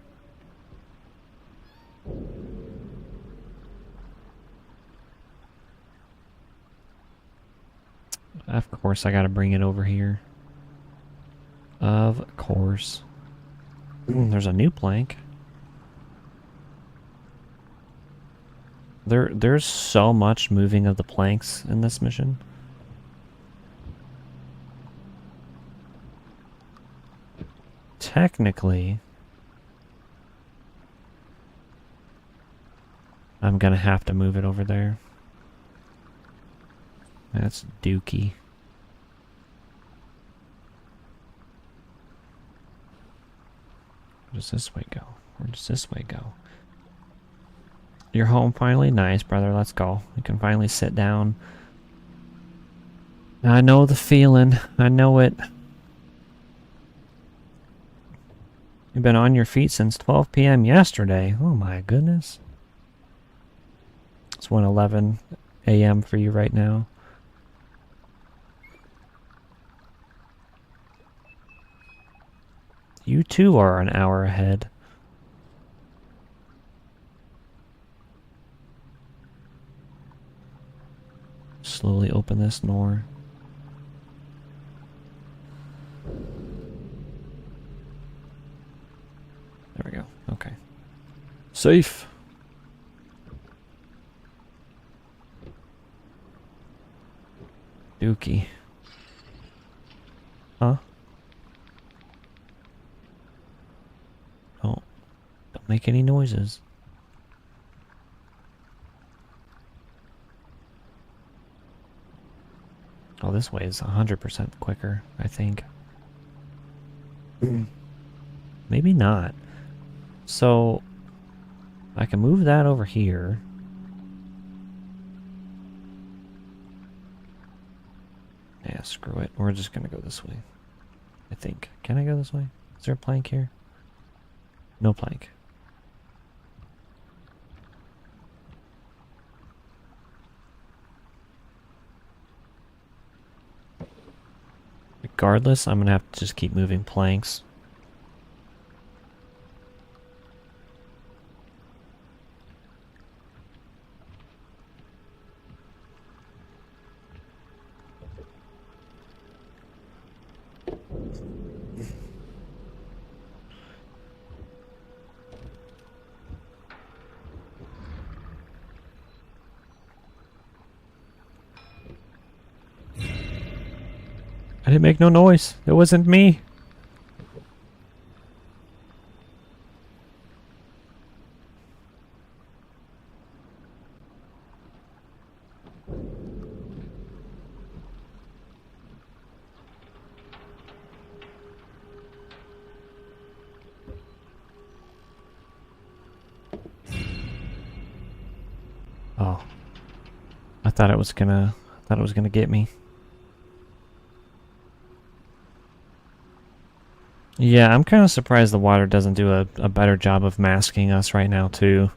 Of course, I gotta bring it over here. Of course. There's a new plank. There's so much moving of the planks in this mission. Technically, I'm gonna have to move it over there. That's dookie. Where does this way go? Where does this way go? You're home finally? Nice, brother. Let's go. We can finally sit down. I know the feeling. I know it. You've been on your feet since 12 p.m. yesterday. Oh my goodness. It's 1:11 a.m. for you right now. You too are an hour ahead. Slowly open this door. There we go. Okay. Safe. Dookie. Huh? Don't make any noises. Oh, this way is 100% quicker, I think. Maybe not. So, I can move that over here. Yeah, screw it. We're just gonna go this way. I think. Can I go this way? Is there a plank here? No plank. Regardless, I'm gonna have to just keep moving planks. I didn't make no noise. It wasn't me. Oh. I thought it was gonna get me. Yeah, I'm kind of surprised the water doesn't do a better job of masking us right now, too.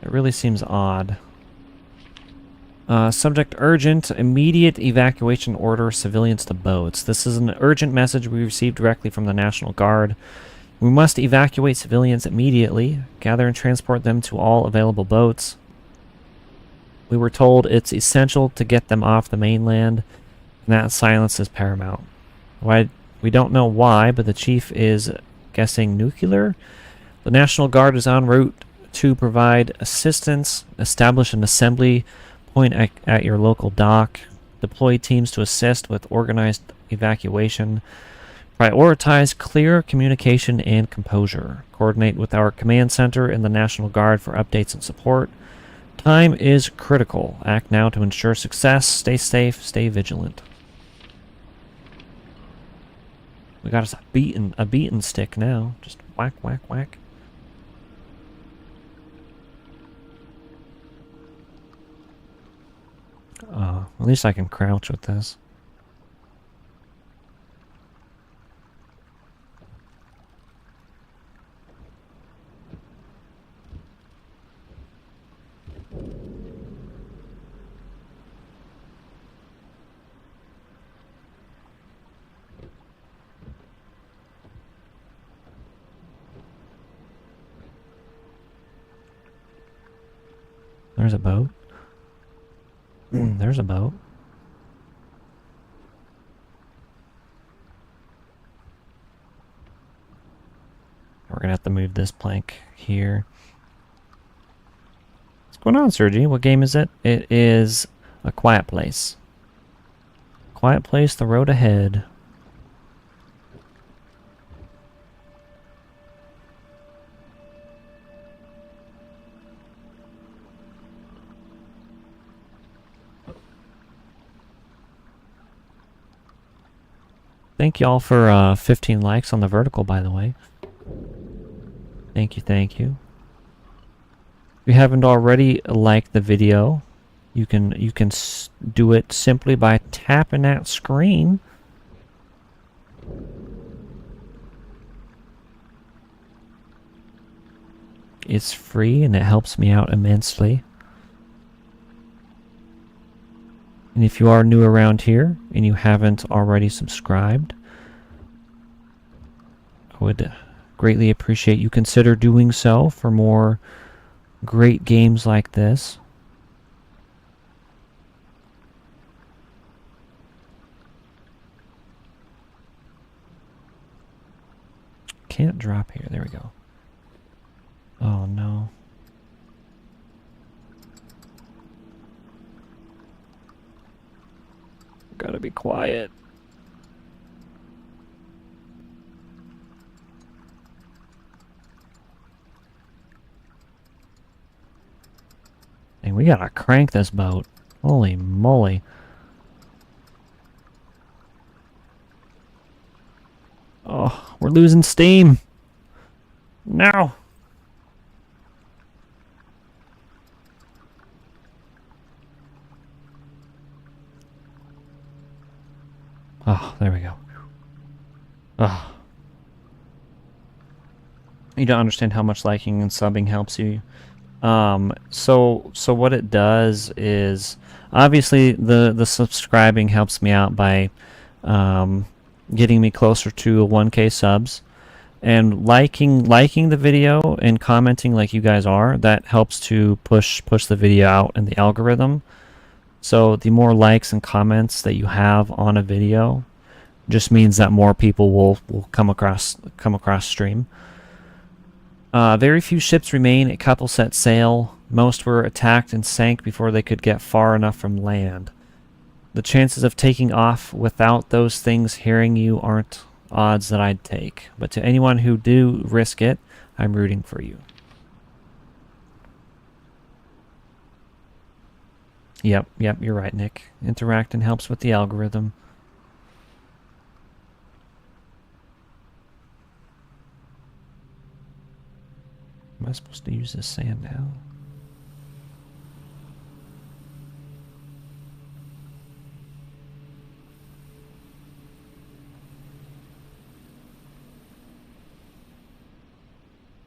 It really seems odd. Subject urgent, immediate evacuation order, civilians to boats. This is an urgent message we received directly from the National Guard. We must evacuate civilians immediately, gather and transport them to all available boats. We were told it's essential to get them off the mainland, and that silence is paramount. Why? We don't know why, but the chief is guessing nuclear. The National Guard is en route to provide assistance, establish an assembly point at your local dock, deploy teams to assist with organized evacuation, prioritize clear communication and composure, coordinate with our command center and the National Guard for updates and support. Time is critical. Act now to ensure success. Stay safe, stay vigilant. We got us a beaten stick now. Just whack, whack, whack. At least I can crouch with this. There's a boat. There's a boat. We're gonna have to move this plank here. What's going on, Sergi? What game is it? It is A Quiet Place. Quiet Place, the road ahead. Thank y'all for 15 likes on the vertical, by the way. Thank you, thank you. If you haven't already liked the video, you can do it simply by tapping that screen. It's free and it helps me out immensely. And if you are new around here and you haven't already subscribed, I would greatly appreciate you consider doing so for more great games like this. Can't drop here. There we go. Oh no. Gotta be quiet. And we gotta crank this boat. Holy moly. Oh, we're losing steam. No. Oh, there we go. Oh. You don't understand how much liking and subbing helps you. So what it does is, obviously the subscribing helps me out by getting me closer to 1K subs, and liking the video and commenting like you guys are, that helps to push the video out in the algorithm. So the more likes and comments that you have on a video just means that more people will come across stream. Very few ships remain. A couple set sail. Most were attacked and sank before they could get far enough from land. The chances of taking off without those things hearing you aren't odds that I'd take. But to anyone who do risk it, I'm rooting for you. Yep, you're right, Nick. Interacting helps with the algorithm. Am I supposed to use this sand now?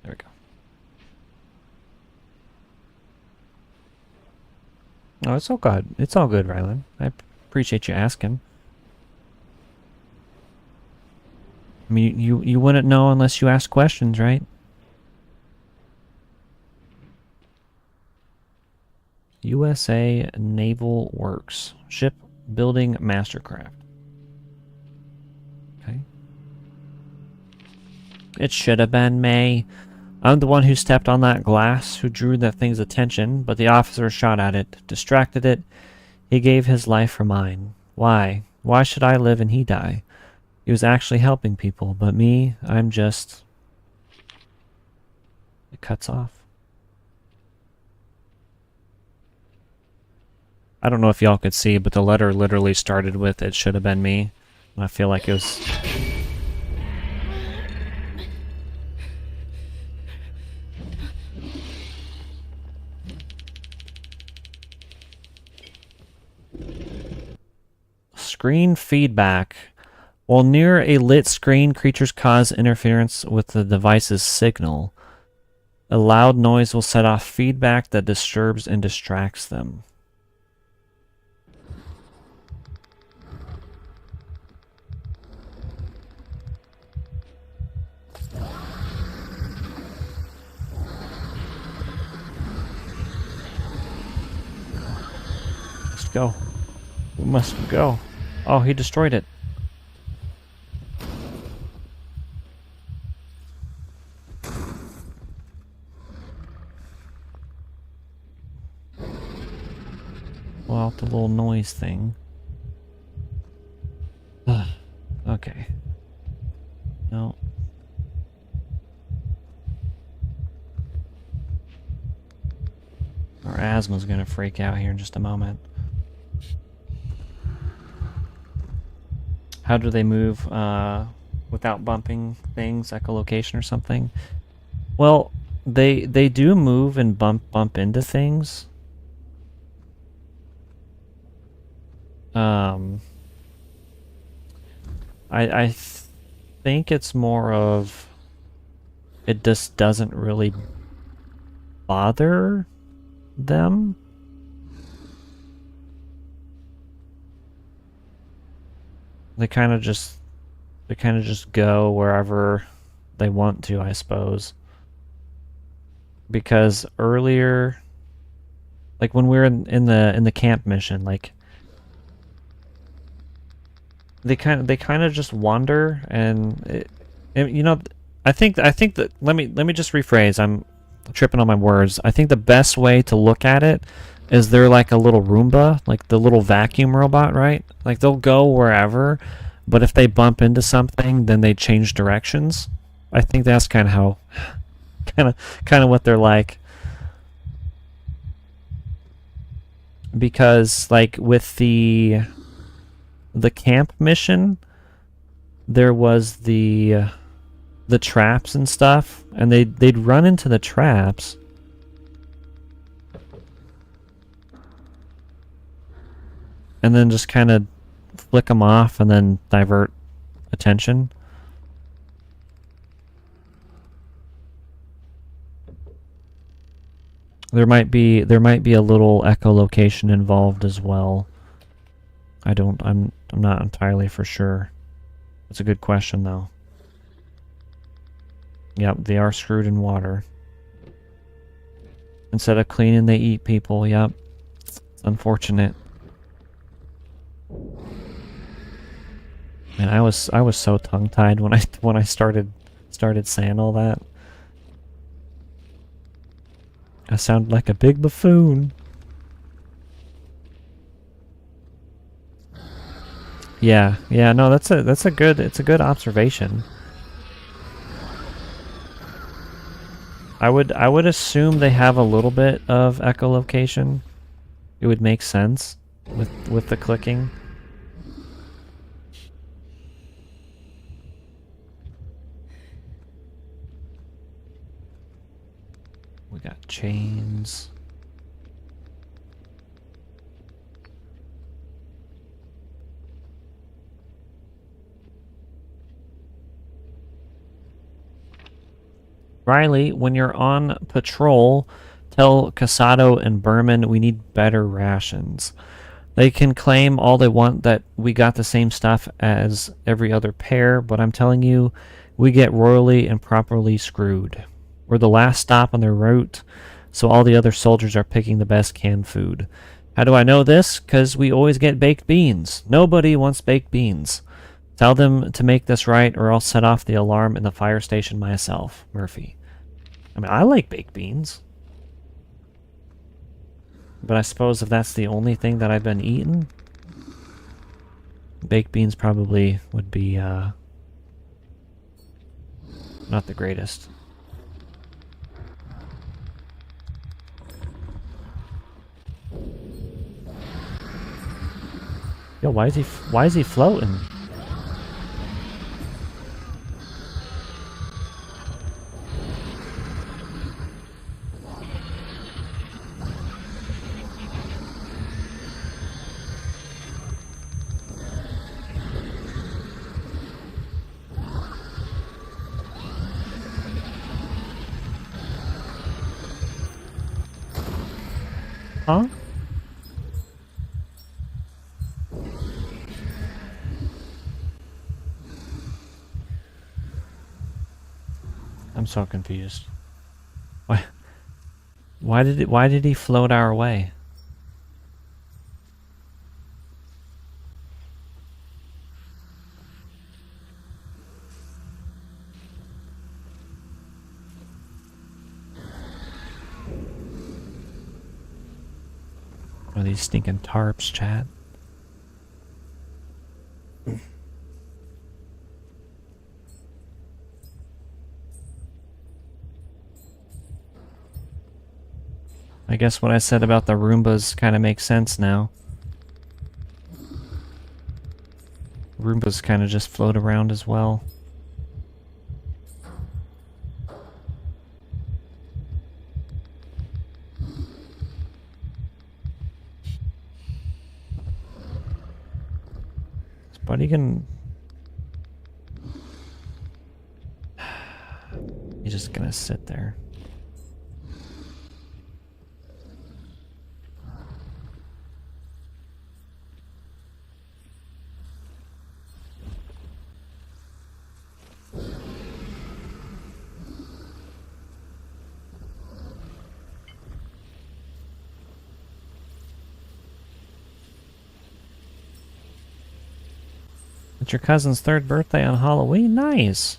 There we go. Oh, it's all good. It's all good, Rylan. I appreciate you asking. I mean, you wouldn't know unless you asked questions, right? USA Naval Works. Shipbuilding Mastercraft. Okay. It should have been May. I'm the one who stepped on that glass, who drew that thing's attention, but the officer shot at it, distracted it. He gave his life for mine. Why? Why should I live and he die? He was actually helping people, but me, I'm just... It cuts off. I don't know if y'all could see, but the letter literally started with, "It should have been me." And I feel like it was... screen feedback. While near a lit screen, creatures cause interference with the device's signal. A loud noise will set off feedback that disturbs and distracts them. Let's go. We must go. Oh, he destroyed it. Well, the little noise thing. Okay. No. Our asthma's gonna freak out here in just a moment. How do they move without bumping things, echolocation or something? Well, they do move and bump into things. I think it's more of it just doesn't really bother them. They kind of just go wherever they want to, I suppose. Because earlier, like when we were in the camp mission, like they kind of just wander, and you know, I think that let me just rephrase. I'm tripping on my words. I think the best way to look at it is they're like a little Roomba, like the little vacuum robot, right? Like they'll go wherever, but if they bump into something, then they change directions. I think that's kind of how, kind of what they're like. Because like with the camp mission, there was the traps and stuff, and they'd run into the traps. And then just kind of flick them off and then divert attention. There might be a little echolocation involved as well. I'm not entirely for sure. It's a good question though. Yep, they are screwed in water. Instead of cleaning, they eat people. Yep. It's unfortunate. Man, I was so tongue-tied when I started saying all that. I sound like a big buffoon. Yeah, no, it's a good observation. I would assume they have a little bit of echolocation. It would make sense with the clicking. We got chains. Riley, when you're on patrol, tell Casado and Berman we need better rations. They can claim all they want that we got the same stuff as every other pair, but I'm telling you, we get royally and properly screwed. We're the last stop on their route, so all the other soldiers are picking the best canned food. How do I know this? 'Cause we always get baked beans. Nobody wants baked beans. Tell them to make this right, or I'll set off the alarm in the fire station myself. Murphy. I mean, I like baked beans. But I suppose if that's the only thing that I've been eating, baked beans probably would be, not the greatest. Yo, why is he floating? Huh? I'm so confused. Why? Why did he float our way? Are these stinking tarps, chat? I guess what I said about the Roombas kind of makes sense now. Roombas kind of just float around as well. Is Buddy gonna... He's just gonna sit there. It's your cousin's 3rd birthday on Halloween? Nice!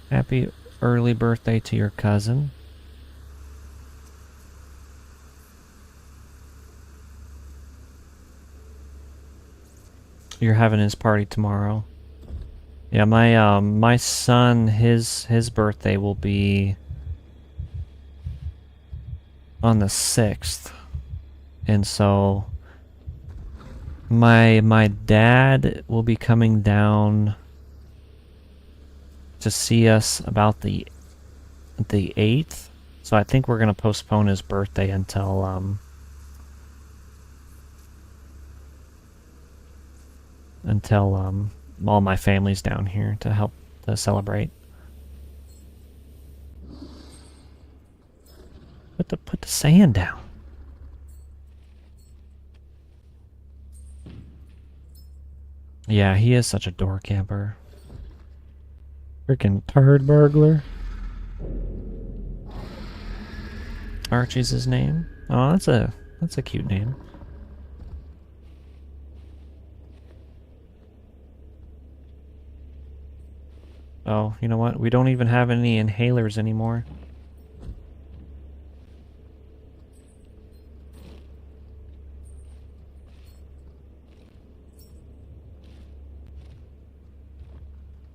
Happy early birthday to your cousin. You're having his party tomorrow. Yeah, my son, his birthday will be on the 6th. And so my dad will be coming down to see us about the 8th. So I think we're gonna postpone his birthday until all my family's down here to help to celebrate. Put the sand down. Yeah, he is such a door camper. Freaking turd burglar. Archie's his name. Oh, that's a cute name. Oh, you know what? We don't even have any inhalers anymore.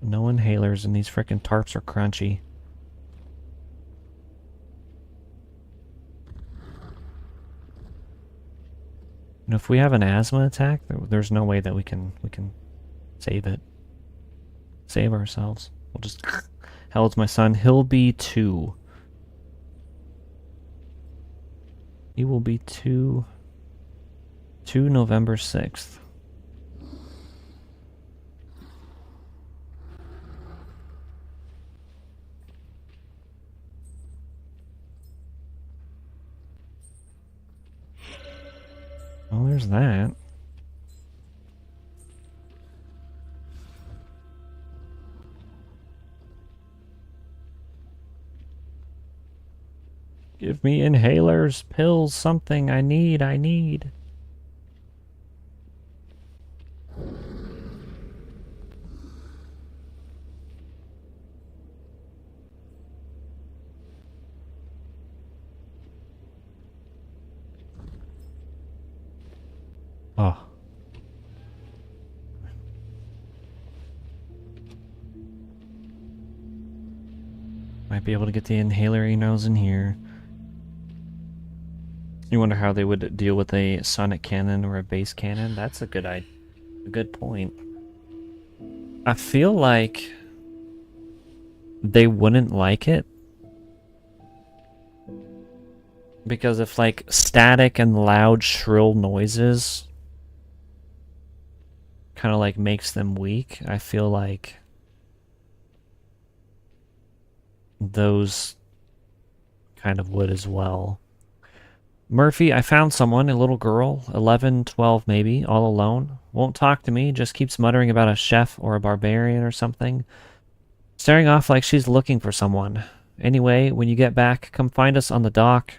No inhalers, and these frickin' tarps are crunchy. And if we have an asthma attack, there's no way that we can save it. Save ourselves. We'll just... How old's my son? He'll be 2. He will be 2 November 6th. Well, there's that. Give me inhalers, pills, something. I need. Oh. Might be able to get the inhaler he knows in here. You wonder how they would deal with a sonic cannon or a base cannon? That's a good point. I feel like they wouldn't like it. Because if like static and loud shrill noises kind of like makes them weak, I feel like those kind of would as well. Murphy, I found someone, a little girl, 11, 12 maybe, all alone. Won't talk to me, just keeps muttering about a chef or a barbarian or something. Staring off like she's looking for someone. Anyway, when you get back, come find us on the dock.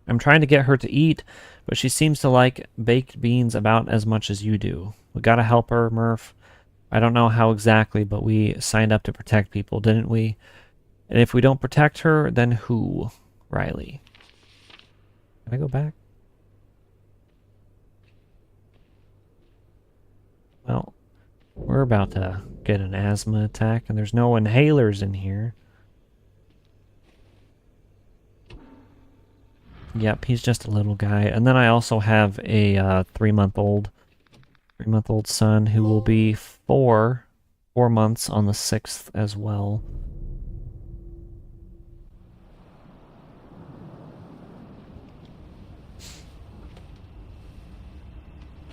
I'm trying to get her to eat, but she seems to like baked beans about as much as you do. We gotta help her, Murph. I don't know how exactly, but we signed up to protect people, didn't we? And if we don't protect her, then who? Riley. Can I go back? Well, we're about to get an asthma attack, and there's no inhalers in here. Yep, he's just a little guy. And then I also have a 3-month-old son who will be 4 months on the 6th as well.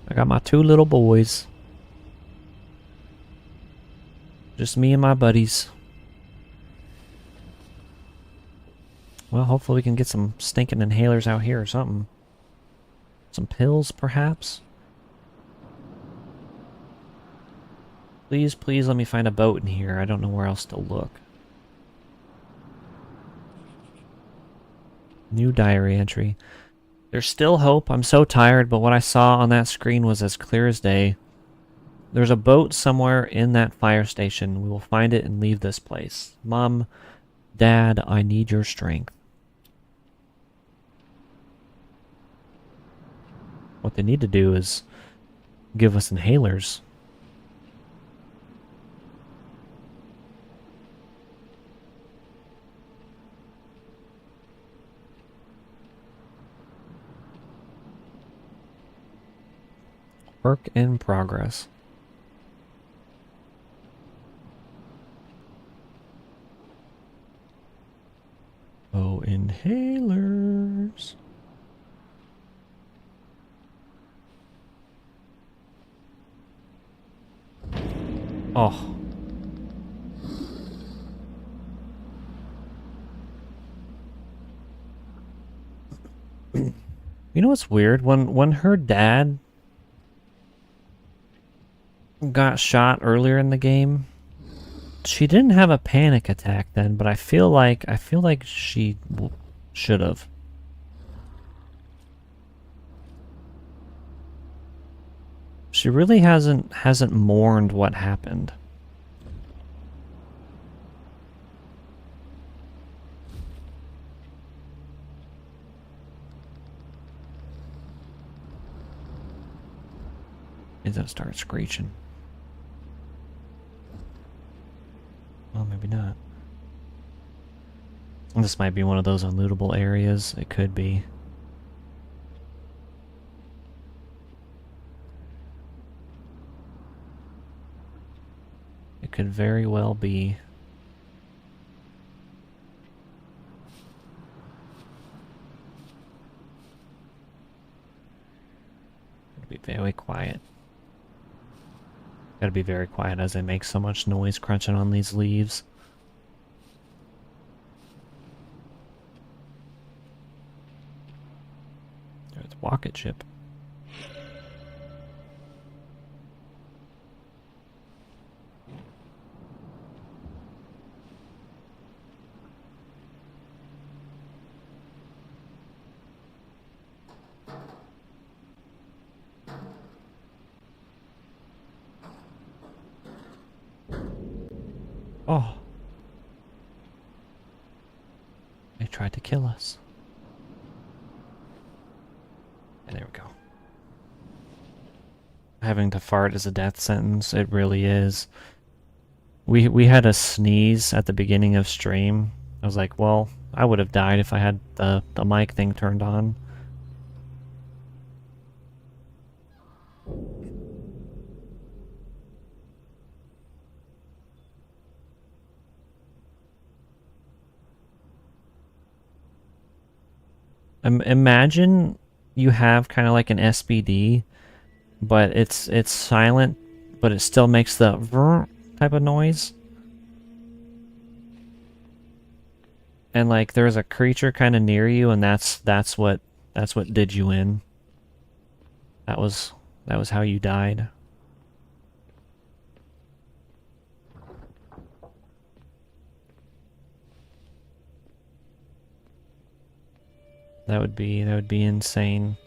I got my 2 little boys. Just me and my buddies. Well, hopefully we can get some stinking inhalers out here or something. Some pills, perhaps? Please, please let me find a boat in here. I don't know where else to look. New diary entry. There's still hope. I'm so tired, but what I saw on that screen was as clear as day. There's a boat somewhere in that fire station. We will find it and leave this place. Mom, Dad, I need your strength. What they need to do is give us inhalers. Work in progress. Oh, inhalers. Oh. You know what's weird? When her dad got shot earlier in the game, she didn't have a panic attack then, but I feel like she should have. She really hasn't mourned what happened. It's gonna start screeching. Well, maybe not. This might be one of those unlootable areas. It could be. It could very well be. It'll be very quiet. Gotta be very quiet as I make so much noise crunching on these leaves. There's a rocket ship. Oh. They tried to kill us. And there we go. Having to fart is a death sentence. It really is. We had a sneeze at the beginning of stream. I was like, well, I would have died if I had the mic thing turned on. Imagine you have kind of like an SBD, but it's silent, but it still makes the vrr type of noise. And like there's a creature kind of near you, and that's what That's what did you in. That was how you died. That would be insane.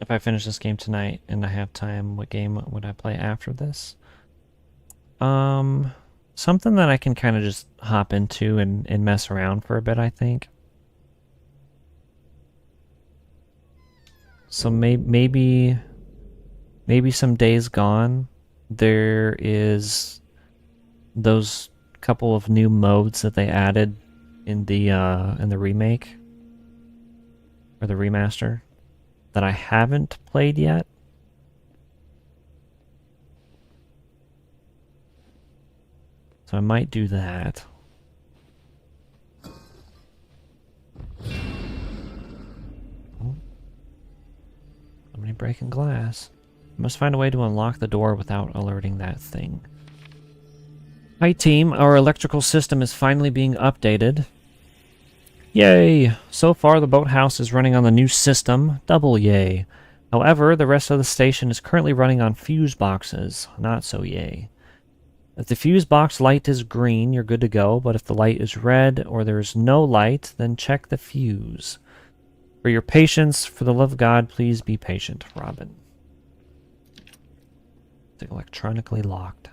If I finish this game tonight and I have time, what game would I play after this? Something that I can kind of just hop into and mess around for a bit, I think. So maybe some Days Gone. There is those couple of new modes that they added in the remake or the remaster that I haven't played yet. So I might do that. Oh. Somebody breaking glass. I must find a way to unlock the door without alerting that thing. Hi team, our electrical system is finally being updated. Yay! So far the boathouse is running on the new system, double yay. However, the rest of the station is currently running on fuse boxes, not so yay. If the fuse box light is green, you're good to go, but if the light is red or there is no light, then check the fuse. For your patience, for the love of God, please be patient, Robin. It's electronically locked.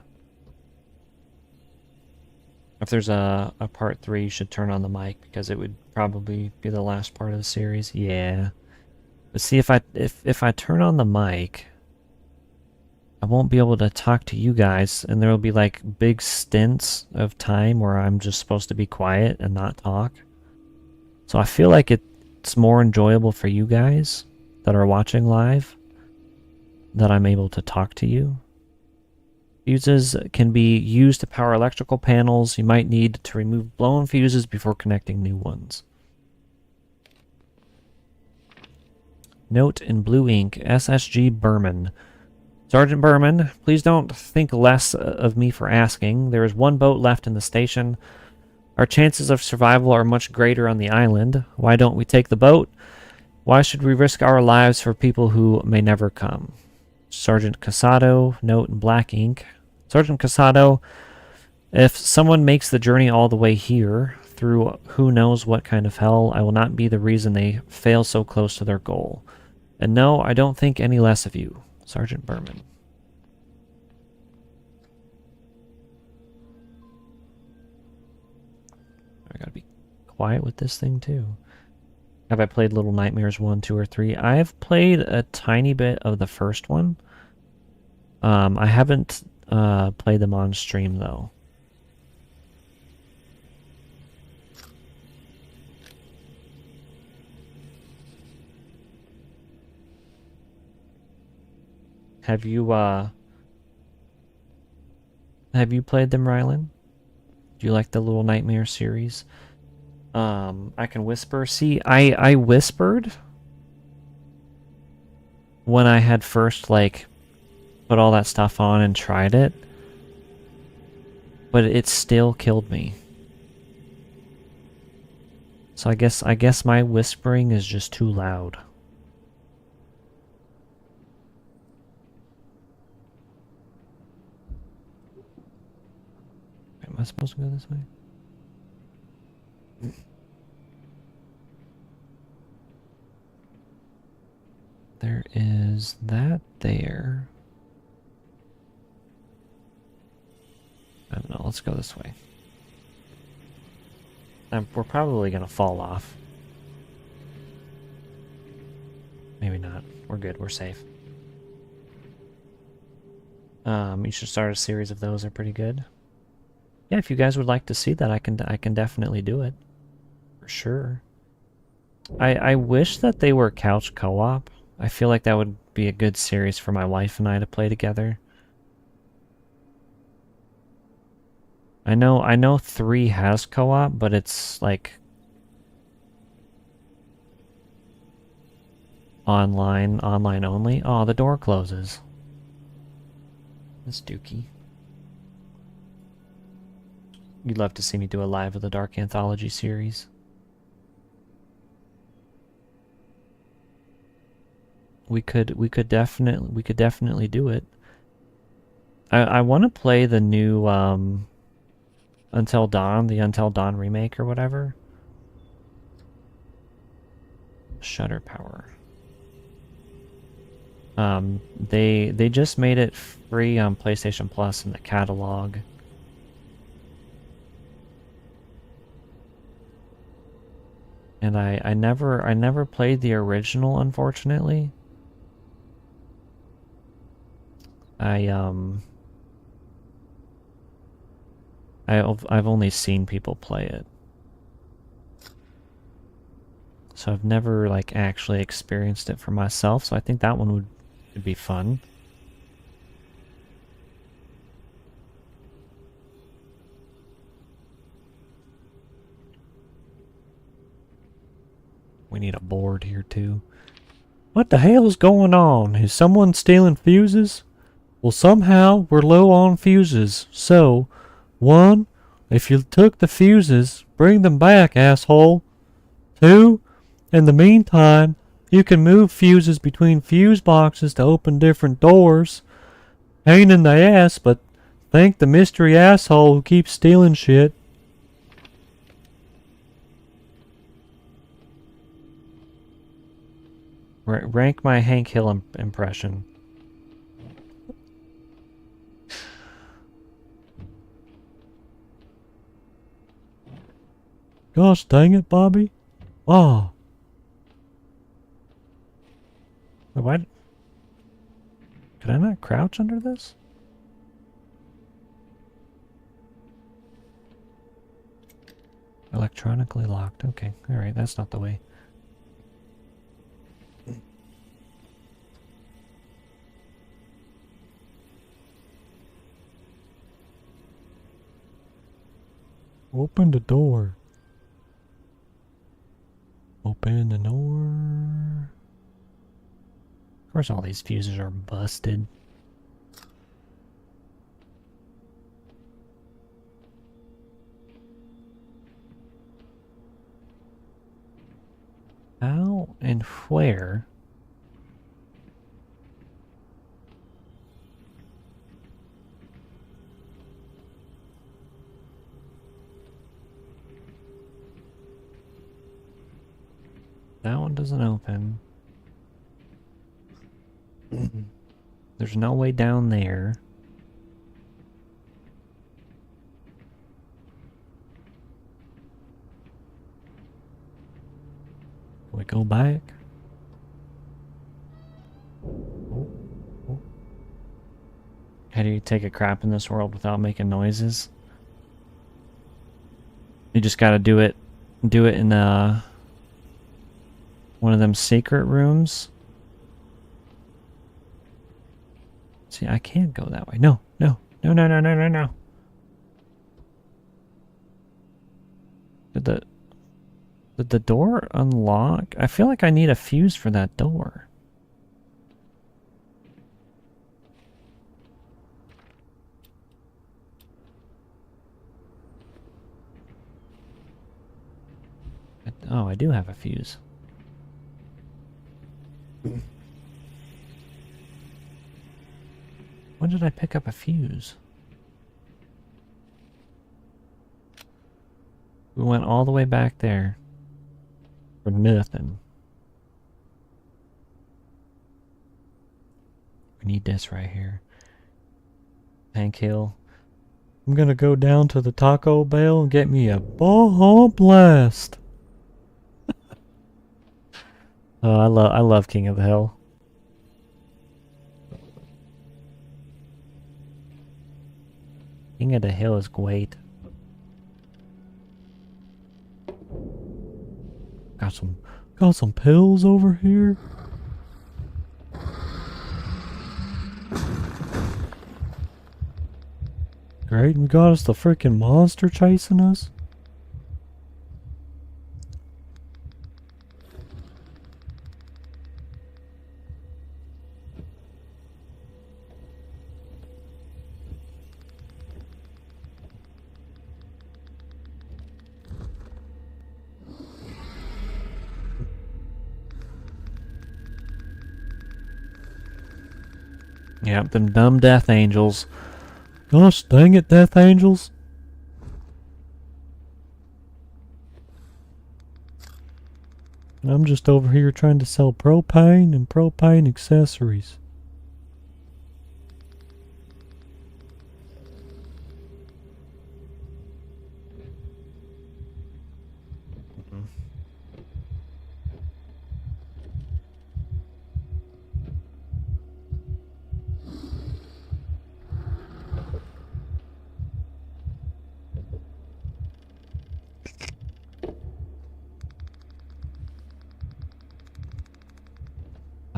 If there's a part 3, you should turn on the mic because it would probably be the last part of the series. Yeah. But see, if I turn on the mic, I won't be able to talk to you guys, and there will be like big stints of time where I'm just supposed to be quiet and not talk. So I feel like it's more enjoyable for you guys that are watching live that I'm able to talk to you. Fuses can be used to power electrical panels. You might need to remove blown fuses before connecting new ones. Note in blue ink, SSG Berman. Sergeant Berman, please don't think less of me for asking. There is one boat left in the station. Our chances of survival are much greater on the island. Why don't we take the boat? Why should we risk our lives for people who may never come? Sergeant Casado, note in black ink. Sergeant Casado, if someone makes the journey all the way here, through who knows what kind of hell, I will not be the reason they fail so close to their goal. And no, I don't think any less of you, Sergeant Berman. I gotta be quiet with this thing too. Have I played Little Nightmares 1, 2, or 3? I've played a tiny bit of the first one. I haven't played them on stream though. Have you played them, Rylan? Do you like the Little Nightmare series? I can whisper. See, I whispered when I had first like put all that stuff on and tried it, but it still killed me. So I guess my whispering is just too loud. Am I supposed to go this way? There is that there. I don't know, let's go this way. We're probably gonna fall off. Maybe not. We're good, we're safe. You should start a series of those, they're pretty good. Yeah, if you guys would like to see that, I can definitely do it. For sure. I wish that they were couch co-op. I feel like that would be a good series for my wife and I to play together. I know 3 has co-op, but it's like online only. Oh, the door closes. That's dookie. you'd love to see me do a live of the Dark Anthology series. We could definitely do it. I want to play the new Until Dawn, the Until Dawn remake or whatever. Shutter power. They just made it free on PlayStation Plus in the catalog. And I never played the original, unfortunately. I've only seen people play it. So I've never like actually experienced it for myself, so I think that one would be fun. We need a board here too. What the hell's going on? Is someone stealing fuses? Well, somehow we're low on fuses. So, 1, if you took the fuses, bring them back, asshole. 2, in the meantime, you can move fuses between fuse boxes to open different doors. Pain in the ass, but thank the mystery asshole who keeps stealing shit. Rank my Hank Hill impression. Gosh dang it, Bobby. Oh. Why? Could I not crouch under this? Electronically locked. Okay, alright, that's not the way. Open the door. Open the door. Of course all these fuses are busted. How and where? That one doesn't open. There's no way down there. We go back. Oh, oh. How do you take a crap in this world without making noises? You just gotta do it in one of them secret rooms. See, I can't go that way. No, no, no, no, no, no, no, no. Did the door unlock? I feel like I need a fuse for that door. Oh, I do have a fuse. When did I pick up a fuse? We went all the way back there for nothing. We need this right here. Hank Hill. I'm gonna go down to the Taco Bell and get me a ball blast. Oh, I love King of the Hill. King of the Hill is great. Got some pills over here. Great, we got us the freaking monster chasing us. Yep, them dumb death angels. Gosh dang it, death angels. I'm just over here trying to sell propane and propane accessories.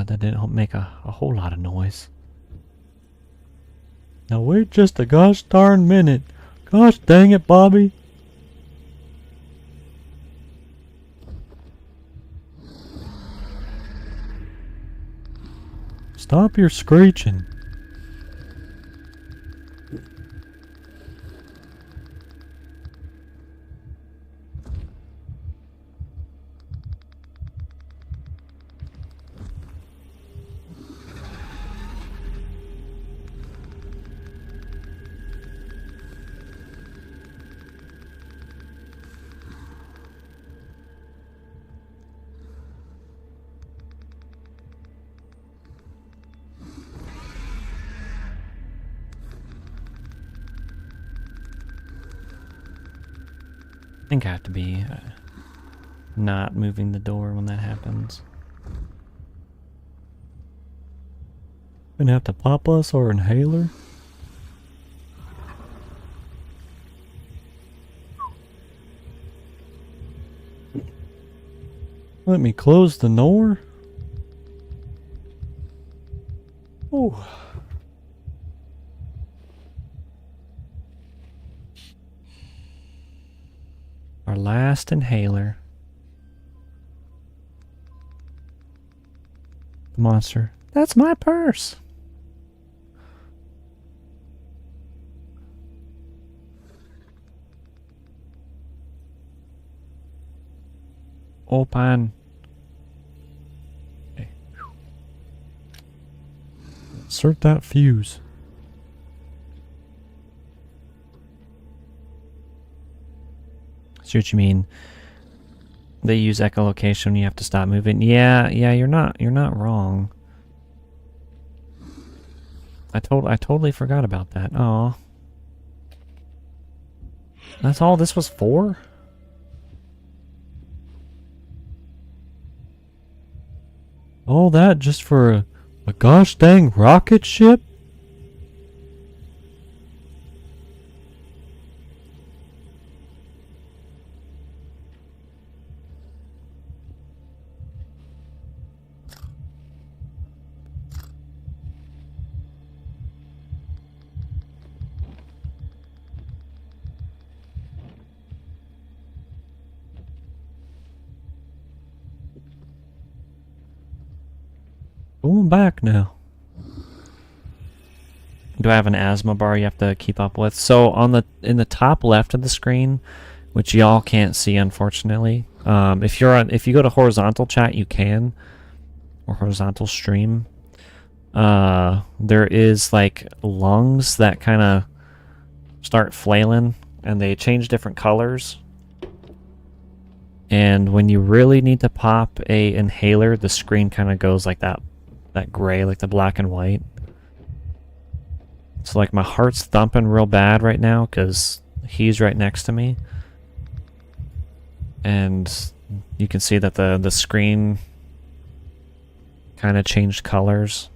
That didn't make a whole lot of noise. Now wait just a gosh darn minute. Gosh dang it, Bobby. Stop your screeching. I think I have to be not moving the door when that happens. Gonna have to pop us our inhaler. Let me close the door. Oh. Our last inhaler. The monster. That's my purse. Open. Okay. Insert that fuse. See what you mean. They use echolocation. You have to stop moving. Yeah, you're not wrong. I totally forgot about that. Aw. That's all this was for? All that just for a gosh dang rocket ship? Going back now. Do I have an asthma bar you have to keep up with? So in the top left of the screen, which y'all can't see unfortunately, if you go to horizontal chat you can, or horizontal stream. There is like lungs that kind of start flailing, and they change different colors. And when you really need to pop a inhaler, the screen kind of goes like that gray, like the black and white. So like my heart's thumping real bad right now because he's right next to me. And you can see that the screen kind of changed colors.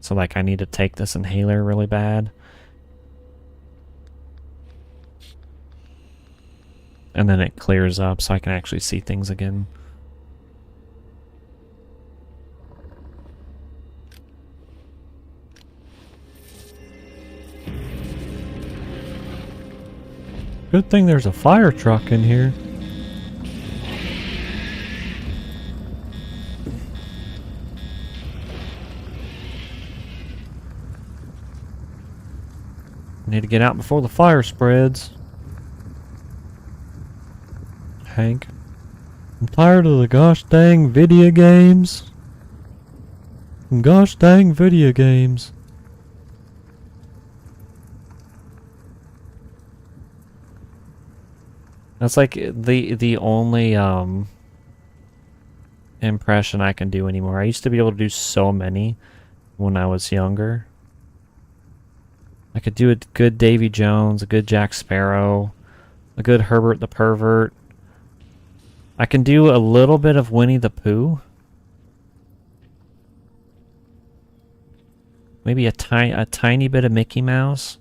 So like I need to take this inhaler really bad. And then it clears up so I can actually see things again. Good thing there's a fire truck in here. Need to get out before the fire spreads. Hank, I'm tired of the gosh dang video games. Gosh dang video games. That's like the only impression I can do anymore. I used to be able to do so many when I was younger. I could do a good Davy Jones, a good Jack Sparrow, a good Herbert the Pervert. I can do a little bit of Winnie the Pooh. Maybe a tiny bit of Mickey Mouse.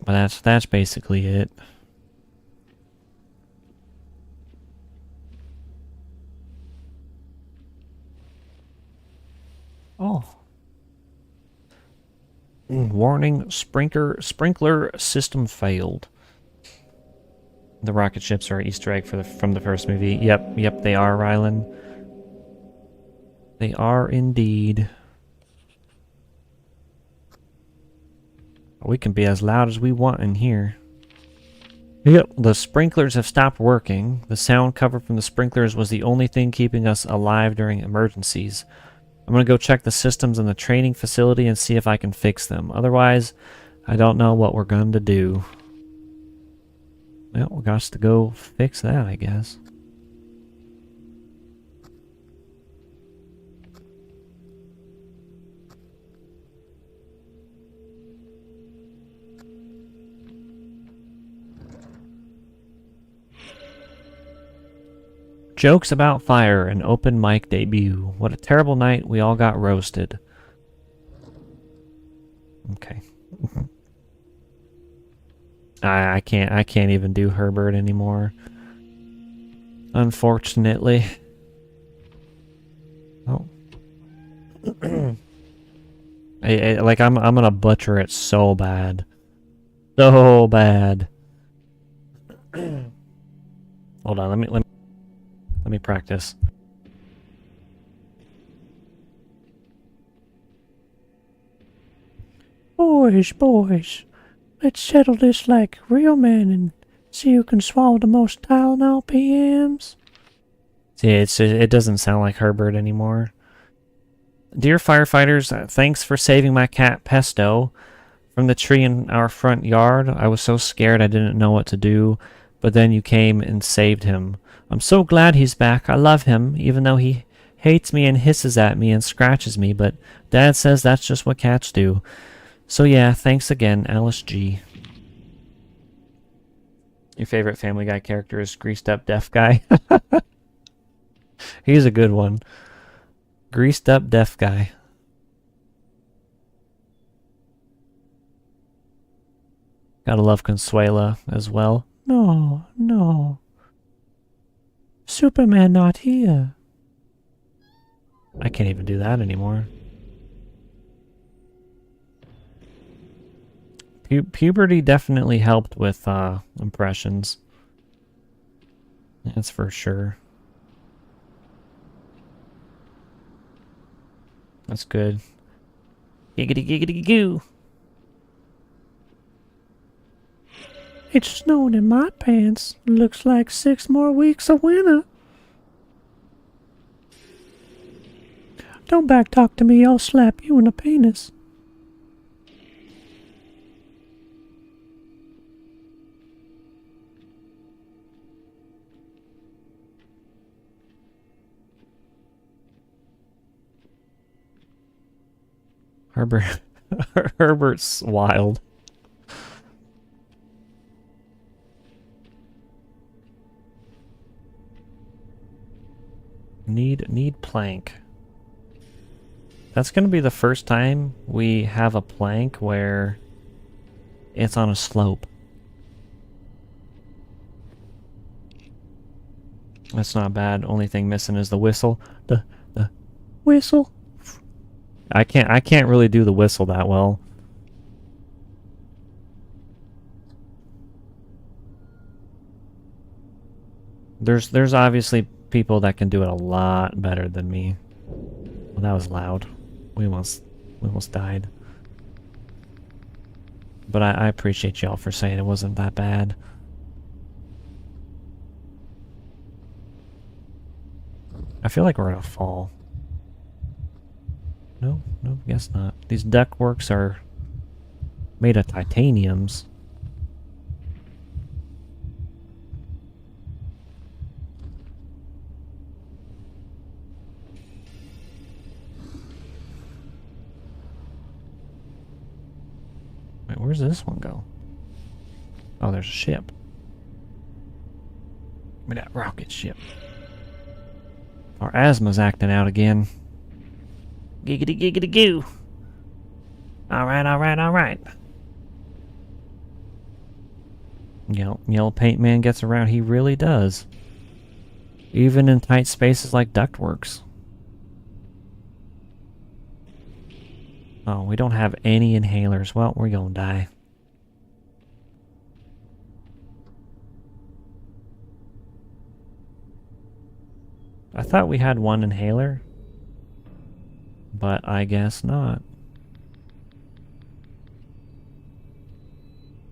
But that's basically it. Oh. Warning, sprinkler system failed. The rocket ships are an Easter egg from the first movie. Yep, they are, Rylan. They are indeed. We can be as loud as we want in here. Yep, the sprinklers have stopped working. The sound cover from the sprinklers was the only thing keeping us alive during emergencies. I'm gonna go check the systems in the training facility and see if I can fix them. Otherwise, I don't know what we're going to do. Well, we got to go fix that, I guess. Jokes about fire, an open mic debut. What a terrible night, we all got roasted. Okay. I can't even do Herbert anymore. Unfortunately. Oh. Like I'm gonna butcher it so bad. So bad. Hold on, let me practice. Boys, let's settle this like real men and see who can swallow the most Tylenol PMs. See, it doesn't sound like Herbert anymore. Dear firefighters, thanks for saving my cat Pesto from the tree in our front yard. I was so scared I didn't know what to do, but then you came and saved him. I'm so glad he's back. I love him, even though he hates me and hisses at me and scratches me, but Dad says that's just what cats do. So yeah, thanks again, Alice G. Your favorite Family Guy character is Greased Up Deaf Guy? He's a good one. Greased Up Deaf Guy. Gotta love Consuela as well. No. Superman not here. I can't even do that anymore. Puberty definitely helped with impressions. That's for sure. That's good. Giggity giggity goo. It's snowing in my pants. Looks like 6 more weeks of winter. Don't backtalk to me, I'll slap you in the penis. Herbert's wild. Need plank. That's gonna be the first time we have a plank where it's on a slope. That's not bad. Only thing missing is the whistle. The whistle. I can't really do the whistle that well. There's obviously people that can do it a lot better than me. Well, that was loud. We almost died. But I appreciate y'all for saying it wasn't that bad. I feel like we're gonna fall. No, no, guess not. These ductworks are made of titaniums. Wait, where's this one go? Oh, there's a ship. Give me that rocket ship. Our asthma's acting out again. Giggity giggity goo. Alright, alright, alright. Yellow Paint Man gets around, he really does. Even in tight spaces like ductworks. Oh, we don't have any inhalers. Well, we're gonna die. I thought we had one inhaler, but I guess not.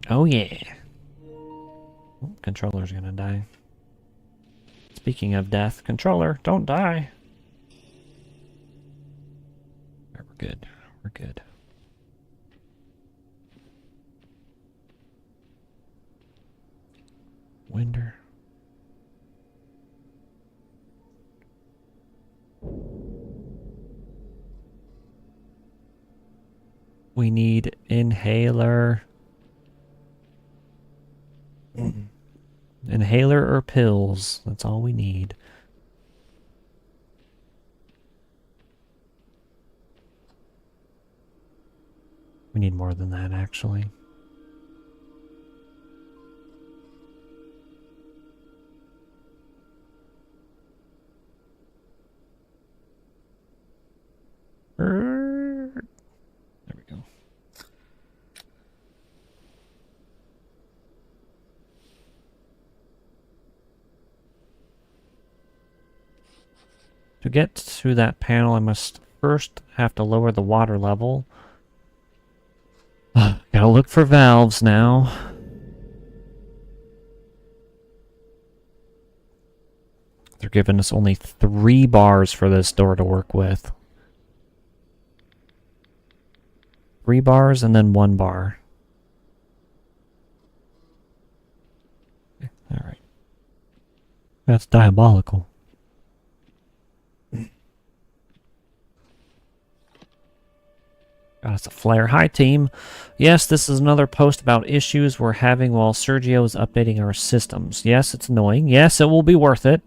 Oh yeah. Oh, controller's gonna die. Speaking of death, controller, don't die. Alright, we're good. We're good. Winder. We need inhaler. Inhaler or pills. That's all we need. We need more than that, actually. There we go. To get to that panel, I must first have to lower the water level. Gotta look for valves now. They're giving us only 3 bars for this door to work with. 3 bars and then 1 bar. Alright. That's diabolical. God, it's a flare. Hi, team. Yes, this is another post about issues we're having while Sergio is updating our systems. Yes, it's annoying. Yes, it will be worth it.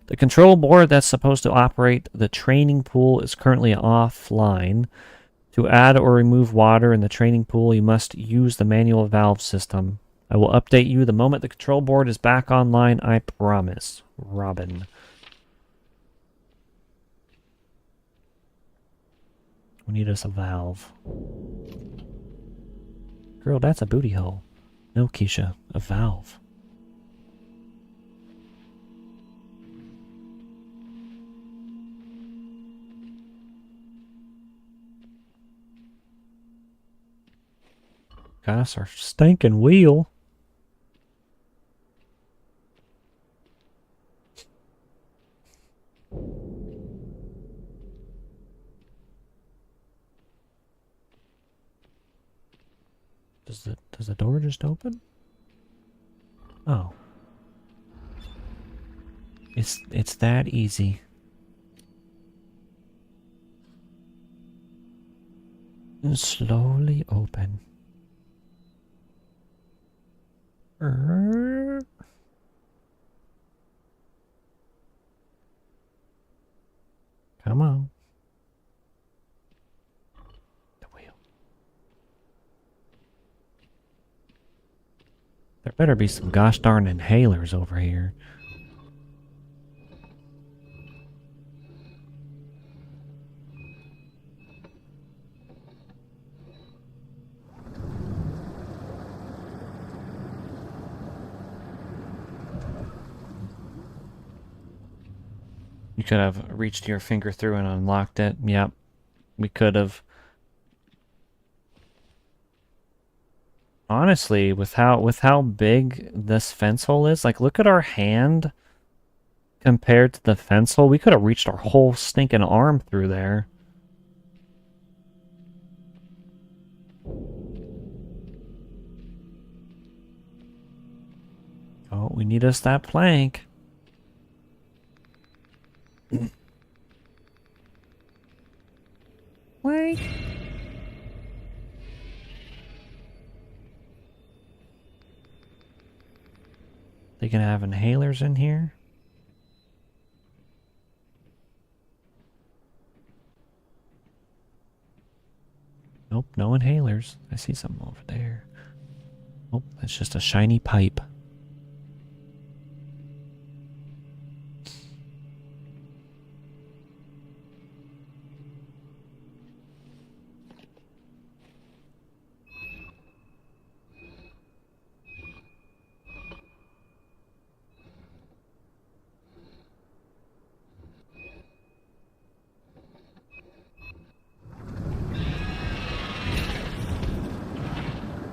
The control board that's supposed to operate the training pool is currently offline. To add or remove water in the training pool, you must use the manual valve system. I will update you the moment the control board is back online, I promise. Robin. We need us a valve. Girl, that's a booty hole. No, Keisha, a valve. Got us our stinking wheel. Does the door just open? Oh. It's that easy. And slowly open. Come on. The wheel. There better be some gosh darn inhalers over here. You could have reached your finger through and unlocked it. Yep, we could have. Honestly, with how big this fence hole is, like look at our hand compared to the fence hole. We could have reached our whole stinking arm through there. Oh, we need us that plank. Plank. They can have inhalers in here. Nope, no inhalers. I see something over there. Oh, that's just a shiny pipe.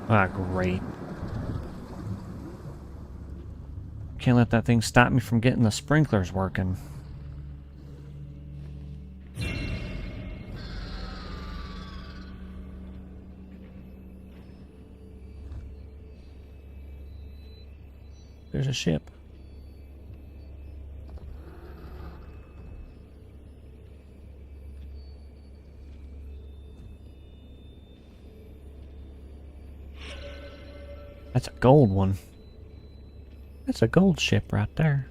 Ah, great. Can't let that thing stop me from getting the sprinklers working. There's a ship. That's a gold one. That's a gold ship right there.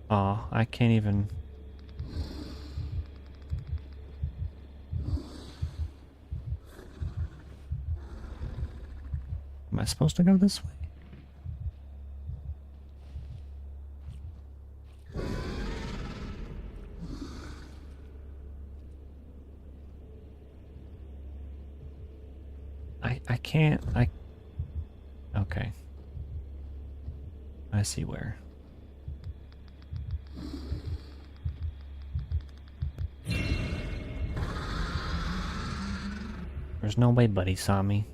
Aw, I can't even... Am I supposed to go this way? I can't... Okay. I see where. There's no way Buddy saw me.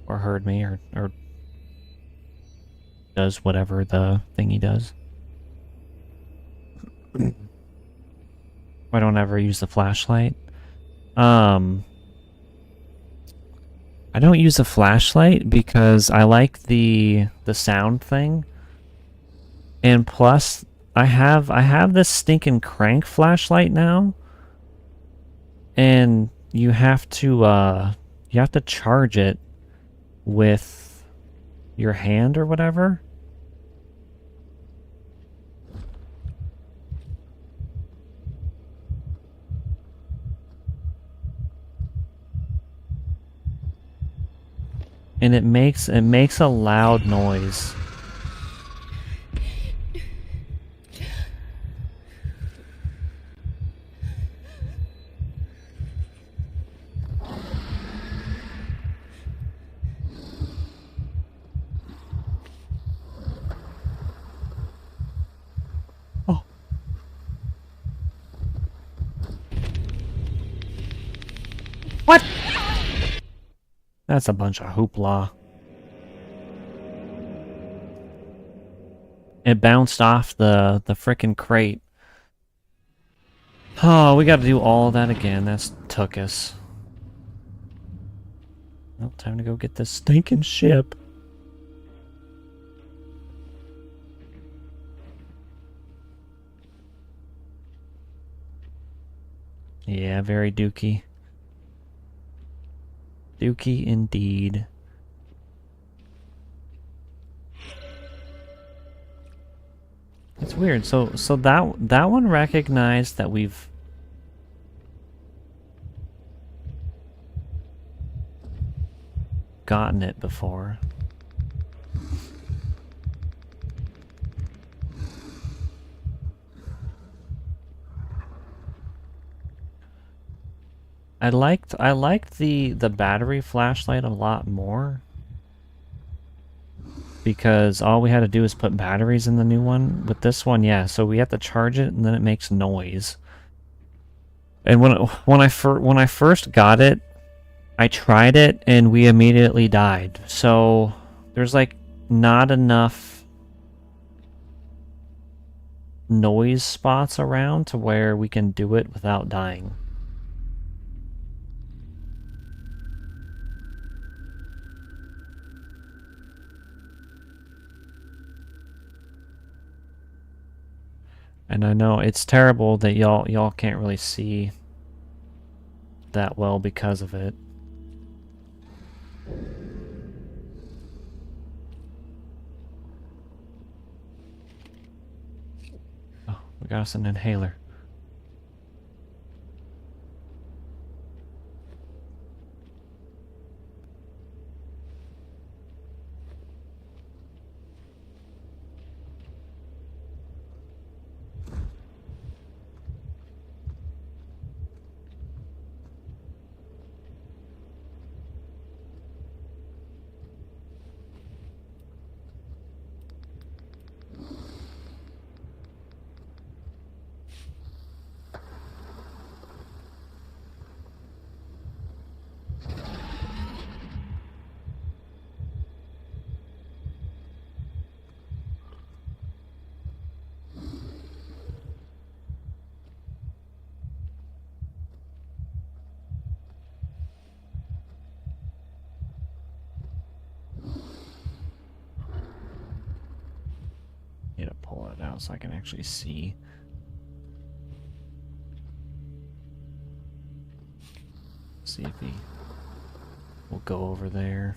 Or heard me, or does whatever the thing he does. I don't ever use the flashlight. I don't use a flashlight because I like the sound thing. And plus, I have this stinking crank flashlight now. And you have to charge it with your hand or whatever. And it makes a loud noise. Oh. What? That's a bunch of hoopla. It bounced off the frickin' crate. Oh, we gotta do all of that again. That's took us. Well, time to go get this stinking ship. Yeah, very dookie. Dookie indeed. It's weird. So that one recognized that we've gotten it before. I liked the battery flashlight a lot more. because all we had to do is put batteries in the new one. With this one, yeah, so we have to charge it and then it makes noise. And when I first got it, I tried it and we immediately died. So there's like not enough noise spots around to where we can do it without dying. And I know it's terrible that y'all can't really see that well because of it. Oh, we got us an inhaler. Need to pull it out so I can actually see. See if he will go over there.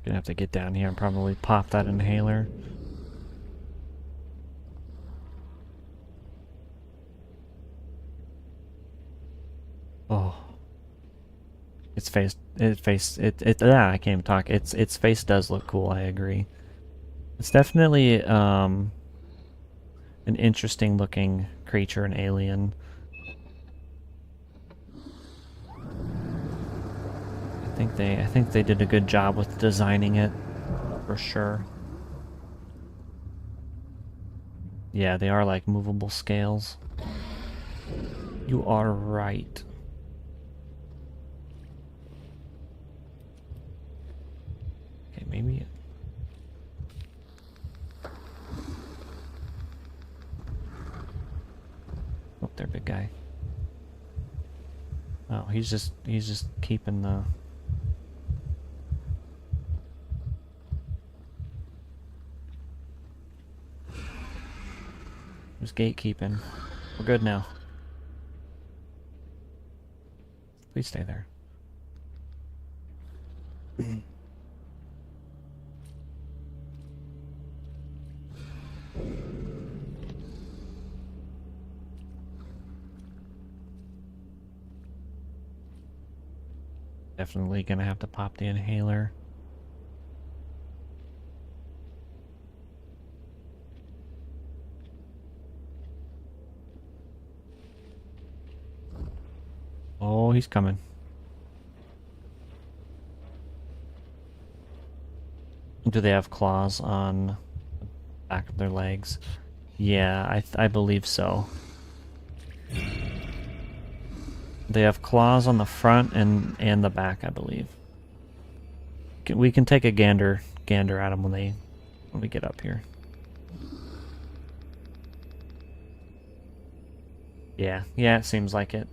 Gonna have to get down here and probably pop that inhaler. Oh. Its face, I can't even talk. Its face does look cool, I agree. It's definitely, an interesting looking creature, an alien. I think they did a good job with designing it, for sure. Yeah, they are like movable scales. You are right. Okay, maybe... Oh, there, big guy. Oh, he's just keeping the... Just gatekeeping. We're good now. Please stay there. Definitely gonna have to pop the inhaler. Oh, he's coming. Do they have claws on the back of their legs? Yeah, I believe so. They have claws on the front and the back, I believe. We can take a gander at them when we get up here. Yeah, it seems like it.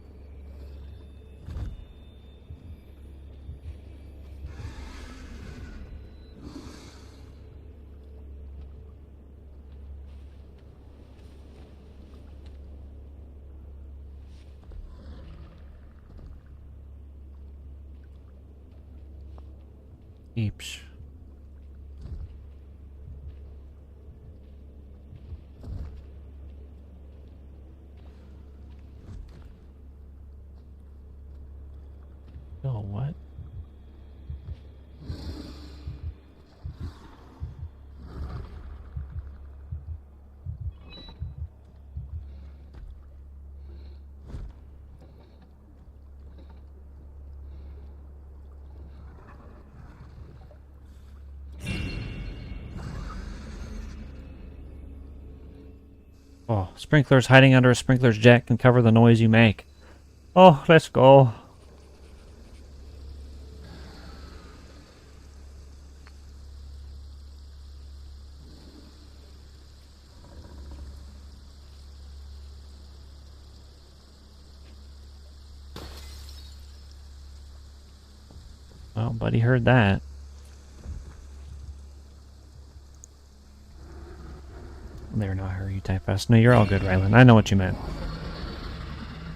Eeps. Oh, sprinklers hiding under a sprinkler's jet can cover the noise you make. Oh, let's go. Well, buddy heard that. There, not hurry, you type fast. No, you're all good, Rylan. I know what you meant.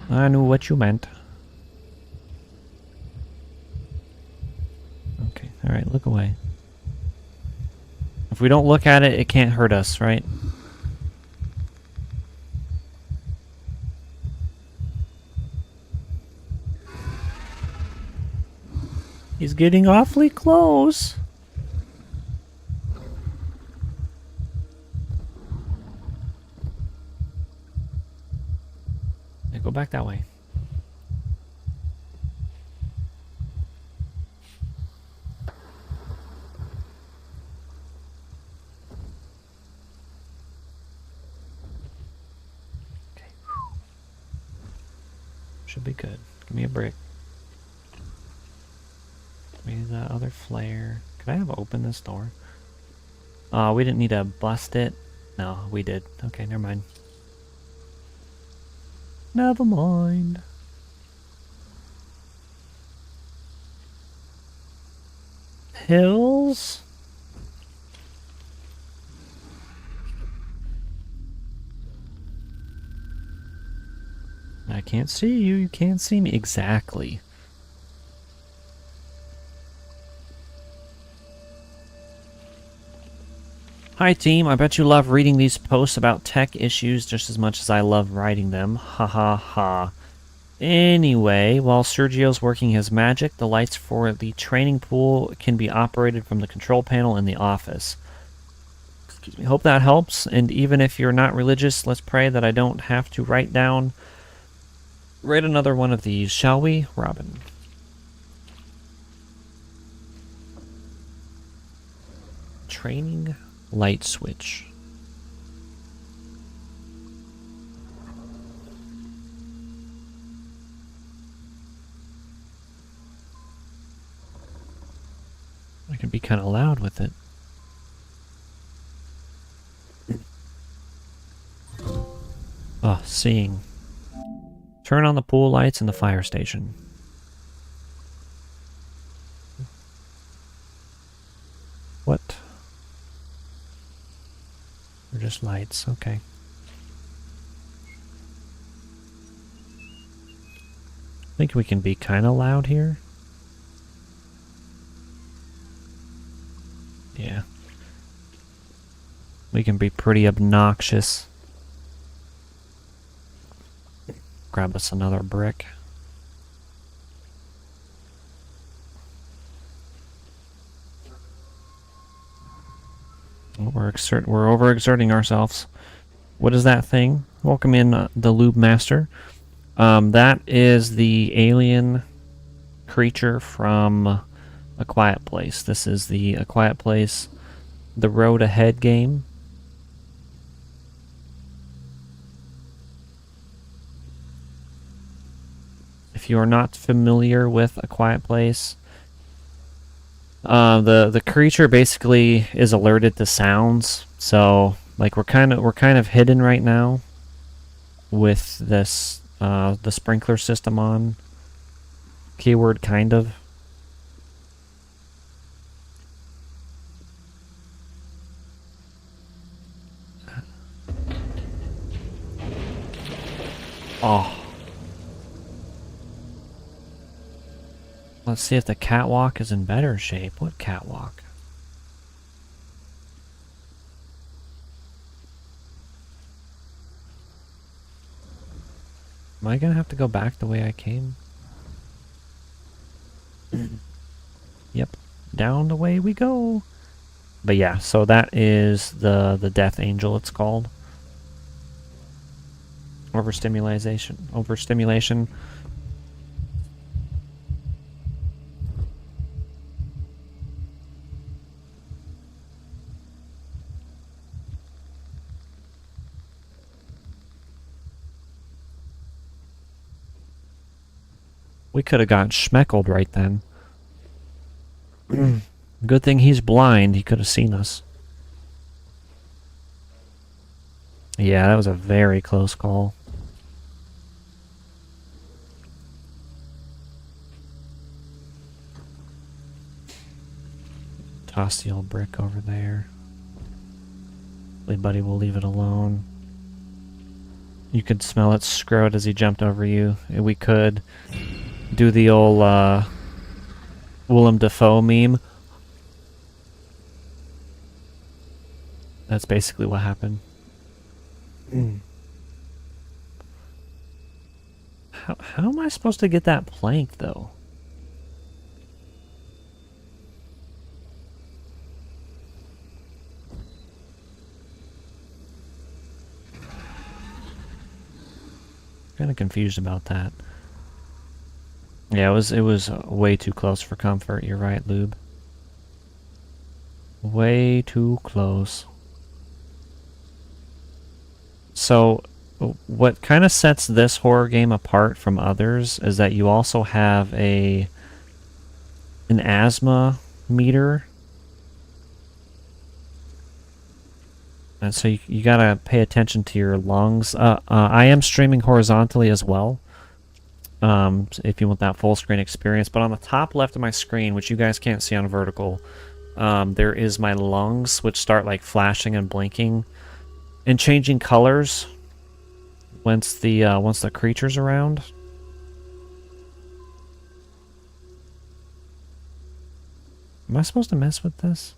I knew what you meant. Okay, alright, look away. If we don't look at it, it can't hurt us, right? He's getting awfully close. Yeah, go back that way. Okay. Should be good. Give me a brick. Give me the other flare. Could I have opened this door? We didn't need to bust it. No, we did. Okay, never mind. Never mind. Hills? I can't see you. You can't see me. Exactly. Hi team, I bet you love reading these posts about tech issues just as much as I love writing them. Ha ha ha. Anyway, while Sergio's working his magic, the lights for the training pool can be operated from the control panel in the office. Excuse me. Hope that helps, and even if you're not religious, let's pray that I don't have to write another one of these, shall we, Robin? Training light switch. I can be kind of loud with it. Oh, seeing. Turn on the pool lights in the fire station. What? They're just lights, okay. I think we can be kind of loud here. Yeah. We can be pretty obnoxious. Grab us another brick. We're overexerting ourselves. What is that thing? Welcome in, the Lube Master. That is the alien creature from A Quiet Place. This is the A Quiet Place, The Road Ahead game. If you are not familiar with A Quiet Place, the creature basically is alerted to sounds. So like we're kind of hidden right now with this the sprinkler system on. Keyword kind of. Oh. Let's see if the catwalk is in better shape. What catwalk? Am I gonna have to go back the way I came? Yep. Down the way we go. But yeah, so that is the Death Angel, it's called. Overstimulation. We could have gotten schmeckled right then. Good thing he's blind. He could have seen us. Yeah, that was a very close call. Toss the old brick over there. Hopefully Buddy will leave it alone. You could smell it scrote as he jumped over you. We could do the old Willem Dafoe meme. That's basically what happened. How am I supposed to get that plank, though? Kind of confused about that. Yeah, it was way too close for comfort. You're right, Lube. Way too close. So, what kind of sets this horror game apart from others is that you also have an asthma meter. And so you gotta pay attention to your lungs. I am streaming horizontally as well, if you want that full screen experience. But on the top left of my screen, which you guys can't see on vertical, there is my lungs, which start like flashing and blinking and changing colors once the creature's around. Am I supposed to mess with this?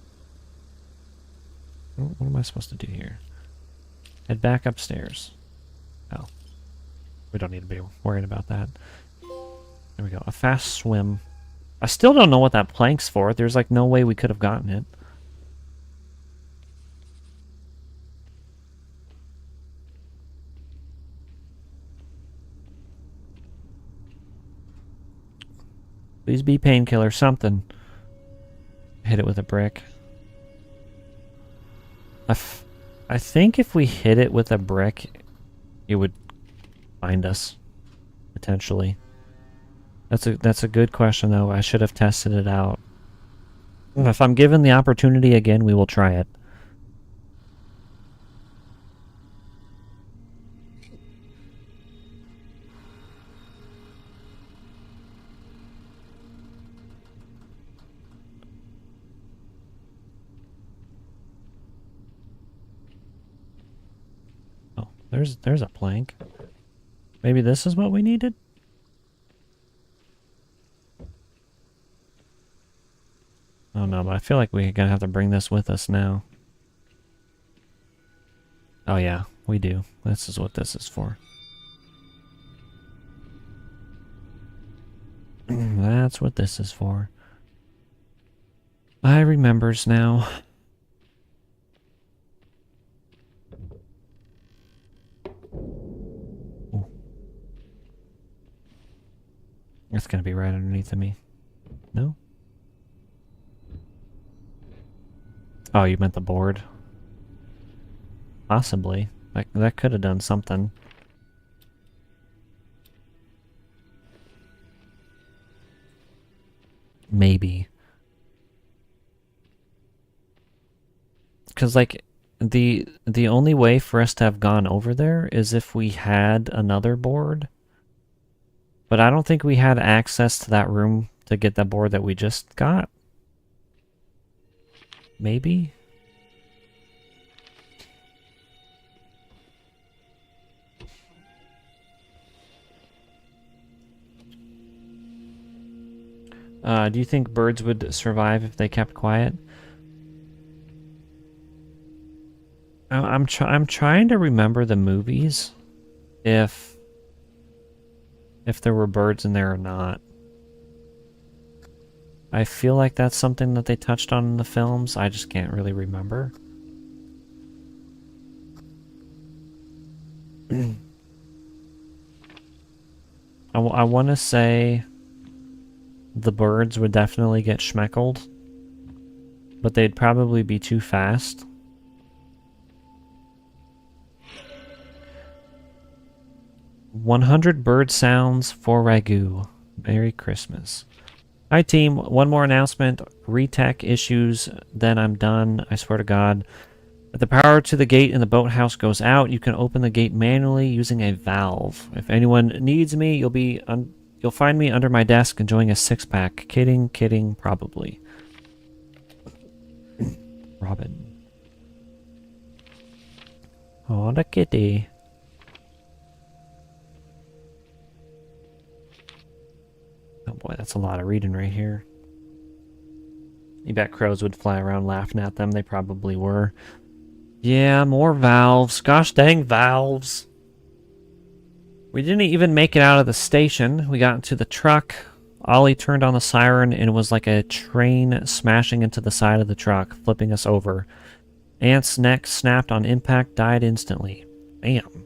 What am I supposed to do here? Head back upstairs. Oh. We don't need to be worried about that. There we go. A fast swim. I still don't know what that plank's for. There's like no way we could have gotten it. Please be painkiller, something. Hit it with a brick. I think if we hit it with a brick, it would find us, potentially. That's a good question, though. I should have tested it out. If I'm given the opportunity again, we will try it. There's a plank. Maybe this is what we needed? Oh no, but I feel like we're gonna have to bring this with us now. Oh yeah, we do. This is what this is for. That's what this is for. I remembers now. It's gonna be right underneath of me. No? Oh, you meant the board? Possibly. That could have done something. Maybe. Because, like, the only way for us to have gone over there is if we had another board. But I don't think we had access to that room to get the board that we just got. Maybe? Do you think birds would survive if they kept quiet? I'm trying to remember the movies, if there were birds in there or not. I feel like that's something that they touched on in the films. I just can't really remember. I want to say the birds would definitely get schmeckled, but they'd probably be too fast. "100 bird sounds for ragu." Merry Christmas. Hi, team. One more announcement. Retech issues, then I'm done. I swear to God. If the power to the gate in the boathouse goes out, you can open the gate manually using a valve. If anyone needs me, you'll find me under my desk enjoying a six-pack. Kidding, kidding, probably. Robin. Oh, the kitty. Oh boy, that's a lot of reading right here. You bet crows would fly around laughing at them. They probably were. Yeah, more valves. Gosh dang valves. We didn't even make it out of the station. We got into the truck. Ollie turned on the siren and it was like a train smashing into the side of the truck, flipping us over. Ant's neck snapped on impact, died instantly. Damn.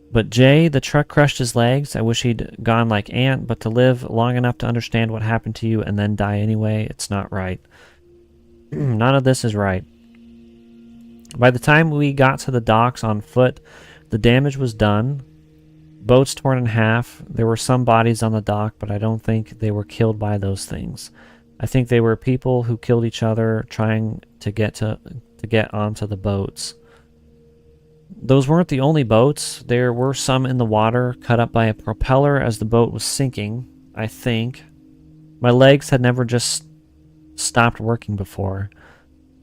But Jay, the truck crushed his legs. I wish he'd gone like Ant, but to live long enough to understand what happened to you and then die anyway, it's not right. None of this is right. By the time we got to the docks on foot, the damage was done. Boats torn in half. There were some bodies on the dock, but I don't think they were killed by those things. I think they were people who killed each other trying to get onto the boats. Those weren't the only boats. There were some in the water, cut up by a propeller as the boat was sinking, I think. My legs had never just stopped working before.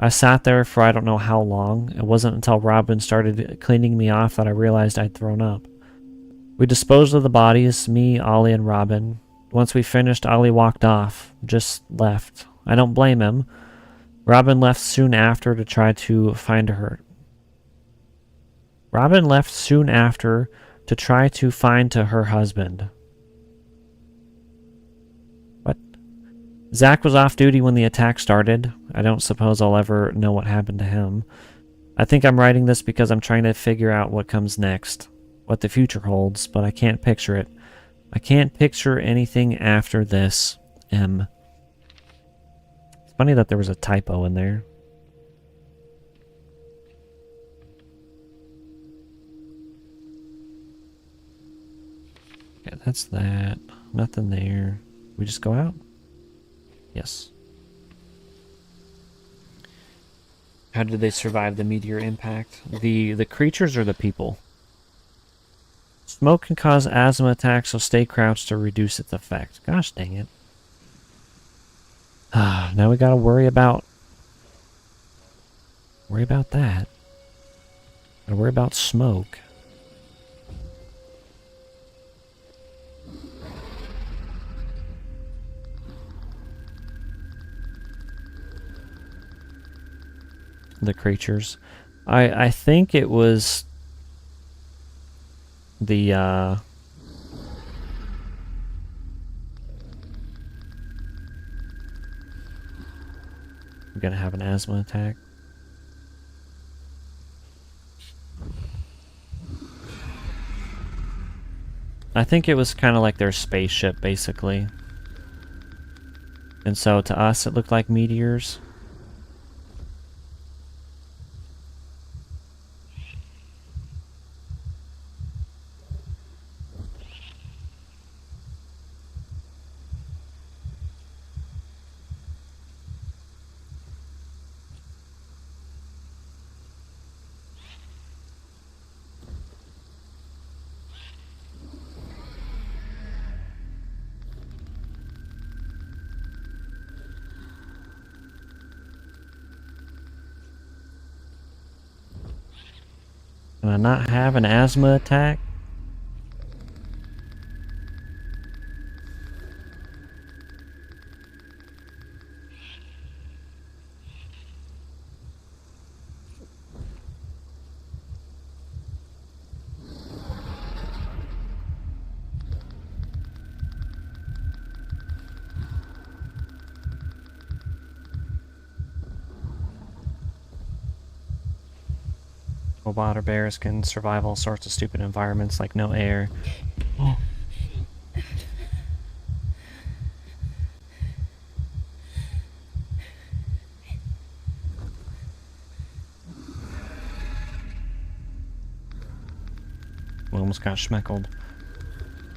I sat there for I don't know how long. It wasn't until Robin started cleaning me off that I realized I'd thrown up. We disposed of the bodies, me, Ollie, and Robin. Once we finished, Ollie walked off, just left. I don't blame him. Robin left soon after to try to find her. Robin left soon after to try to find to her husband. What? Zach was off duty when the attack started. I don't suppose I'll ever know what happened to him. I think I'm writing this because I'm trying to figure out what comes next, what the future holds, but I can't picture it. I can't picture anything after this, M. It's funny that there was a typo in there. Okay, that's that. Nothing there. We just go out? Yes. How did they survive the meteor impact? The creatures or the people? Smoke can cause asthma attacks, so stay crouched to reduce its effect. Gosh dang it. Now we gotta worry about that. Gotta worry about smoke. The creatures. I think it was the I'm gonna have an asthma attack. I think it was kind of like their spaceship, basically. And so to us, it looked like meteors. Can I not have an asthma attack? Water bears can survive all sorts of stupid environments like no air. Oh. We almost got schmeckled.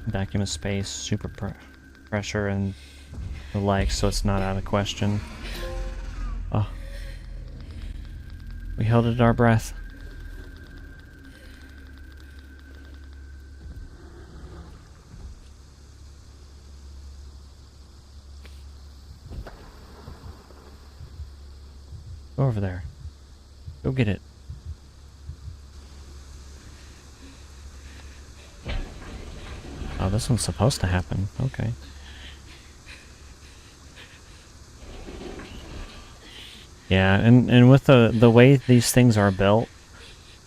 Vacuum of space, super pressure and the like, so it's not out of question. Oh. We held it our breath. Go over there. Go get it. Oh, this one's supposed to happen. Okay. Yeah, and with the way these things are built,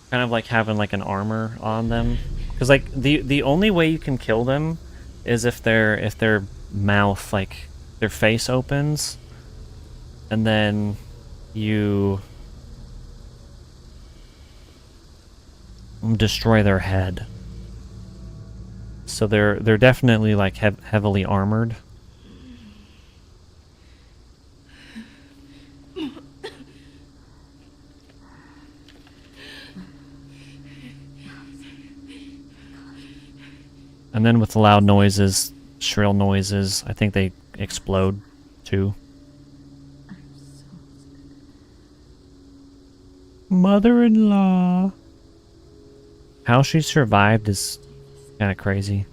kind of like having like an armor on them, because like the only way you can kill them is if their mouth, like their face opens, and then you destroy their head. So they're definitely like heavily armored. And then with the loud noises, shrill noises, I think they explode too. Mother-in-law. How she survived is kind of crazy.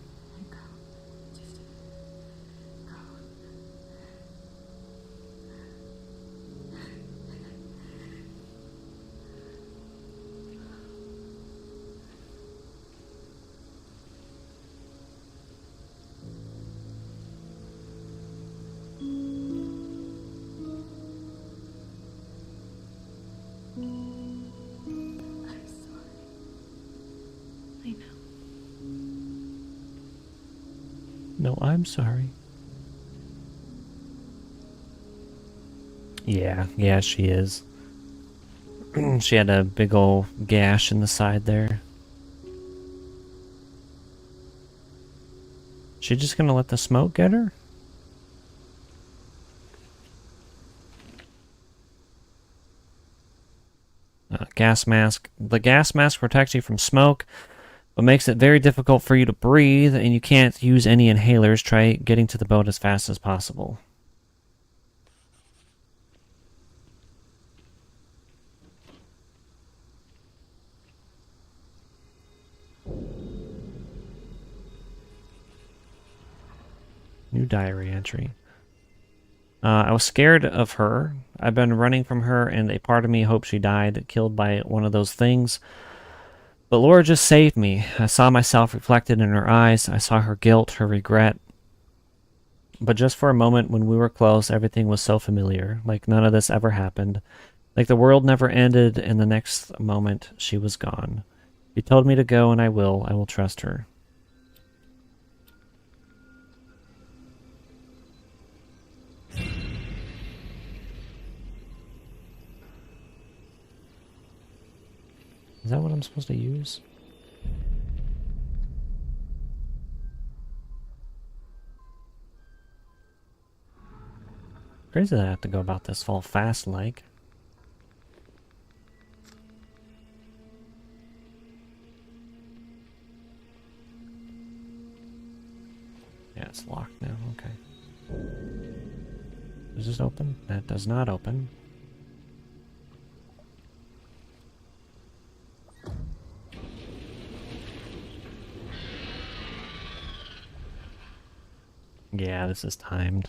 I know. No, I'm sorry. Yeah, she is. She had a big old gash in the side there. She just gonna let the smoke get her? Gas mask. The gas mask protects you from smoke, but makes it very difficult for you to breathe, and you can't use any inhalers. Try getting to the boat as fast as possible. New diary entry. I was scared of her. I've been running from her, and a part of me hoped she died, killed by one of those things. But Laura just saved me. I saw myself reflected in her eyes. I saw her guilt, her regret. But just for a moment, when we were close, everything was so familiar, like none of this ever happened. Like the world never ended, and the next moment, she was gone. She told me to go, and I will. I will trust her. Is that what I'm supposed to use? Crazy that I have to go about this all fast like. Yeah, it's locked now. Okay. Does this open? That does not open. Yeah, this is timed.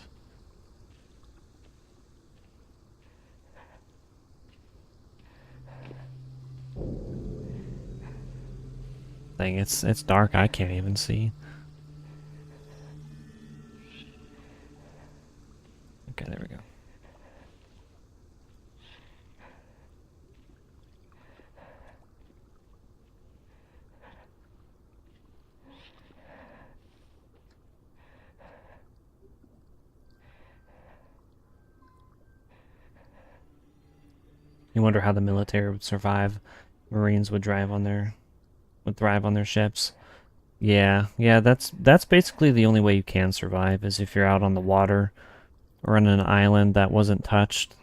Thing, it's dark. I can't even see. Okay, there we go. You wonder how the military would survive. Marines would thrive on their ships. Yeah, that's basically the only way you can survive is if you're out on the water or on an island that wasn't touched.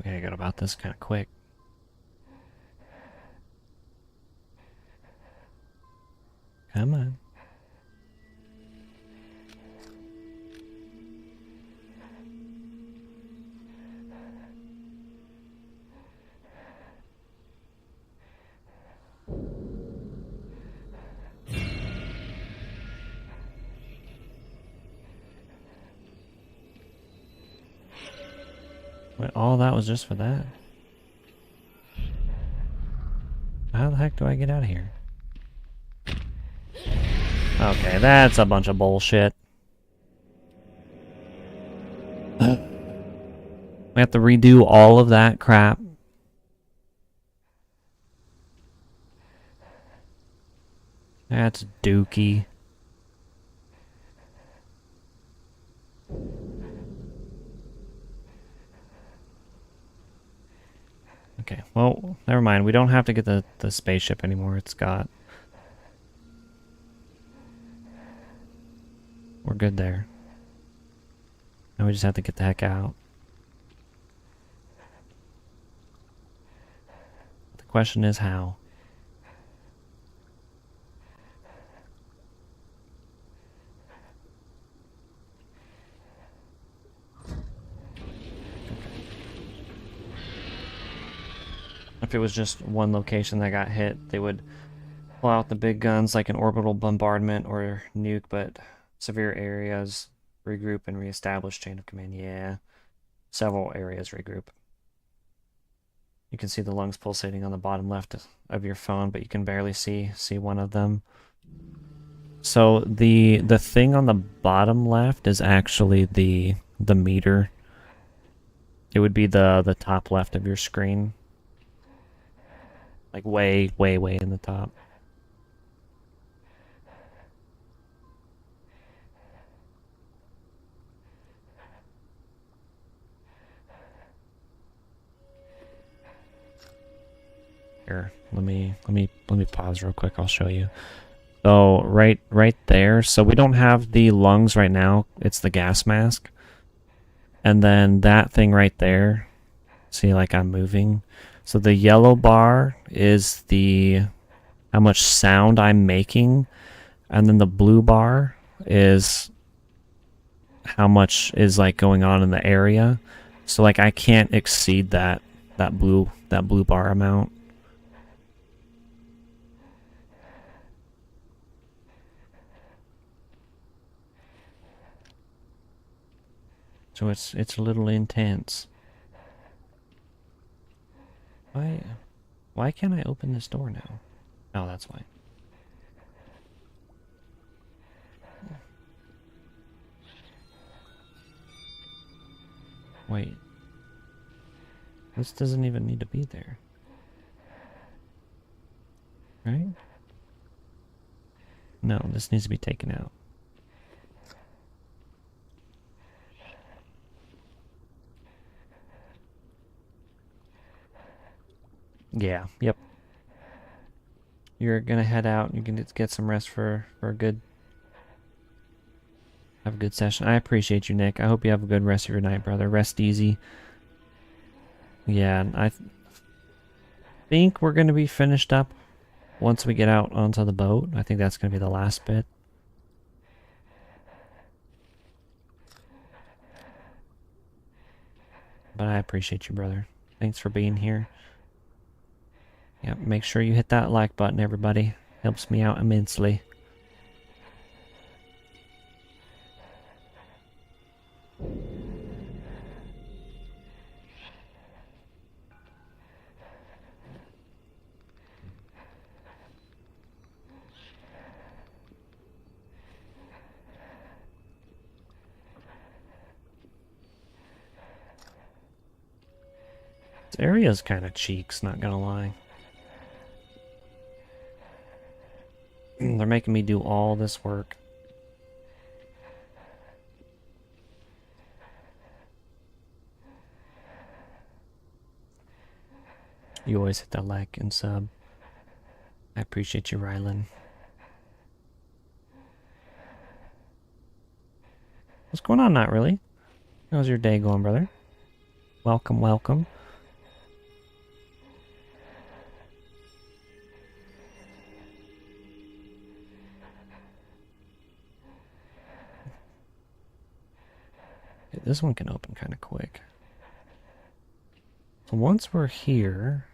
We gotta go about this kind of quick. Come on. Wait, all that was just for that? How the heck do I get out of here? Okay, that's a bunch of bullshit. We have to redo all of that crap. That's dookie. Okay, well, never mind. We don't have to get the spaceship anymore. It's got... We're good there. Now we just have to get the heck out. The question is how. If it was just one location that got hit, they would pull out the big guns like an orbital bombardment or nuke, but severe areas regroup and reestablish chain of command. Yeah, several areas regroup. You can see the lungs pulsating on the bottom left of your phone, but you can barely see one of them. So the thing on the bottom left is actually the meter. It would be the top left of your screen. Like way in the top. Here, let me pause real quick. I'll show you. So right there. So we don't have the lungs right now. It's the gas mask. And then that thing right there. See, like I'm moving. So the yellow bar is the how much sound I'm making, and then the blue bar is how much is like going on in the area. So like I can't exceed that blue bar amount. So it's a little intense. Why can't I open this door now? Oh, that's why. Wait. This doesn't even need to be there. Right? No, this needs to be taken out. Yeah, yep. You're gonna head out. You can get some rest for a good... Have a good session. I appreciate you, Nick. I hope you have a good rest of your night, brother. Rest easy. Yeah, I think we're gonna be finished up once we get out onto the boat. I think that's gonna be the last bit. But I appreciate you, brother. Thanks for being here. Yep, make sure you hit that like button, everybody. Helps me out immensely. This area's kind of cheeks, not gonna lie. They're making me do all this work. You always hit that like and sub. I appreciate you, Rylan. What's going on? Not really. How's your day going, brother? Welcome, welcome. This one can open kind of quick. So once we're here...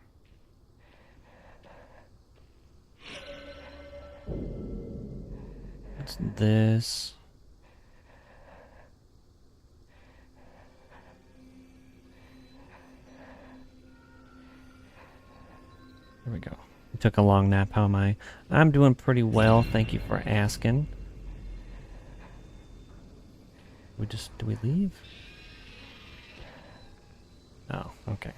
What's this? There we go. Took a long nap. How am I? I'm doing pretty well. Thank you for asking. Do we leave? Oh, okay.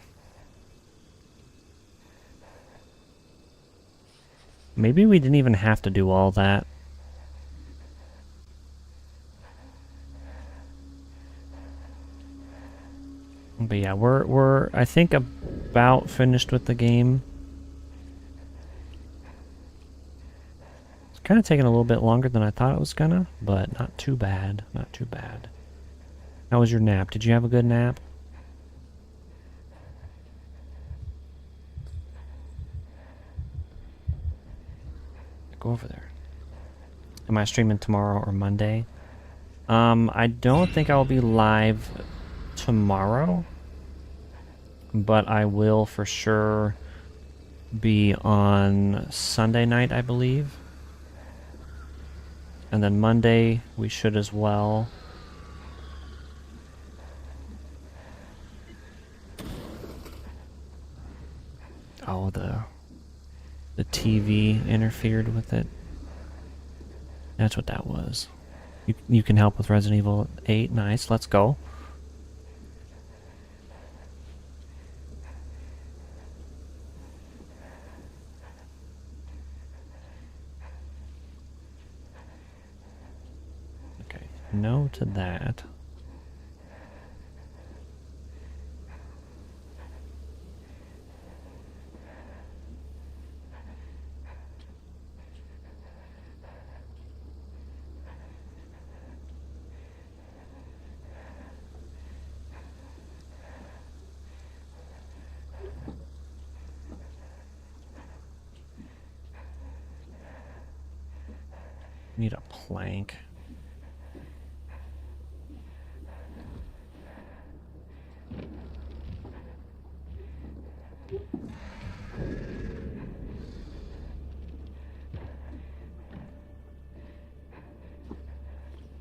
Maybe we didn't even have to do all that. But yeah, we're I think about finished with the game. It's kind of taking a little bit longer than I thought it was gonna, but not too bad. Not too bad. How was your nap? Did you have a good nap? Go over there. Am I streaming tomorrow or Monday? I don't think I'll be live tomorrow, but I will for sure be on Sunday night, I believe. And then Monday we should as well. Oh, the TV interfered with it. That's what that was. You can help with Resident Evil 8. Nice, let's go. Okay, no to that. Need a plank.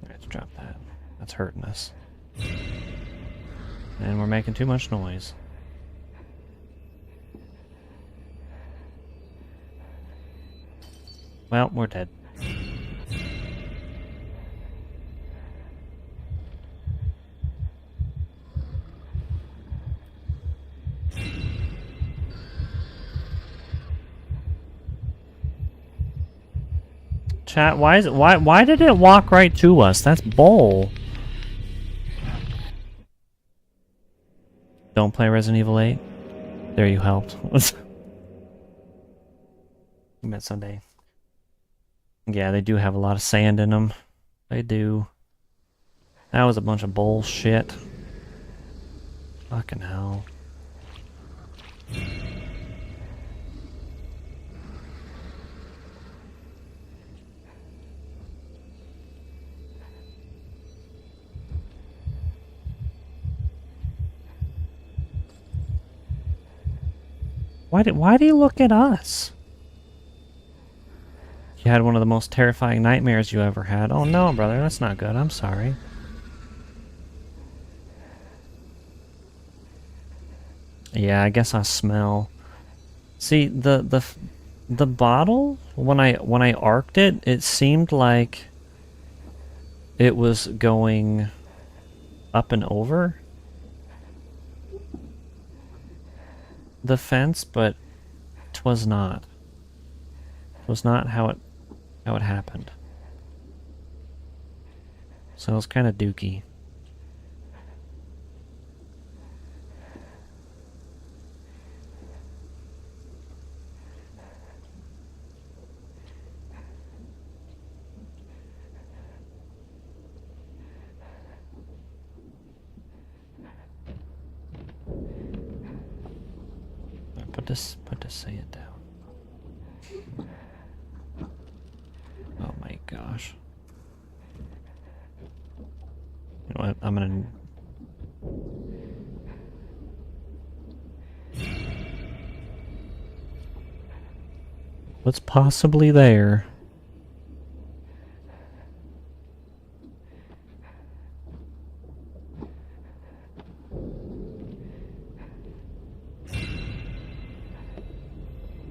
Let's drop that. That's hurting us. And we're making too much noise. Well, we're dead. Chat, why did it walk right to us? That's bull. Don't play Resident Evil 8. There, you helped. We met Sunday. Yeah, they do have a lot of sand in them. They do. That was a bunch of bullshit. Fucking hell. Why do you look at us? You had one of the most terrifying nightmares you ever had. Oh no, brother, that's not good. I'm sorry. Yeah, I guess I smell. See, the bottle, when I arced it, it seemed like it was going up and over the fence, but 'twas not. 'Twas not how it happened. So it was kind of dookie. Put this say it down. Oh my gosh. You know what? I'm gonna What's possibly there?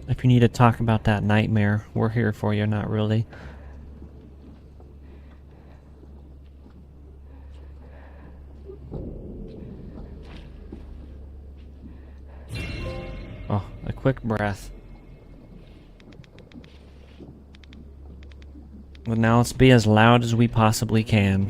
If you need to talk about that nightmare, we're here for you, not really. Oh, a quick breath. But now let's be as loud as we possibly can.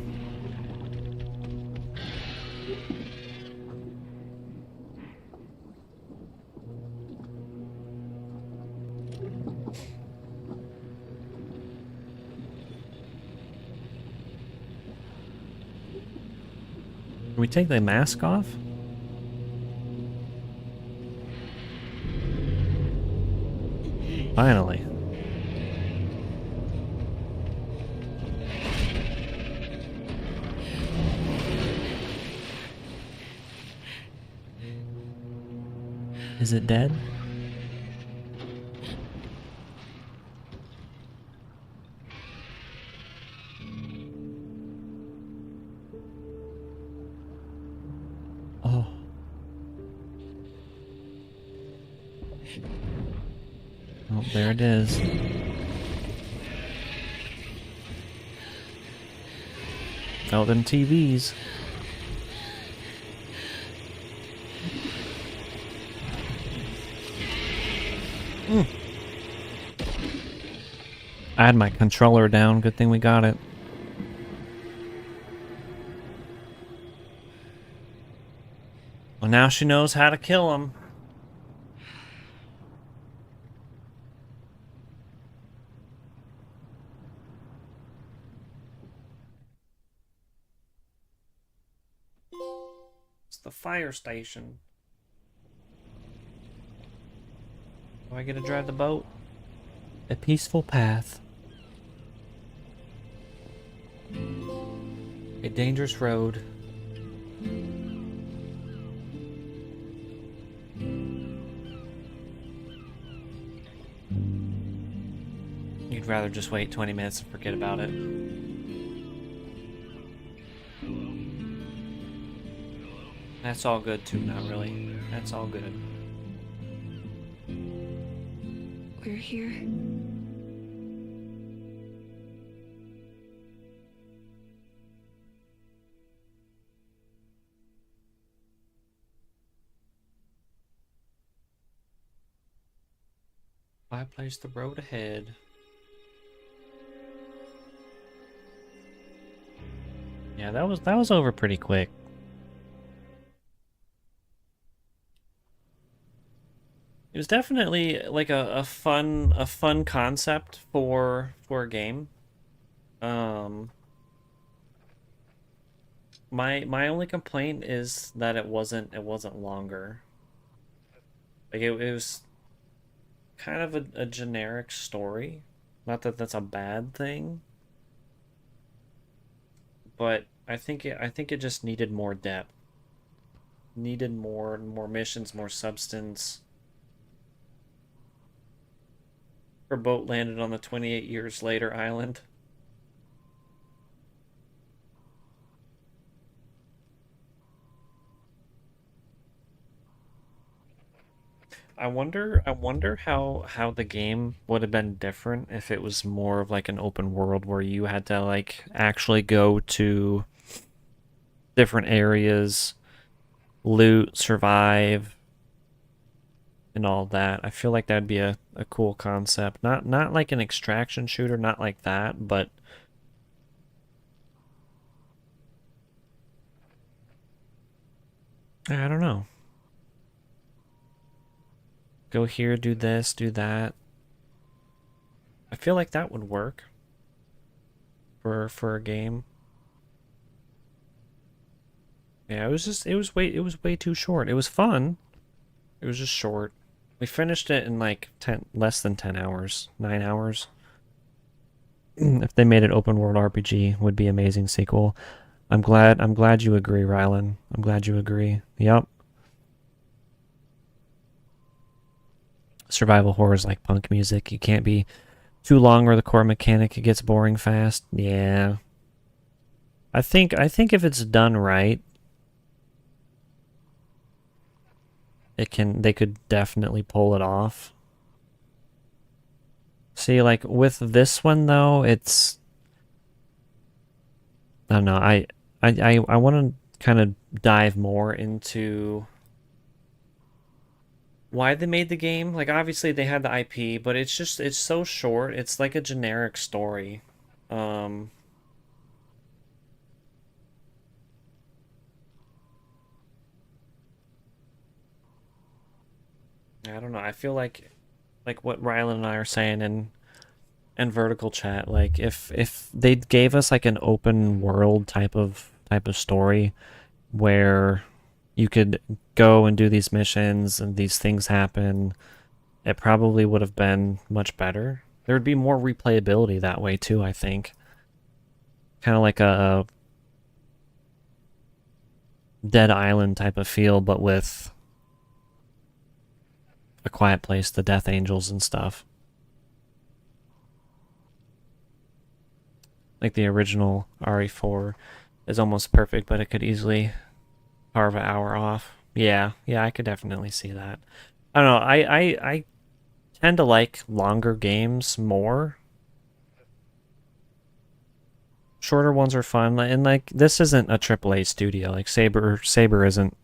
Can we take the mask off? Finally. Is it dead? Oh. Oh, there it is. Oh, them TVs. I had my controller down. Good thing we got it. Well, now she knows how to kill him. It's the fire station. Do I get to drive the boat? A peaceful path. A dangerous road. You'd rather just wait 20 minutes and forget about it. That's all good too, not really. That's all good. We're here. Fireplace the road ahead. Yeah, that was over pretty quick. It was definitely like a fun concept for a game. Um my only complaint is that it wasn't longer. Like it was kind of a generic story. Not that that's a bad thing, but I think it just needed more depth. Needed more missions, more substance. Her boat landed on the 28 years later island. I wonder how the game would have been different if it was more of like an open world where you had to like actually go to different areas, loot, survive, and all that. I feel like that'd be a cool concept. Not like an extraction shooter, not like that, but I don't know. Go here, do this, do that. I feel like that would work for a game. Yeah, it was way too short. It was fun. It was just short. We finished it in like 10 less than 10 hours, 9 hours. If they made an open world RPG, would be amazing sequel. I'm glad you agree, Rylan. I'm glad you agree. Yep. survival horror is like punk music. You can't be too long or the core mechanic it gets boring fast. Yeah. I think if it's done right, they could definitely pull it off. See, like with this one though, it's I don't know. I want to kind of dive more into why they made the game. Like obviously they had the IP, but it's so short. It's like a generic story. Um I don't know. I feel like what Rylan and I are saying in vertical chat, like if they gave us like an open world type of story where you could go and do these missions and these things happen, it probably would have been much better. There would be more replayability that way too, I think. Kind of like a Dead Island type of feel, but with A Quiet Place, the Death Angels and stuff. Like the original RE4 is almost perfect, but it could easily carve an hour off. Yeah, yeah, I could definitely see that. I don't know. I tend to like longer games more. Shorter ones are fun, and like this isn't a AAA studio. Like Saber isn't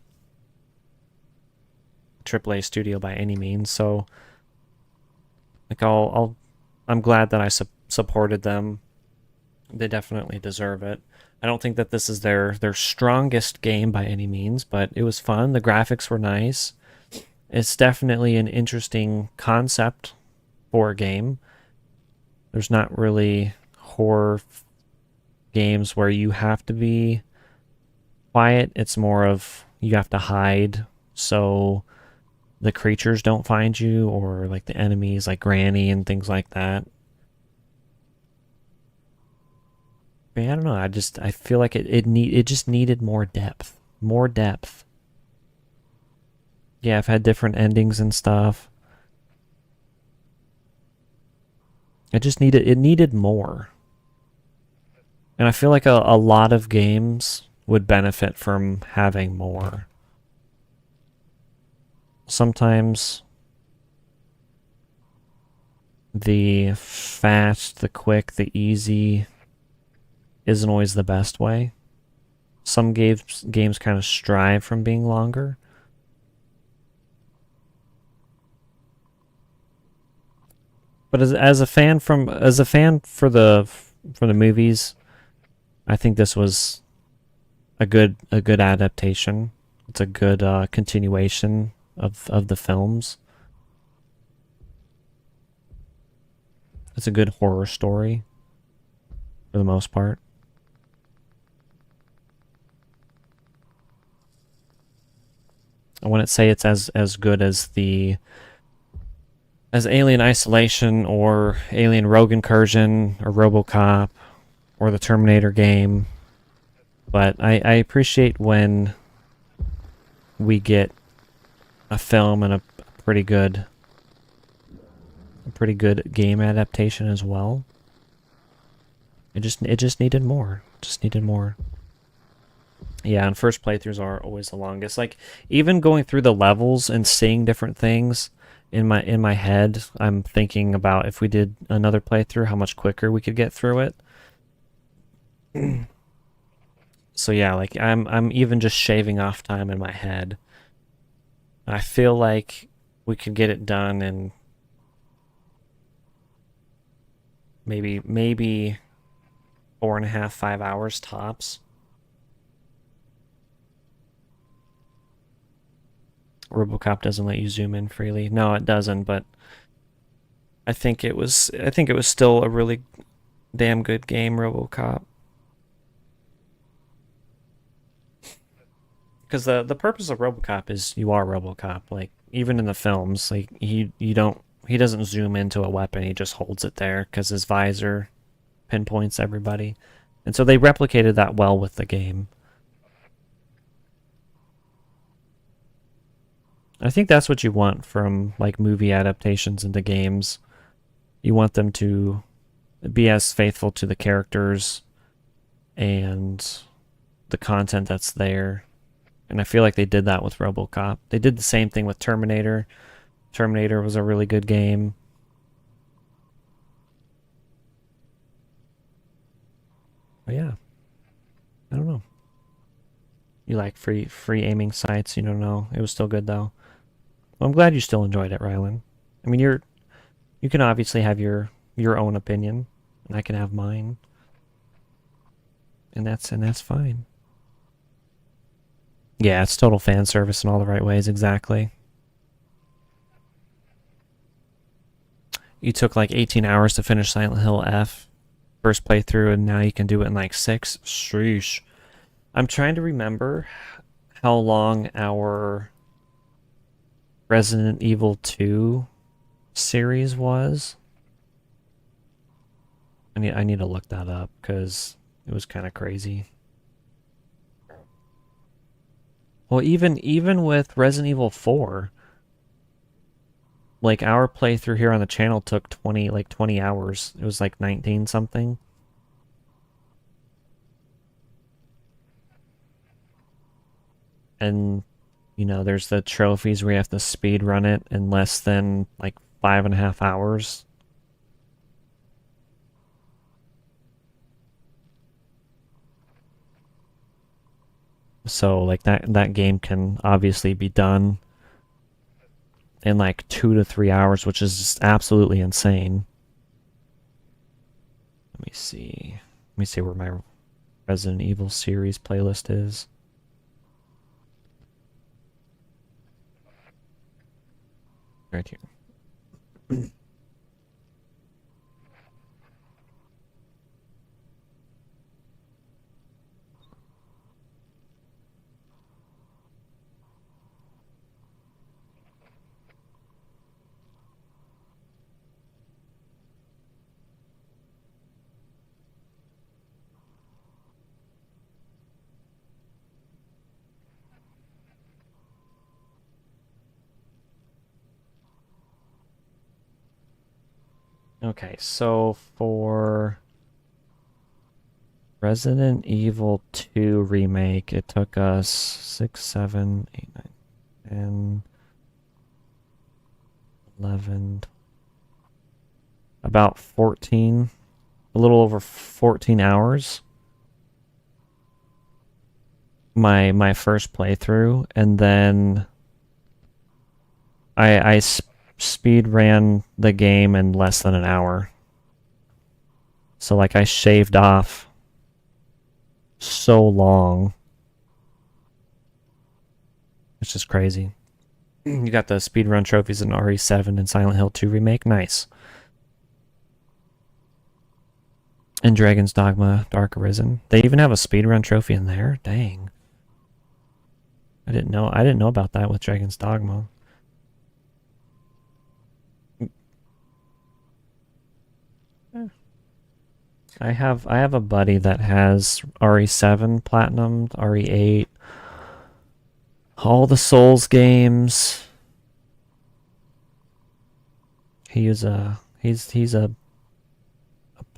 a AAA studio by any means. So like I'm glad that I supported them. They definitely deserve it. I don't think that this is their strongest game by any means, but it was fun. The graphics were nice. It's definitely an interesting concept for a game. There's not really horror games where you have to be quiet. It's more of you have to hide so the creatures don't find you, or like the enemies like Granny and things like that. But I don't know. I feel like it just needed more depth. More depth. Yeah, I've had different endings and stuff. It needed more. And I feel like a lot of games would benefit from having more. Sometimes the fast, the quick, the easy isn't always the best way. Some games kind of strive from being longer. But as a fan for the movies, I think this was a good adaptation. It's a good continuation of the films. It's a good horror story for the most part. I wouldn't say it's as good as Alien Isolation or Alien Rogue Incursion or RoboCop or the Terminator game, but I appreciate when we get a film and a pretty good game adaptation as well. It just needed more. Just needed more. Yeah, and first playthroughs are always the longest. Like even going through the levels and seeing different things in my head, I'm thinking about if we did another playthrough, how much quicker we could get through it. So yeah, like I'm even just shaving off time in my head. I feel like we could get it done in maybe 4.5, 5 hours tops. RoboCop doesn't let you zoom in freely. No, it doesn't, but I think it was still a really damn good game, RoboCop. Because the purpose of RoboCop is you are RoboCop. Like even in the films, like he doesn't zoom into a weapon. He just holds it there because his visor pinpoints everybody, and so they replicated that well with the game. I think that's what you want from like movie adaptations into games. You want them to be as faithful to the characters and the content that's there. And I feel like they did that with RoboCop. They did the same thing with Terminator. Terminator was a really good game. But yeah, I don't know. You like free aiming sights? You don't know. It was still good though. Well, I'm glad you still enjoyed it, Rylan. I mean, you can obviously have your own opinion, and I can have mine, and that's fine. Yeah, it's total fan service in all the right ways. Exactly. You took like 18 hours to finish Silent Hill F first playthrough, and now you can do it in like 6. Sheesh. I'm trying to remember how long our Resident Evil 2 series was. I need to look that up because it was kind of crazy. Well, even with Resident Evil 4, like our playthrough here on the channel took 20 hours. It was like 19 something. And there's the trophies where you have to speed run it in less than like 5.5 hours. So like that game can obviously be done in like 2 to 3 hours, which is just absolutely insane. Let me see. Let me see where my Resident Evil series playlist is. Right here. Okay, so for Resident Evil 2 remake, it took us 6, 7, 8, 9, 10, 11, about 14, a little over 14 hours. My first playthrough, and then I speed ran the game in less than an hour. So like I shaved off so long. It's just crazy. You got the speedrun trophies in RE7 and Silent Hill 2 remake. Nice. And Dragon's Dogma Dark Arisen. They even have a speedrun trophy in there. Dang. I didn't know about that with Dragon's Dogma. I have a buddy that has RE7 Platinum, RE8, all the Souls games. He's a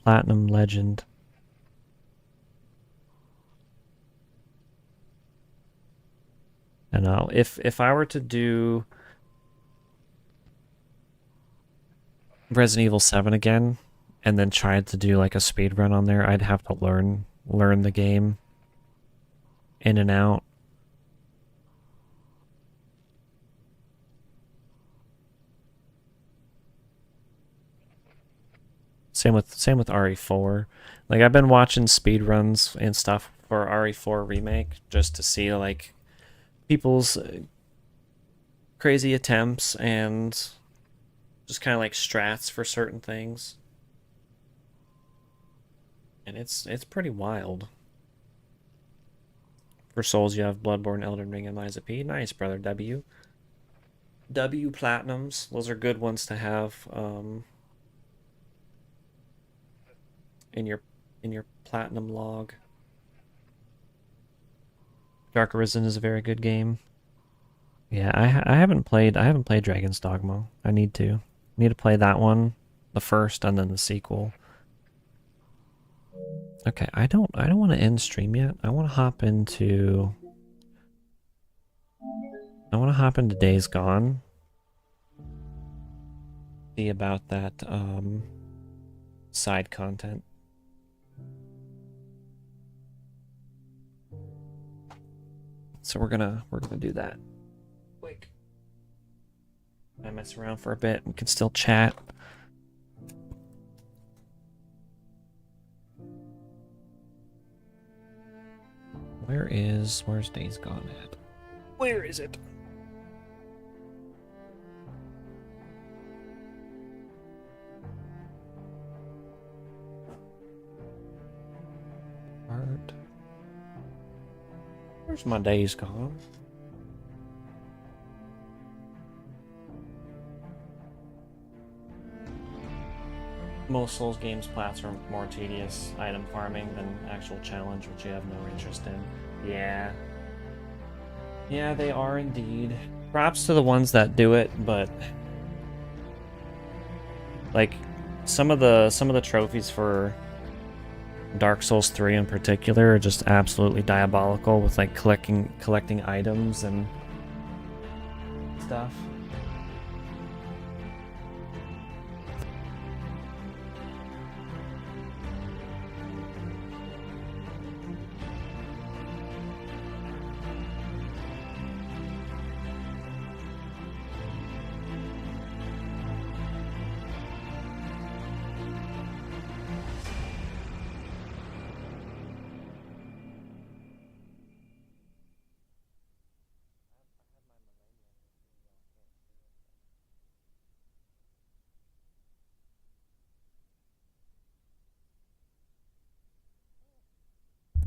platinum legend. And if I were to do Resident Evil 7 again and then tried to do like a speed run on there, I'd have to learn the game in and out. Same with RE4. Like I've been watching speed runs and stuff for RE4 remake just to see like people's crazy attempts and just kind of like strats for certain things. And it's pretty wild. For Souls, you have Bloodborne, Elden Ring, and Lies of P. Nice, brother W. W Platinums. Those are good ones to have in your platinum log. Dark Arisen is a very good game. Yeah, I haven't played Dragon's Dogma. I need to play that one, the first, and then the sequel. Okay, I don't want to end stream yet. I want to hop into Days Gone. See about that side content. So we're gonna do that. Quick. I mess around for a bit. We can still chat. Where's Days Gone at? Where is it? Art. Where's my Days Gone? Most Souls games plats are more tedious item farming than actual challenge, which you have no interest in. Yeah. Yeah, they are indeed. Props to the ones that do it, but like some of the trophies for Dark Souls 3 in particular are just absolutely diabolical with like collecting items and stuff.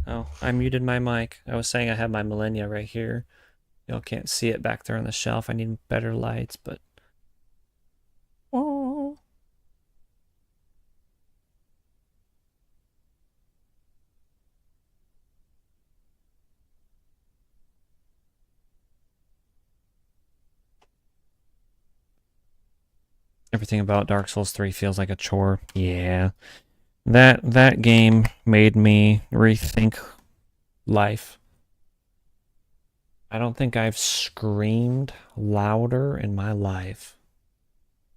Oh, I muted my mic. I was saying I have my Millennia right here. Y'all can't see it back there on the shelf. I need better lights, but oh. Everything about Dark Souls 3 feels like a chore. Yeah. That game made me rethink life. I don't think I've screamed louder in my life.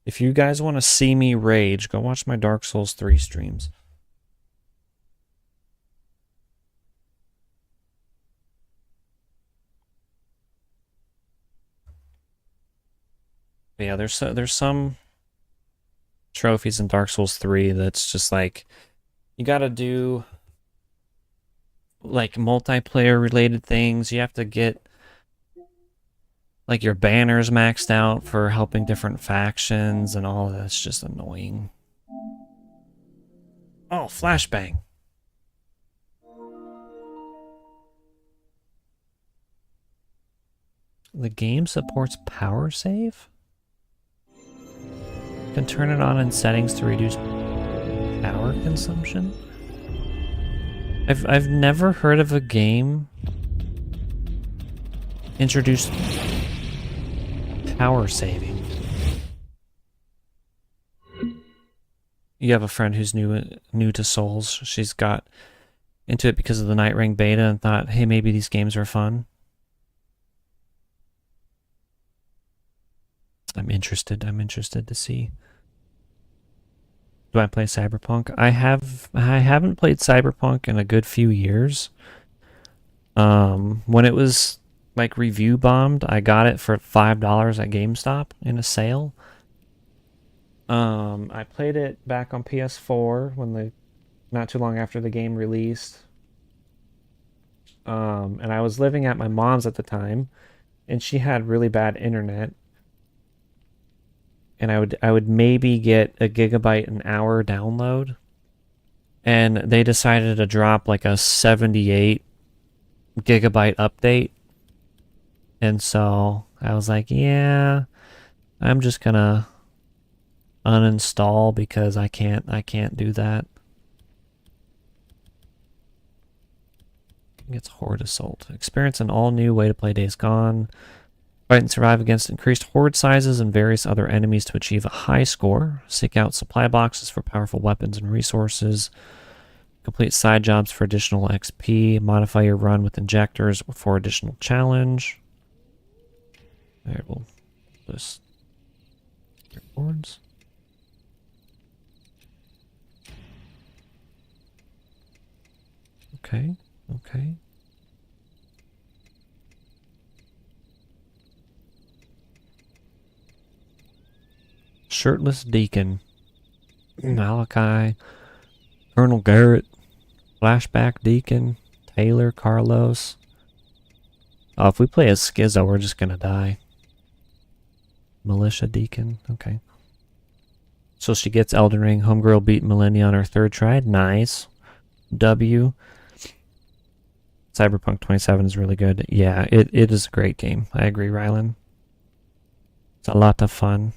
If you guys want to see me rage, go watch my Dark Souls 3 streams. But yeah, there's some trophies in Dark Souls 3 that's just like you got to do like multiplayer related things. You have to get like your banners maxed out for helping different factions and all of that's just annoying. Oh, flashbang. The game supports power save? You can turn it on in settings to reduce power consumption? I've never heard of a game introduced power saving. You have a friend who's new to Souls. She's got into it because of the Night Ring beta and thought, hey, maybe these games are fun. I'm interested to see. Do I play Cyberpunk? I haven't played Cyberpunk in a good few years. When it was like review bombed, I got it for $5 at GameStop in a sale. I played it back on PS4 not too long after the game released. And I was living at my mom's at the time, and she had really bad internet. And I would maybe get a gigabyte an hour download. And they decided to drop like a 78 gigabyte update. And so I was like, yeah, I'm just gonna uninstall because I can't do that. It's Horde Assault. Experience an all-new way to play Days Gone. Fight and survive against increased horde sizes and various other enemies to achieve a high score. Seek out supply boxes for powerful weapons and resources. Complete side jobs for additional XP. Modify your run with injectors for additional challenge. Alright, we'll list rewards. Okay, okay. Shirtless Deacon. Malachi. Colonel Garrett. Flashback Deacon. Taylor. Carlos. Oh, if we play as Schizo, we're just gonna die. Militia Deacon. Okay. So she gets Elden Ring. Homegirl beat Millennia on her third try. Nice. W. Cyberpunk 27 is really good. Yeah, it is a great game. I agree, Rylan. It's a lot of fun.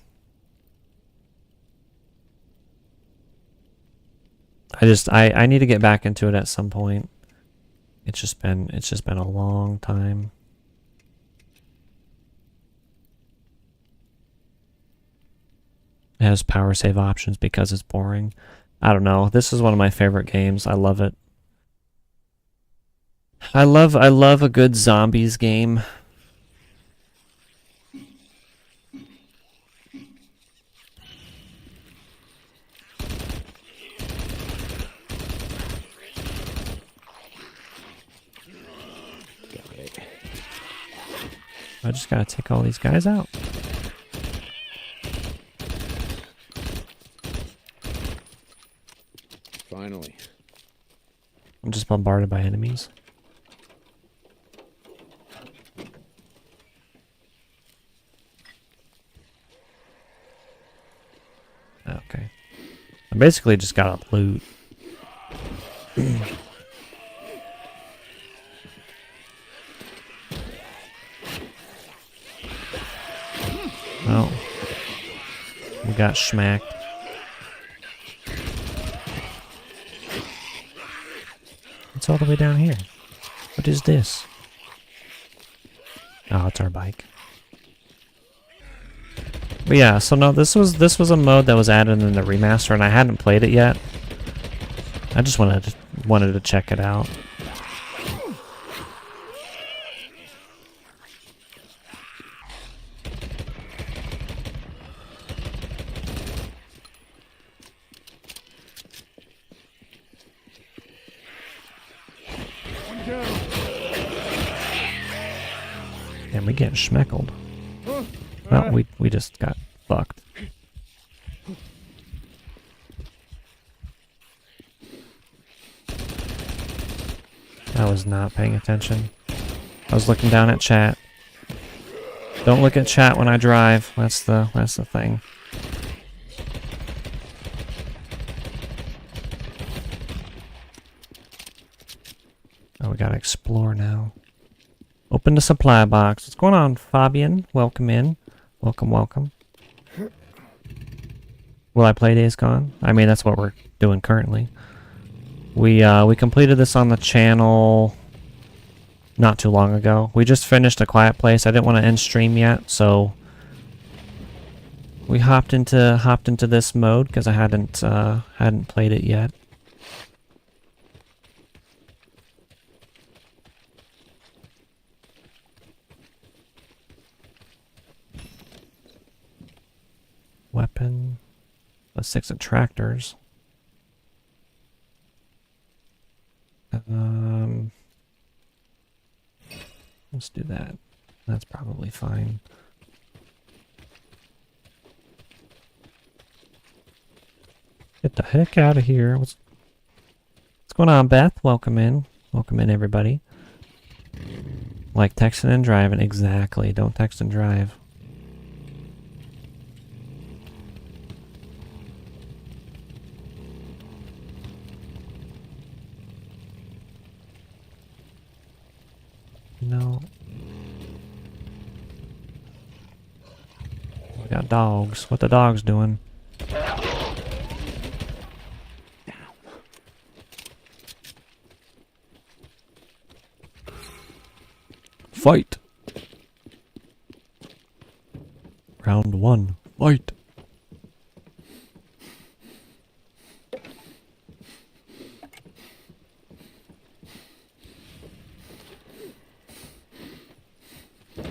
I need to get back into it at some point. It's just been a long time. It has power save options because it's boring. I don't know. This is one of my favorite games. I love it. I love a good zombies game. I just gotta take all these guys out. Finally. I'm just bombarded by enemies. Okay. I basically just got a loot. Oh. We got smacked. It's all the way down here. What is this? Oh, it's our bike. But yeah, so no, this was a mode that was added in the remaster, and I hadn't played it yet. I just wanted to check it out. And we get schmeckled. Well, we just got fucked. I was not paying attention. I was looking down at chat. Don't look at chat when I drive. That's the thing. Oh, we gotta explore now. Open the supply box. What's going on, Fabian? Welcome in. Welcome, welcome. Will I play Days Gone? I mean, that's what we're doing currently. We completed this on the channel not too long ago. We just finished A Quiet Place. I didn't want to end stream yet, so we hopped into this mode because I hadn't played it yet. Weapon. Let's 6 attractors. Let's do that. That's probably fine. Get the heck out of here. What's going on, Beth? Welcome in. Welcome in, everybody. Like texting and driving. Exactly. Don't text and drive. No. We got dogs. What the dogs doing? Fight. Round 1. Fight!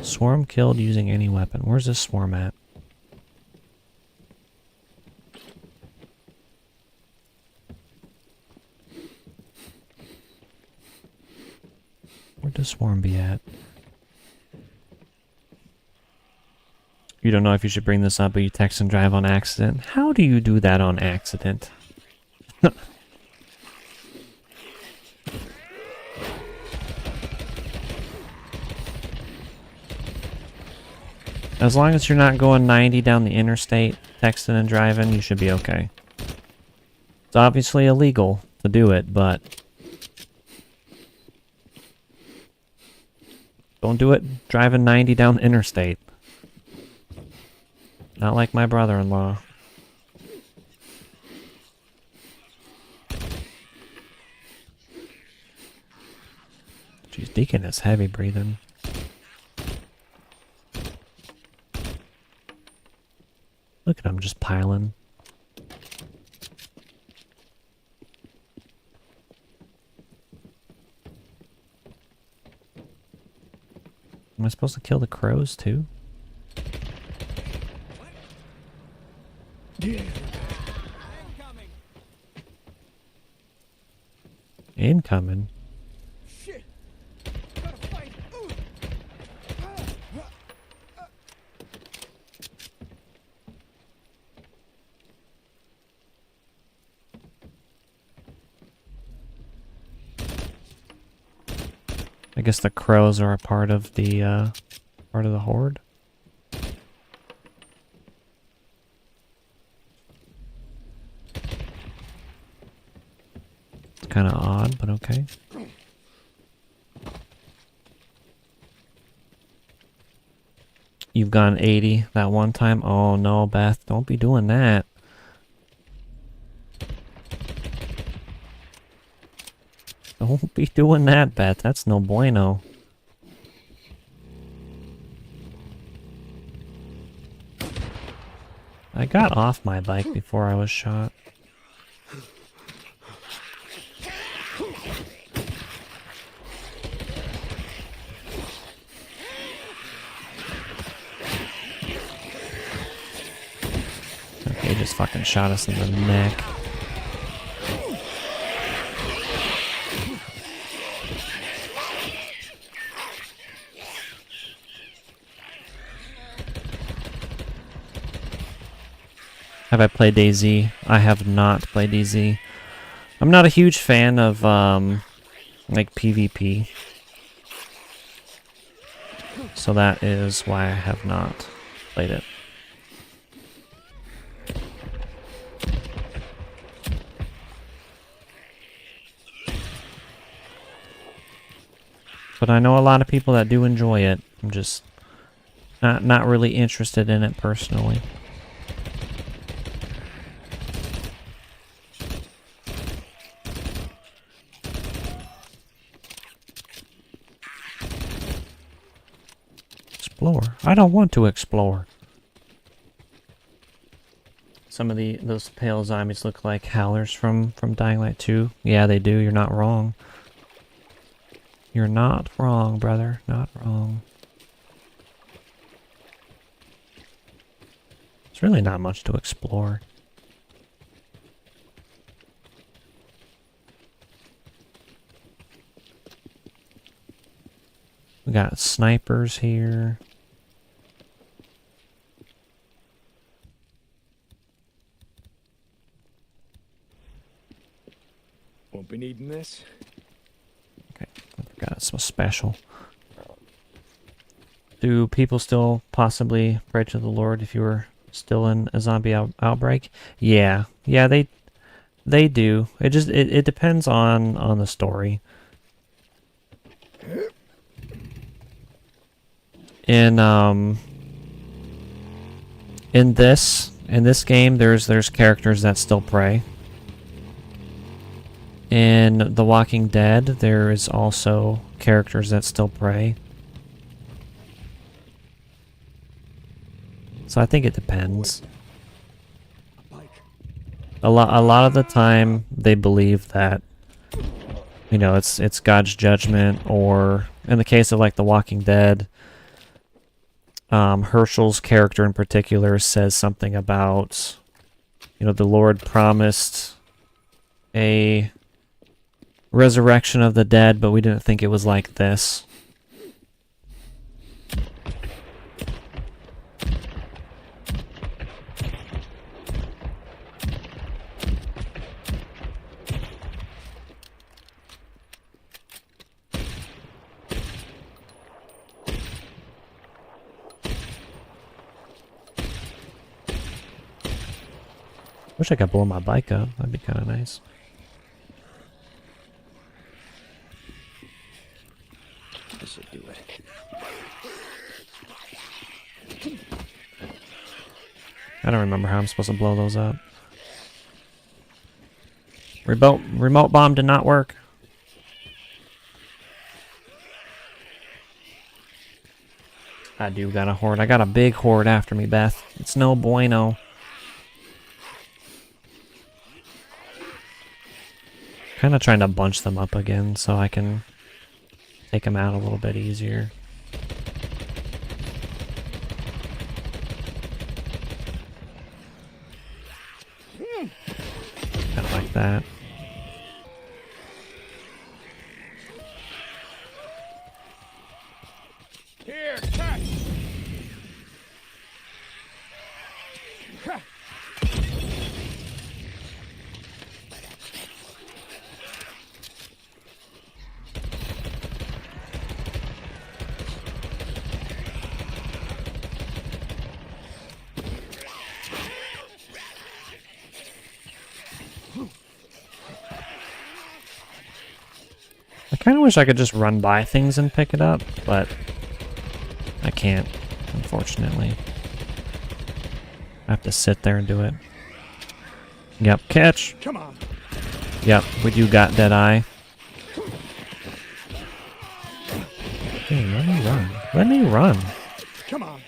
Swarm killed using any weapon. Where's this swarm at? Where'd the swarm be at? You don't know if you should bring this up, but you text and drive on accident. How do you do that on accident? As long as you're not going 90 down the interstate, texting and driving, you should be okay. It's obviously illegal to do it, but don't do it driving 90 down the interstate. Not like my brother-in-law. Jeez, Deacon is heavy breathing. Look at him just piling. Am I supposed to kill the crows too? Incoming. Shit. Gotta fight. I guess the crows are a part of the horde. It's kind of odd, but okay. You've gone 80 that one time. Oh no, Beth, don't be doing that. Don't be doing that, Beth. That's no bueno. I got off my bike before I was shot. Okay, just fucking shot us in the neck. Have I played DayZ? I have not played DayZ. I'm not a huge fan of, like, PvP. So that is why I have not played it. But I know a lot of people that do enjoy it. I'm just not really interested in it personally. Explore. I don't want to explore. Some of those pale zombies look like howlers from Dying Light 2. Yeah, they do. You're not wrong. You're not wrong, brother. Not wrong. There's really not much to explore. We got snipers here. Won't be needing this. Okay, I forgot it's so special. Do people still possibly pray to the Lord if you were still in a zombie outbreak? Yeah, they do. It depends on the story. In this game, there's characters that still pray. In The Walking Dead, there is also characters that still pray. So I think it depends. A bike. A lot of the time they believe that, you know, it's God's judgment, or in the case of like The Walking Dead, Herschel's character in particular says something about, you know, the Lord promised a resurrection of the dead, but we didn't think it was like this. Wish I could blow my bike up. That'd be kind of nice. This should do it. I don't remember how I'm supposed to blow those up. Remote bomb did not work. I do got a horde. I got a big horde after me, Beth. It's no bueno. Kind of trying to bunch them up again so I can take them out a little bit easier. Kind of like that. Here, catch! Ha! I kind of wish I could just run by things and pick it up, but I can't, unfortunately. I have to sit there and do it. Yep, catch. Come on. Yep, we do got Deadeye. Hey, let me run. Let me run. Come on.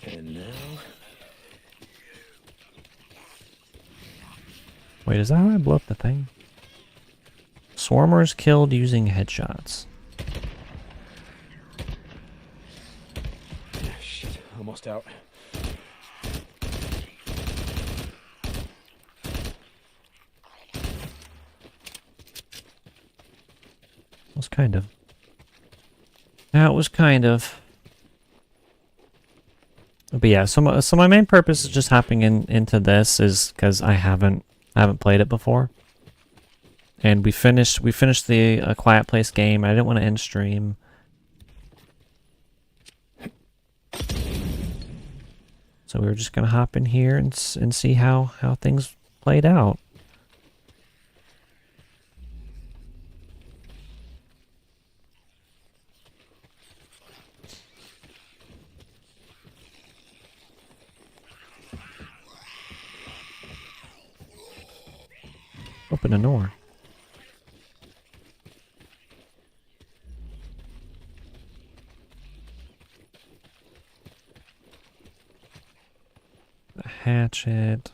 And now... Wait, is that how I blow up the thing? Swarmers killed using headshots. Shit, almost out. It was kind of. That was kind of. But yeah, so my main purpose is just hopping into this is because I haven't played it before. And we finished the A Quiet Place game. I didn't want to end stream. So we were just gonna hop in here and see how things played out. Open a door. A hatchet.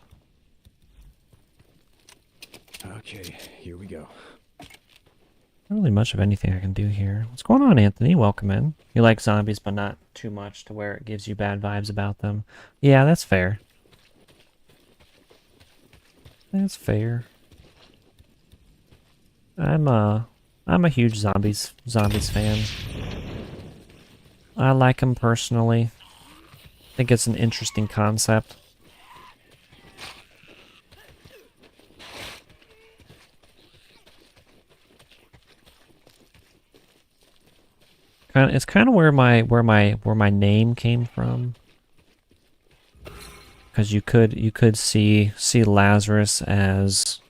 Okay, here we go. Not really much of anything I can do here. What's going on, Anthony? Welcome in. You like zombies, but not too much to where it gives you bad vibes about them. Yeah, that's fair. That's fair. I'm a huge zombies fan. I like them personally. I think it's an interesting concept. It's kind of where my name came from. Because you could see Lazarus as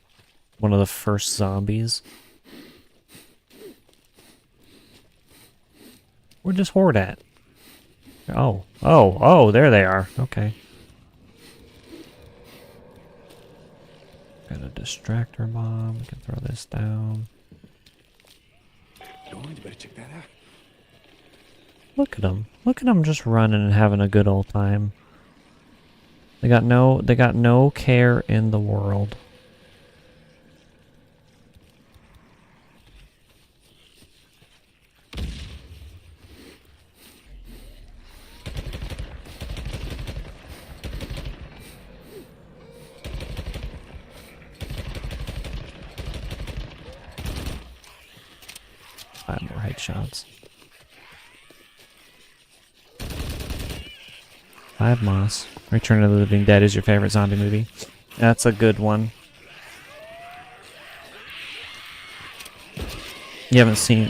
one of the first zombies. Where'd this horde at? Oh, oh, oh, there they are. Okay. Got a distractor bomb. We can throw this down. Go on, you better check that out. Look at them. Look at them just running and having a good old time. They got no care in the world. Five more headshots. 5 Moss. Return of the Living Dead is your favorite zombie movie. That's a good one. You haven't seen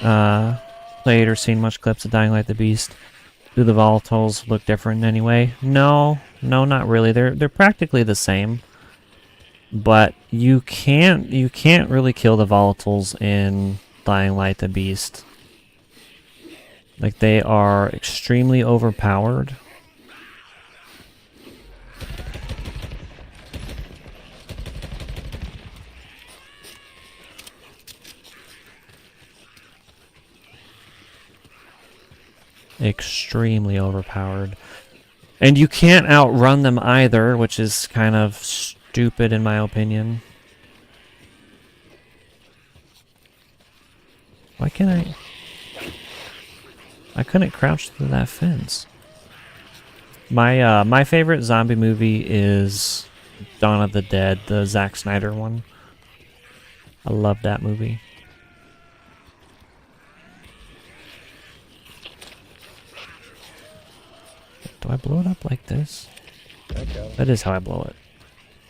played or seen much clips of Dying Light the Beast. Do the volatiles look different in any way? No, not really. They're practically the same. But you can't really kill the volatiles in Dying Light the Beast. Like, they are extremely overpowered. Extremely overpowered. And you can't outrun them either, which is kind of stupid in my opinion. Why can't I couldn't crouch through that fence. My favorite zombie movie is Dawn of the Dead, the Zack Snyder one. I love that movie. Do I blow it up like this? That is how I blow it.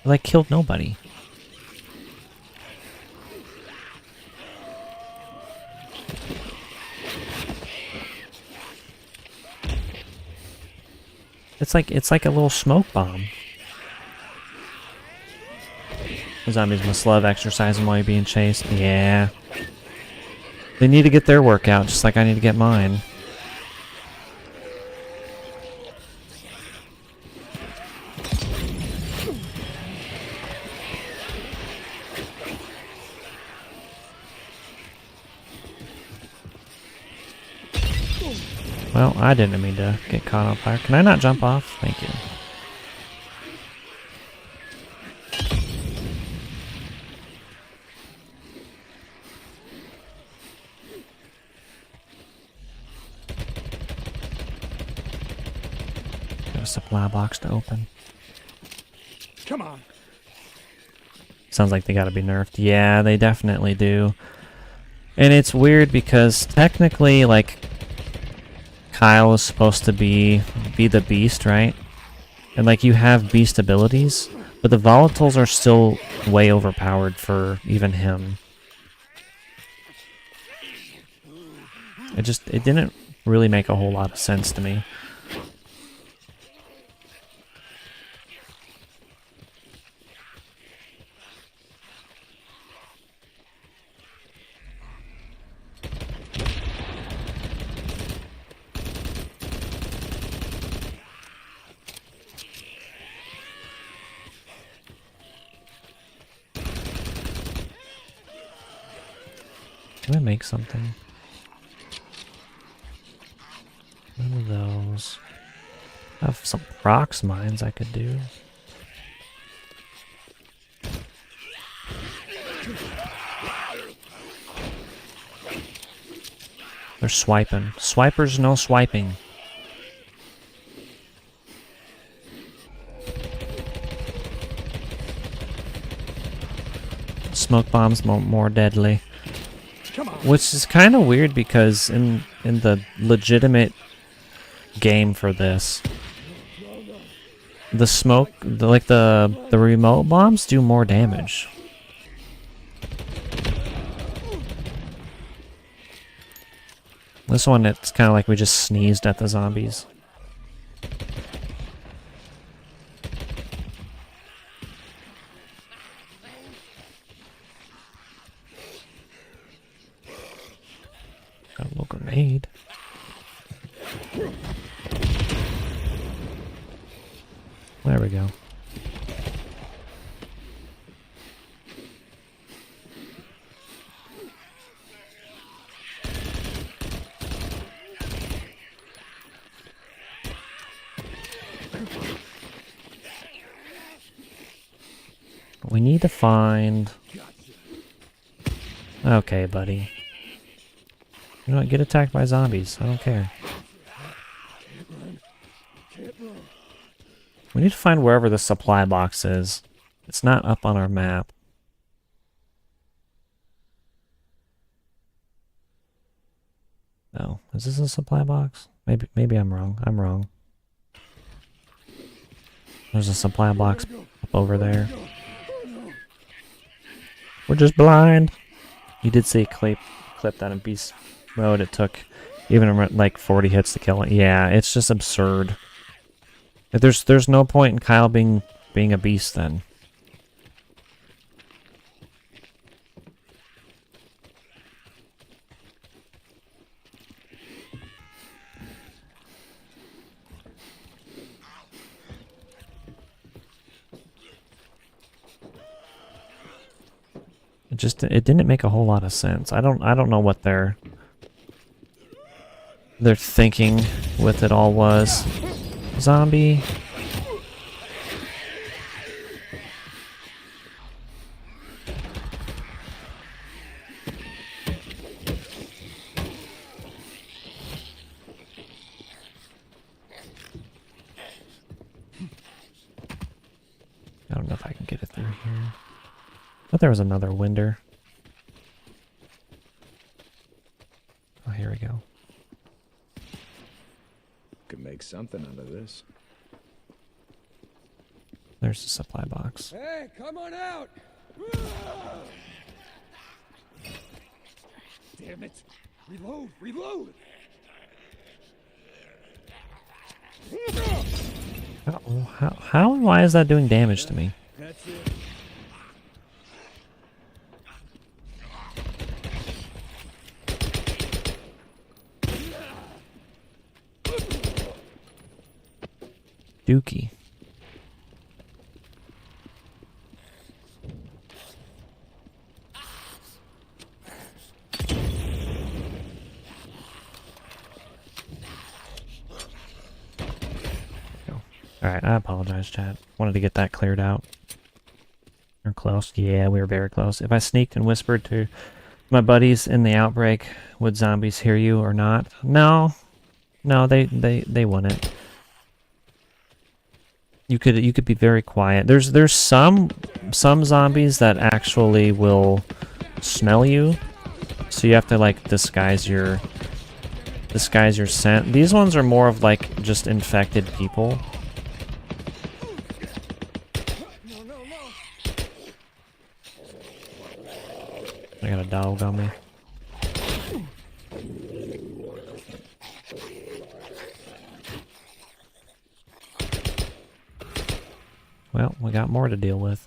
Well, I killed nobody. It's like a little smoke bomb. The zombies must love exercising while you're being chased. Yeah. They need to get their workout, just like I need to get mine. Well, I didn't mean to get caught on fire. Can I not jump off? Thank you. Got a supply box to open. Come on. Sounds like they gotta be nerfed. Yeah, they definitely do. And it's weird because technically, like, Kyle is supposed to be the beast, right? And like, you have beast abilities, but the volatiles are still way overpowered for even him. It didn't really make a whole lot of sense to me. Can I make something? One of those. I have some prox mines I could do. They're swiping. Swipers, no swiping. Smoke bombs more deadly. Which is kind of weird because in the legitimate game for this, the smoke, the remote bombs do more damage. This one, it's kind of like we just sneezed at the zombies. Got a little grenade. There we go. We need to find... Okay, buddy. You know what? Get attacked by zombies. I don't care. We need to find wherever the supply box is. It's not up on our map. No. Is this a supply box? Maybe I'm wrong. I'm wrong. There's a supply box up over there. We're just blind. You did see a clip that in beast mode it took even like 40 hits to kill it. Yeah, it's just absurd. There's no point in Kyle being a beast then. It didn't make a whole lot of sense. I don't know what their thinking with it all was. Zombie. I don't know if I can get it through here. But there was another winder. Oh, here we go. Could make something out of this. There's the supply box. Hey, come on out! Damn it! Reload! Reload! How and why is that doing damage to me? That's it. Dookie. Alright, I apologize, chat. Wanted to get that cleared out. We're close. Yeah, we were very close. If I sneaked and whispered to my buddies in the outbreak, would zombies hear you or not? No. No, they wouldn't. You could be very quiet. There's some zombies that actually will smell you. So you have to like disguise your scent. These ones are more of like just infected people. I got a dog on me. Well, we got more to deal with.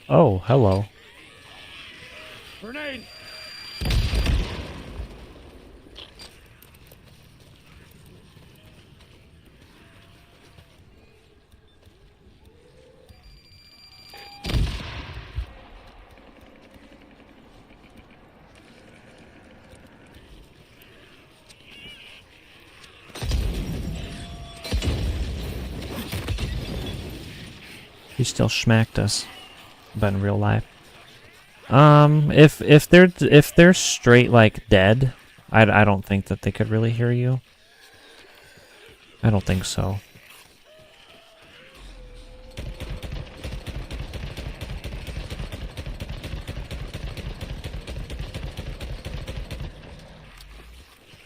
Oh, hello. Grenade! He still smacked us, but in real life. If they're straight like dead, I don't think that they could really hear you. I don't think so.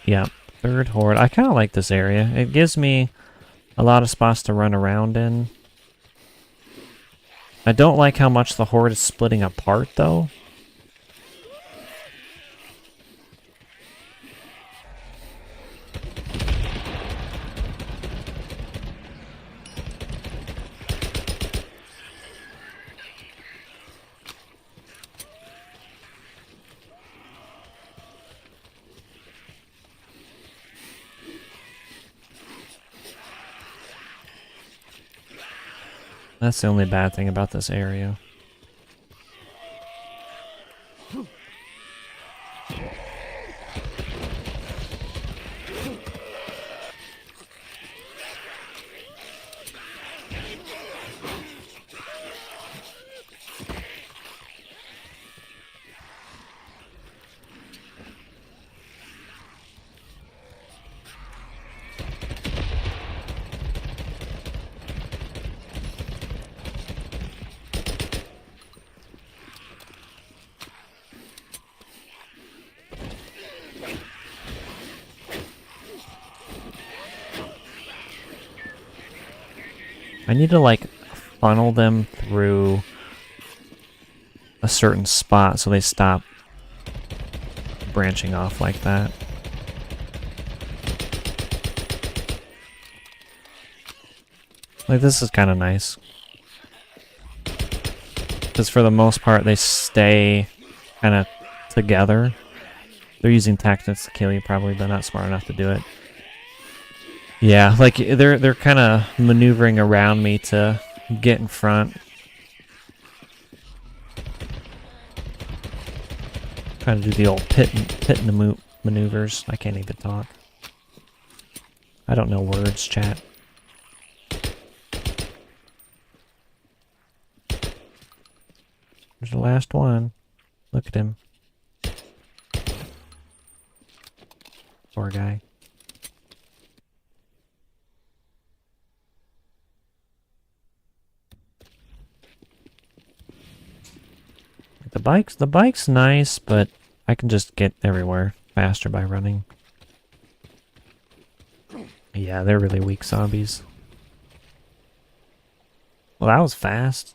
Yeah, third horde. I kind of like this area. It gives me a lot of spots to run around in. I don't like how much the horde is splitting apart, though. That's the only bad thing about this area. I need to, like, funnel them through a certain spot so they stop branching off like that. Like, this is kind of nice. Because for the most part, they stay kind of together. They're using tactics to kill you, probably, but not smart enough to do it. Yeah, like, they're kind of maneuvering around me to get in front. Trying to do the old pit maneuvers. I can't even talk. I don't know words, chat. There's the last one. Look at him. Poor guy. The bike's nice, but I can just get everywhere faster by running. Yeah, they're really weak zombies. Well, that was fast.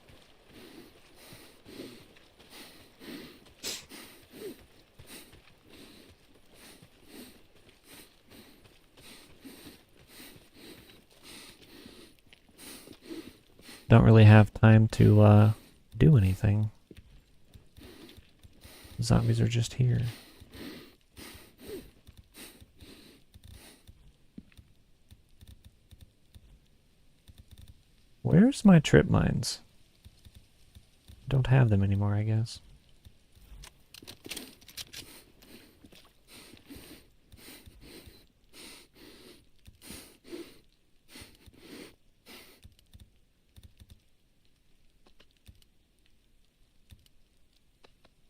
Don't really have time to do anything. Zombies are just here. Where's my trip mines? Don't have them anymore, I guess.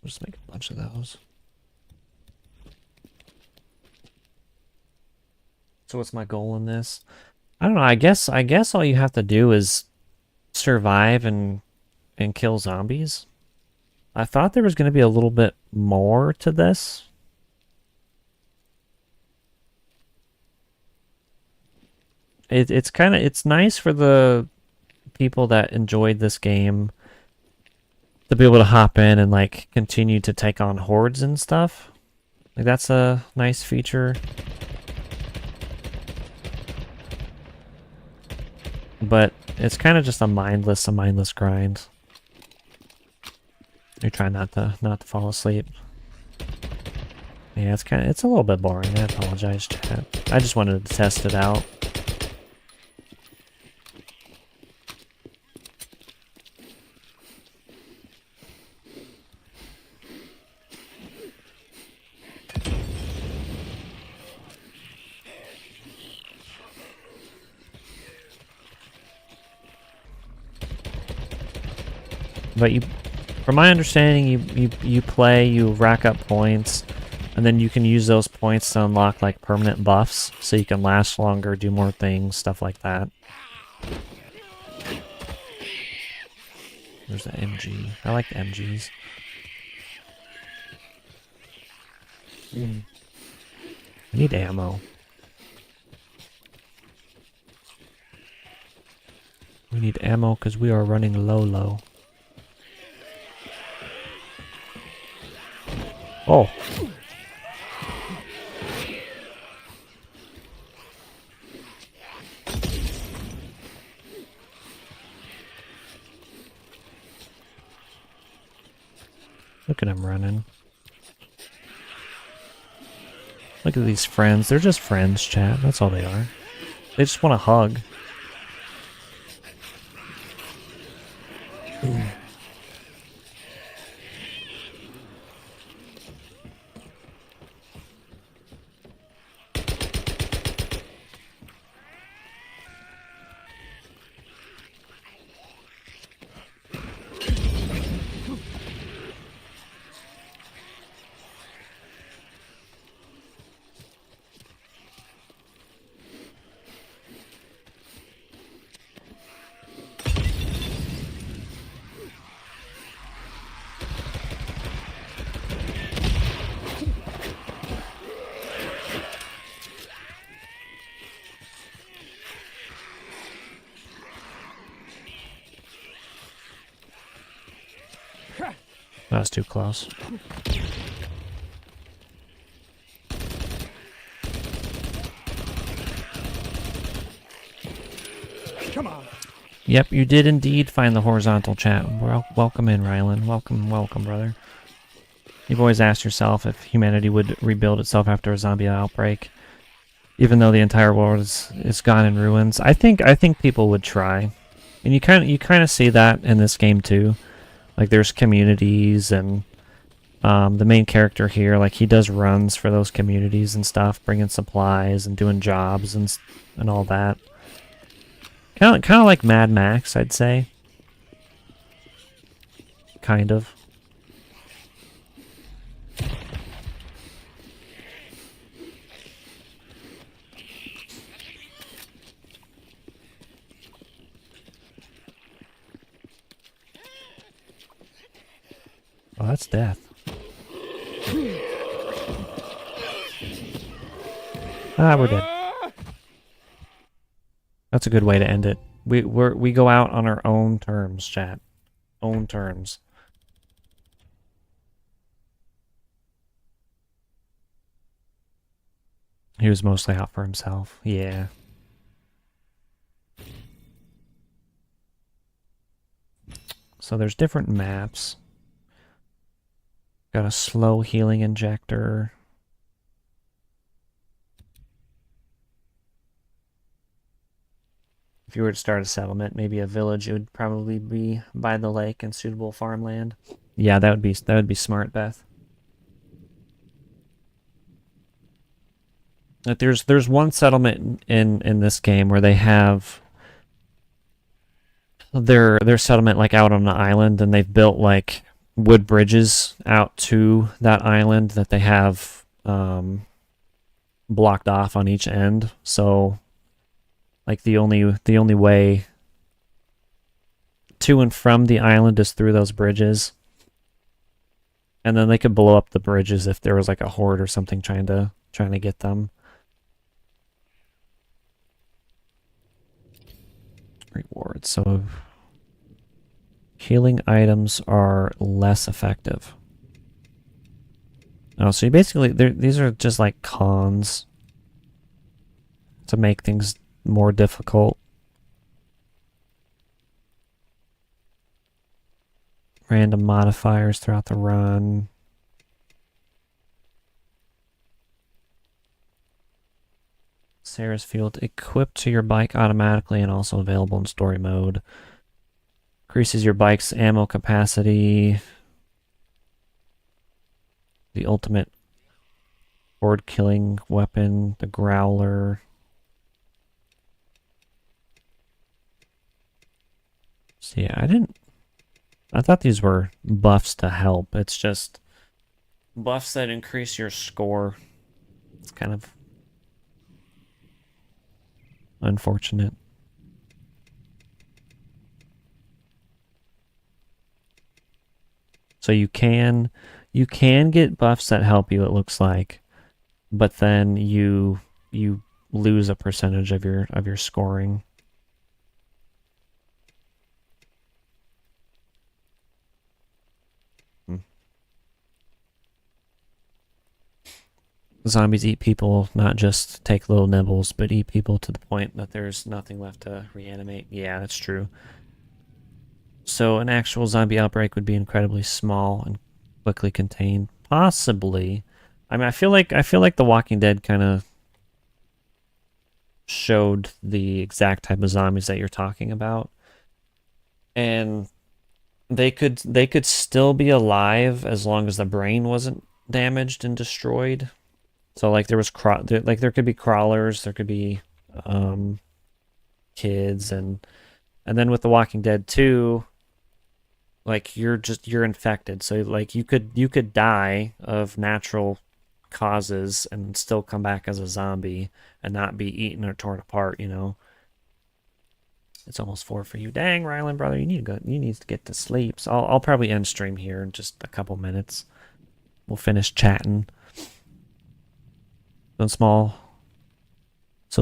We'll just make a bunch of those. So what's my goal in this? I don't know. I guess all you have to do is survive and kill zombies. I thought there was going to be a little bit more to this. It's nice for the people that enjoyed this game to be able to hop in and like continue to take on hordes and stuff. Like that's a nice feature. But it's kind of just a mindless grind. You're trying not to fall asleep. Yeah, it's a little bit boring. I apologize, chat. I just wanted to test it out. But from my understanding, you play, you rack up points, and then you can use those points to unlock like permanent buffs, so you can last longer, do more things, stuff like that. There's the MG. I like the MGs. I need ammo. We need ammo because we are running low. Oh. Look at him running. Look at these friends. They're just friends, chat. That's all they are. They just want a hug. That was too close. Come on. Yep, you did indeed find the horizontal chat. Well, welcome in, Rylan. Welcome, welcome, brother. You've always asked yourself if humanity would rebuild itself after a zombie outbreak, even though the entire world is gone in ruins. I think people would try, and you kind of see that in this game too. Like there's communities, and the main character here, like he does runs for those communities and stuff, bringing supplies and doing jobs and all that. Kind of like Mad Max, I'd say. Kind of. Oh, that's death. Ah, we're dead. That's a good way to end it. We go out on our own terms, chat. Own terms. He was mostly out for himself. Yeah. So there's different maps. Got a slow healing injector. If you were to start a settlement, maybe a village, it would probably be by the lake and suitable farmland. Yeah, that would be smart, Beth. Like there's one settlement in this game where they have their settlement like out on an island, and they've built like wood bridges out to that island that they have blocked off on each end. So like the only way to and from the island is through those bridges. And then they could blow up the bridges if there was like a horde or something trying to get them. Rewards. So healing items are less effective. Oh, so you basically these are just like cons to make things more difficult. Random modifiers throughout the run. Sarah's Field equipped to your bike automatically and also available in story mode. Increases your bike's ammo capacity. The ultimate horde killing weapon, the Growler. So yeah, I thought these were buffs to help. It's just buffs that increase your score. It's kind of unfortunate. So you can get buffs that help you, it looks like, but then you lose a percentage of your scoring. Zombies eat people, not just take little nibbles, but eat people to the point that there's nothing left to reanimate. Yeah, that's true. So an actual zombie outbreak would be incredibly small and quickly contained. Possibly. I mean, I feel like The Walking Dead kind of showed the exact type of zombies that you're talking about. And they could still be alive as long as the brain wasn't damaged and destroyed. So like there could be crawlers, there could be um kids, and then with The Walking Dead 2, like you're infected. So like you could die of natural causes and still come back as a zombie and not be eaten or torn apart, you know. It's almost 4 for you. Dang, Rylan brother, you need to get to sleep. So I'll probably end stream here in just a couple minutes. We'll finish chatting. So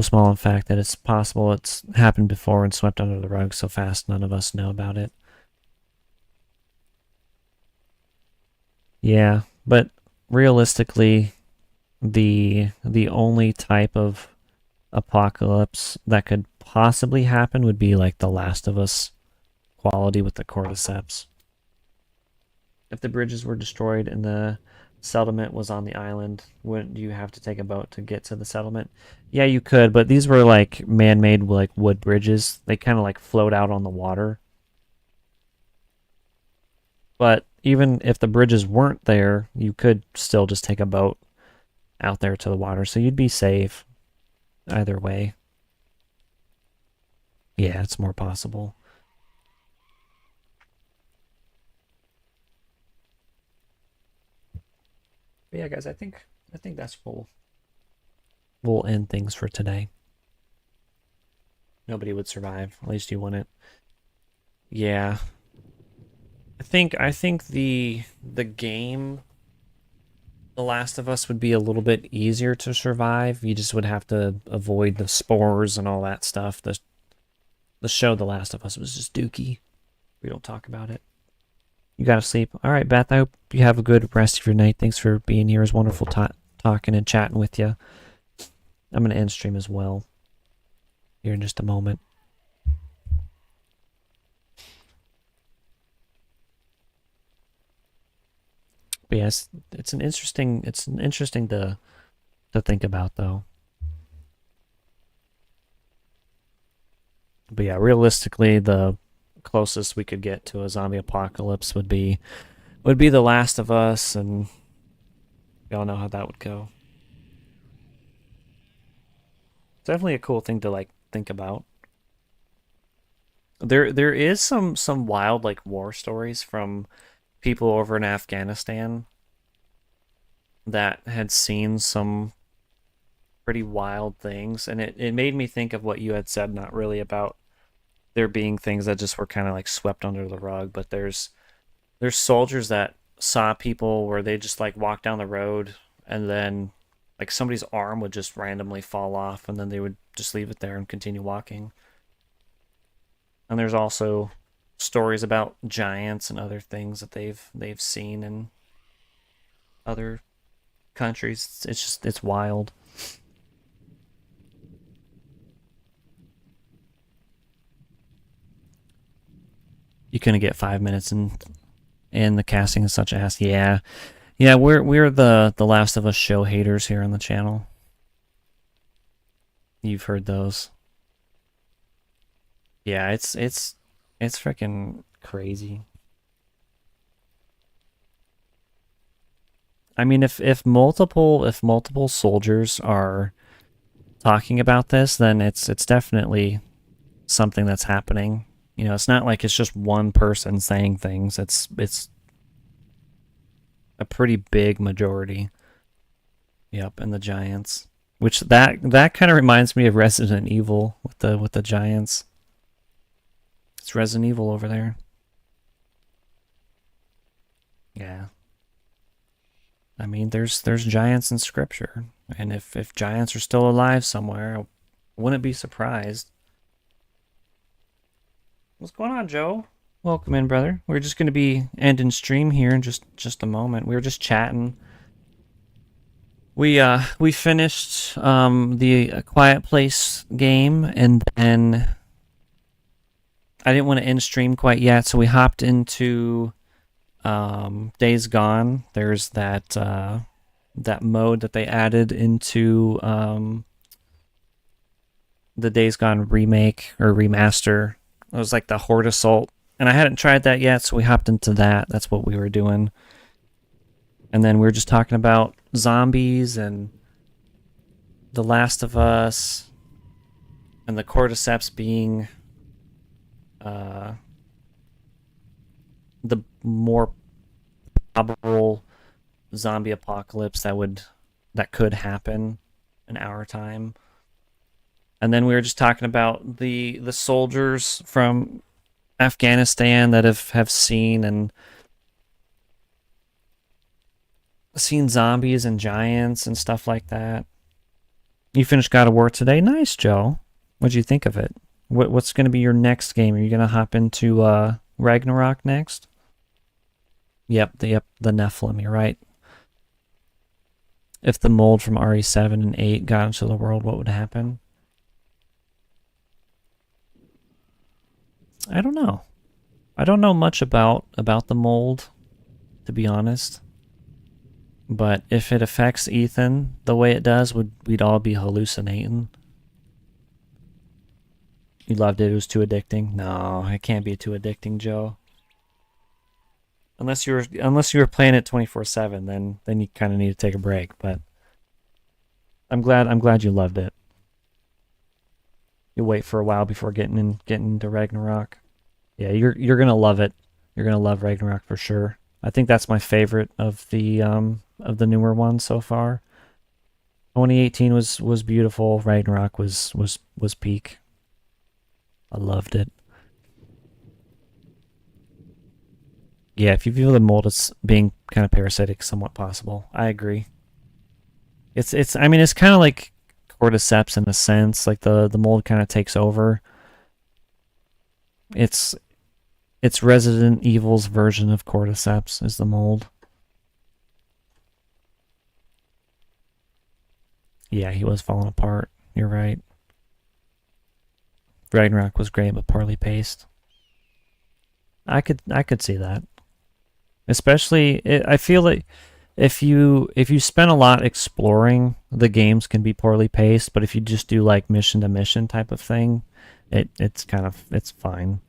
small in fact that it's possible it's happened before and swept under the rug so fast none of us know about it. Yeah, but realistically, the only type of apocalypse that could possibly happen would be like The Last of Us quality with the cordyceps. If the bridges were destroyed and the settlement was on the island, wouldn't you have to take a boat to get to the settlement? Yeah, you could, but these were like man-made like wood bridges. They kind of like float out on the water. But even if the bridges weren't there, you could still just take a boat out there to the water, so you'd be safe either way. Yeah, it's more possible. But yeah, guys, I think that's we'll end things for today. Nobody would survive. At least you wouldn't. Yeah. I think the game The Last of Us would be a little bit easier to survive. You just would have to avoid the spores and all that stuff. The show The Last of Us was just dookie. We don't talk about it. You gotta sleep. All right, Beth. I hope you have a good rest of your night. Thanks for being here. It was wonderful talking and chatting with you. I'm gonna end stream as well here in just a moment. But yes, it's an interesting to think about though. But yeah, realistically, the closest we could get to a zombie apocalypse would be The Last of Us, and we all know how that would go. It's definitely a cool thing to like think about. There is some wild like war stories from people over in Afghanistan that had seen some pretty wild things, and it made me think of what you had said, not really about there being things that just were kind of like swept under the rug, but there's soldiers that saw people where they just like walk down the road and then like somebody's arm would just randomly fall off and then they would just leave it there and continue walking. And there's also stories about giants and other things that they've seen in other countries. It's wild. You couldn't get 5 minutes and the casting is such ass. Yeah. Yeah, we're the Last of Us show haters here on the channel. You've heard those. Yeah, it's freaking crazy. I mean, if multiple soldiers are talking about this, then it's definitely something that's happening. You know, it's not like it's just one person saying things. It's a pretty big majority. Yep, and the giants. Which that kind of reminds me of Resident Evil with the giants. It's Resident Evil over there. Yeah. I mean, there's giants in scripture, and if giants are still alive somewhere, I wouldn't be surprised. What's going on, Joe? Welcome in, brother. We're just going to be ending stream here in just a moment. We were just chatting. We finished the A Quiet Place game, and then I didn't want to end stream quite yet, so we hopped into Days Gone. There's that mode that they added into the Days Gone remake or remaster. It was like the Horde Assault And I hadn't tried that yet, so we hopped into that. That's what we were doing. And then we were just talking about zombies and The Last of Us and the cordyceps being the more probable zombie apocalypse that could happen in our time. And then we were just talking about the soldiers from Afghanistan that have seen zombies and giants and stuff like that. You finished God of War today? Nice, Joe. What'd you think of it? What's going to be your next game? Are you going to hop into Ragnarok next? Yep, the Nephilim, you're right. If the mold from RE7 and 8 got into the world, what would happen? I don't know. I don't know much about the mold, to be honest. But if it affects Ethan the way it does, we'd all be hallucinating. You loved it. It was too addicting. No, it can't be too addicting, Joe. Unless you were playing it 24/7, then you kind of need to take a break. But I'm glad you loved it. You'll wait for a while before getting into Ragnarok. Yeah, you're gonna love it. You're gonna love Ragnarok for sure. I think that's my favorite of the newer ones so far. 2018 was beautiful. Ragnarok was peak. I loved it. Yeah, if you view the mold as being kind of parasitic, somewhat possible. I agree. I mean, it's kind of like cordyceps in a sense. Like the mold kind of takes over. It's Resident Evil's version of cordyceps is the mold. Yeah, he was falling apart. You're right. Ragnarok was great, but poorly paced. I could see that. Especially, I feel like if you spend a lot exploring, the games can be poorly paced. But if you just do like mission to mission type of thing, it's fine.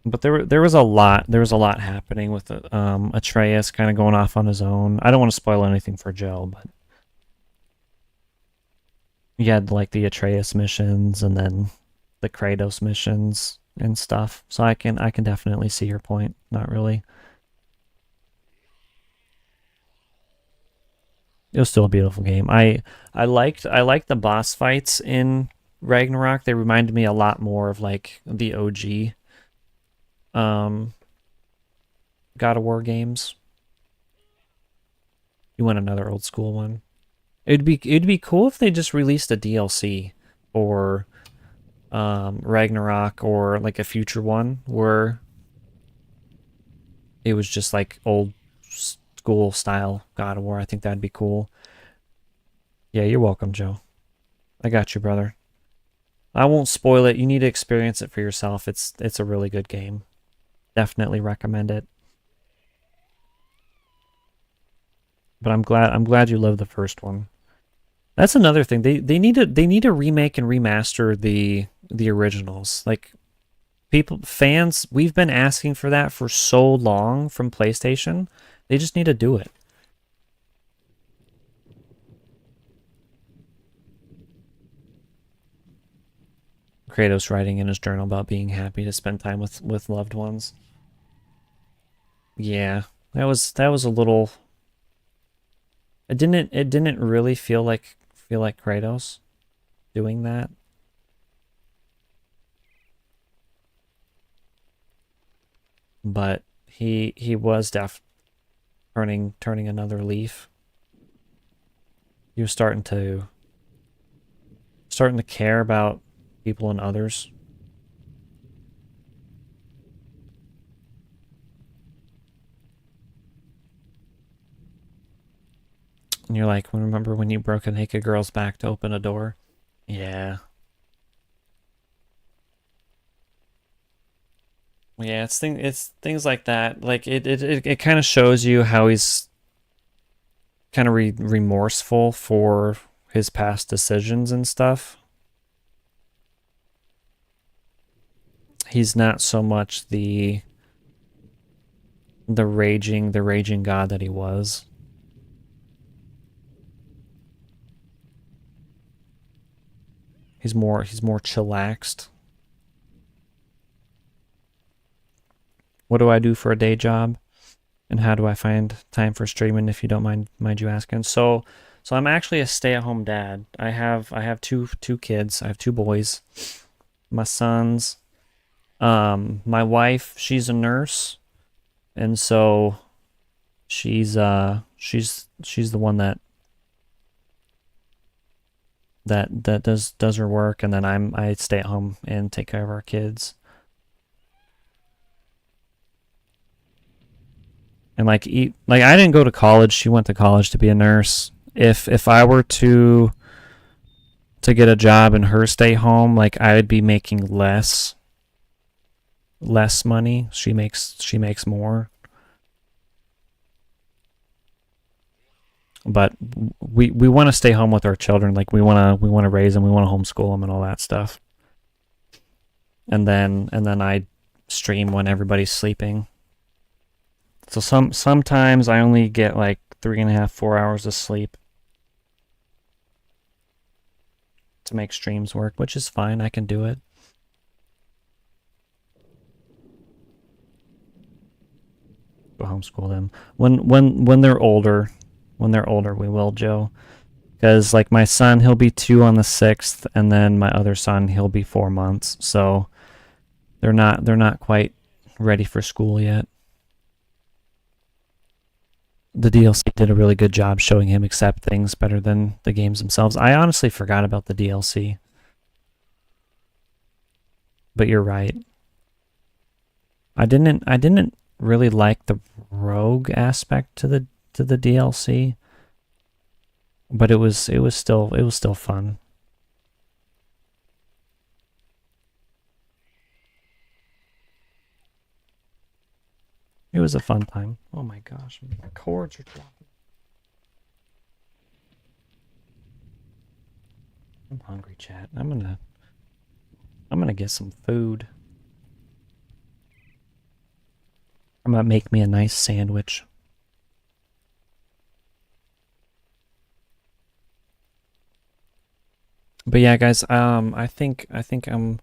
But there was a lot happening with Atreus kind of going off on his own. I don't want to spoil anything for Joe, but you had like the Atreus missions and then the Kratos missions and stuff. So I can definitely see your point. Not really. It was still a beautiful game. I liked the boss fights in Ragnarok. They reminded me a lot more of like the OG God of War games. You want another old school one? It'd be cool if they just released a DLC or Ragnarok or like a future one where it was just like old school style God of War. I think that'd be cool. Yeah, you're welcome, Joe. I got you, brother. I won't spoil it. You need to experience it for yourself. It's a really good game. Definitely recommend it. But I'm glad you loved the first one. That's another thing. They need to remake and remaster the originals. Like fans, we've been asking for that for so long from PlayStation. They just need to do it. Kratos writing in his journal about being happy to spend time with loved ones. Yeah, that was a little. It didn't really feel like Kratos doing that. But he was turning another leaf. He was starting to care about people and others. And you're like, remember when you broke a naked girl's back to open a door? Yeah. Yeah, it's things like that. Like it kind of shows you how he's kind of remorseful for his past decisions and stuff. He's not so much the raging god that he was. He's more chillaxed. What do I do for a day job? And how do I find time for streaming, if you don't mind you asking? So I'm actually a stay-at-home dad. I have two kids. I have two boys. My sons. My wife, she's a nurse, and so she's the one that does her work, and then I stay at home and take care of our kids. And like I didn't go to college. She went to college to be a nurse. If I were to get a job and her stay home, like I would be making less money. She makes more. But we want to stay home with our children. Like we want to raise them. We want to homeschool them and all that stuff. And then I stream when everybody's sleeping. So sometimes I only get like 3.5, 4 hours of sleep to make streams work, which is fine. I can do it. Go homeschool them when they're older. When they're older, we will, Joe. Because like my son, he'll be 2 on the 6th, and then my other son, he'll be 4 months. So they're not quite ready for school yet. The DLC did a really good job showing him accept things better than the games themselves. I honestly forgot about the DLC. But you're right. I didn't really like the rogue aspect to the DLC. But it was still fun. It was a fun time. Oh my gosh, my cords are dropping. I'm hungry, chat. I'm gonna get some food. I'm gonna make me a nice sandwich. But yeah, guys, I think I'm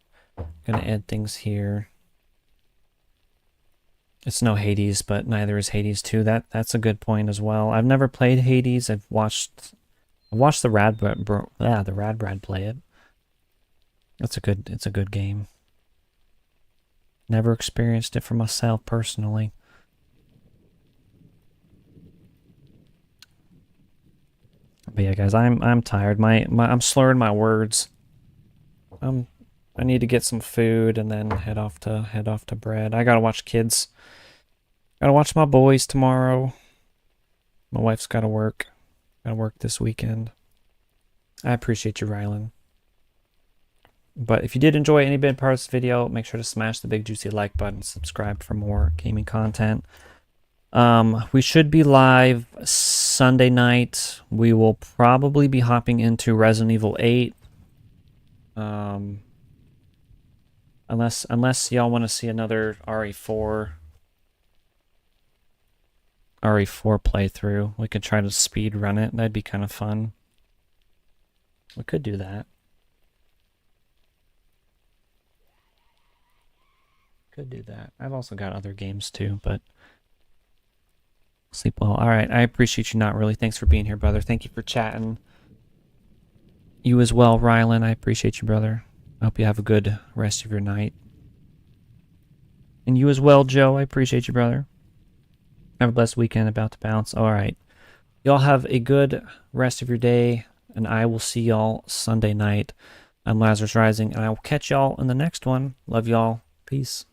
gonna end things here. It's no Hades, but neither is Hades 2. That's a good point as well. I've never played Hades. I've watched the Radbrad play it. It's a good game. Never experienced it for myself personally. But yeah, guys, I'm tired. I'm slurring my words. I need to get some food and then head off to bed. I gotta watch kids. Gotta watch my boys tomorrow. My wife's gotta work. Gotta work this weekend. I appreciate you, Rylan. But if you did enjoy any bit part of this video, make sure to smash the big juicy like button, subscribe for more gaming content. We should be live Sunday night. We will probably be hopping into Resident Evil 8. Unless y'all want to see another RE4 playthrough, we could try to speed run it. That'd be kind of fun. We could do that. I've also got other games too, but sleep well. All right, I appreciate you, Not Really. Thanks for being here, brother. Thank you for chatting. You as well, Rylan. I appreciate you, brother. I hope you have a good rest of your night. And you as well, Joe. I appreciate you, brother. Have a blessed weekend about to bounce. All right. Y'all have a good rest of your day, and I will see y'all Sunday night. I'm Lazarus Rising, and I will catch y'all in the next one. Love y'all. Peace.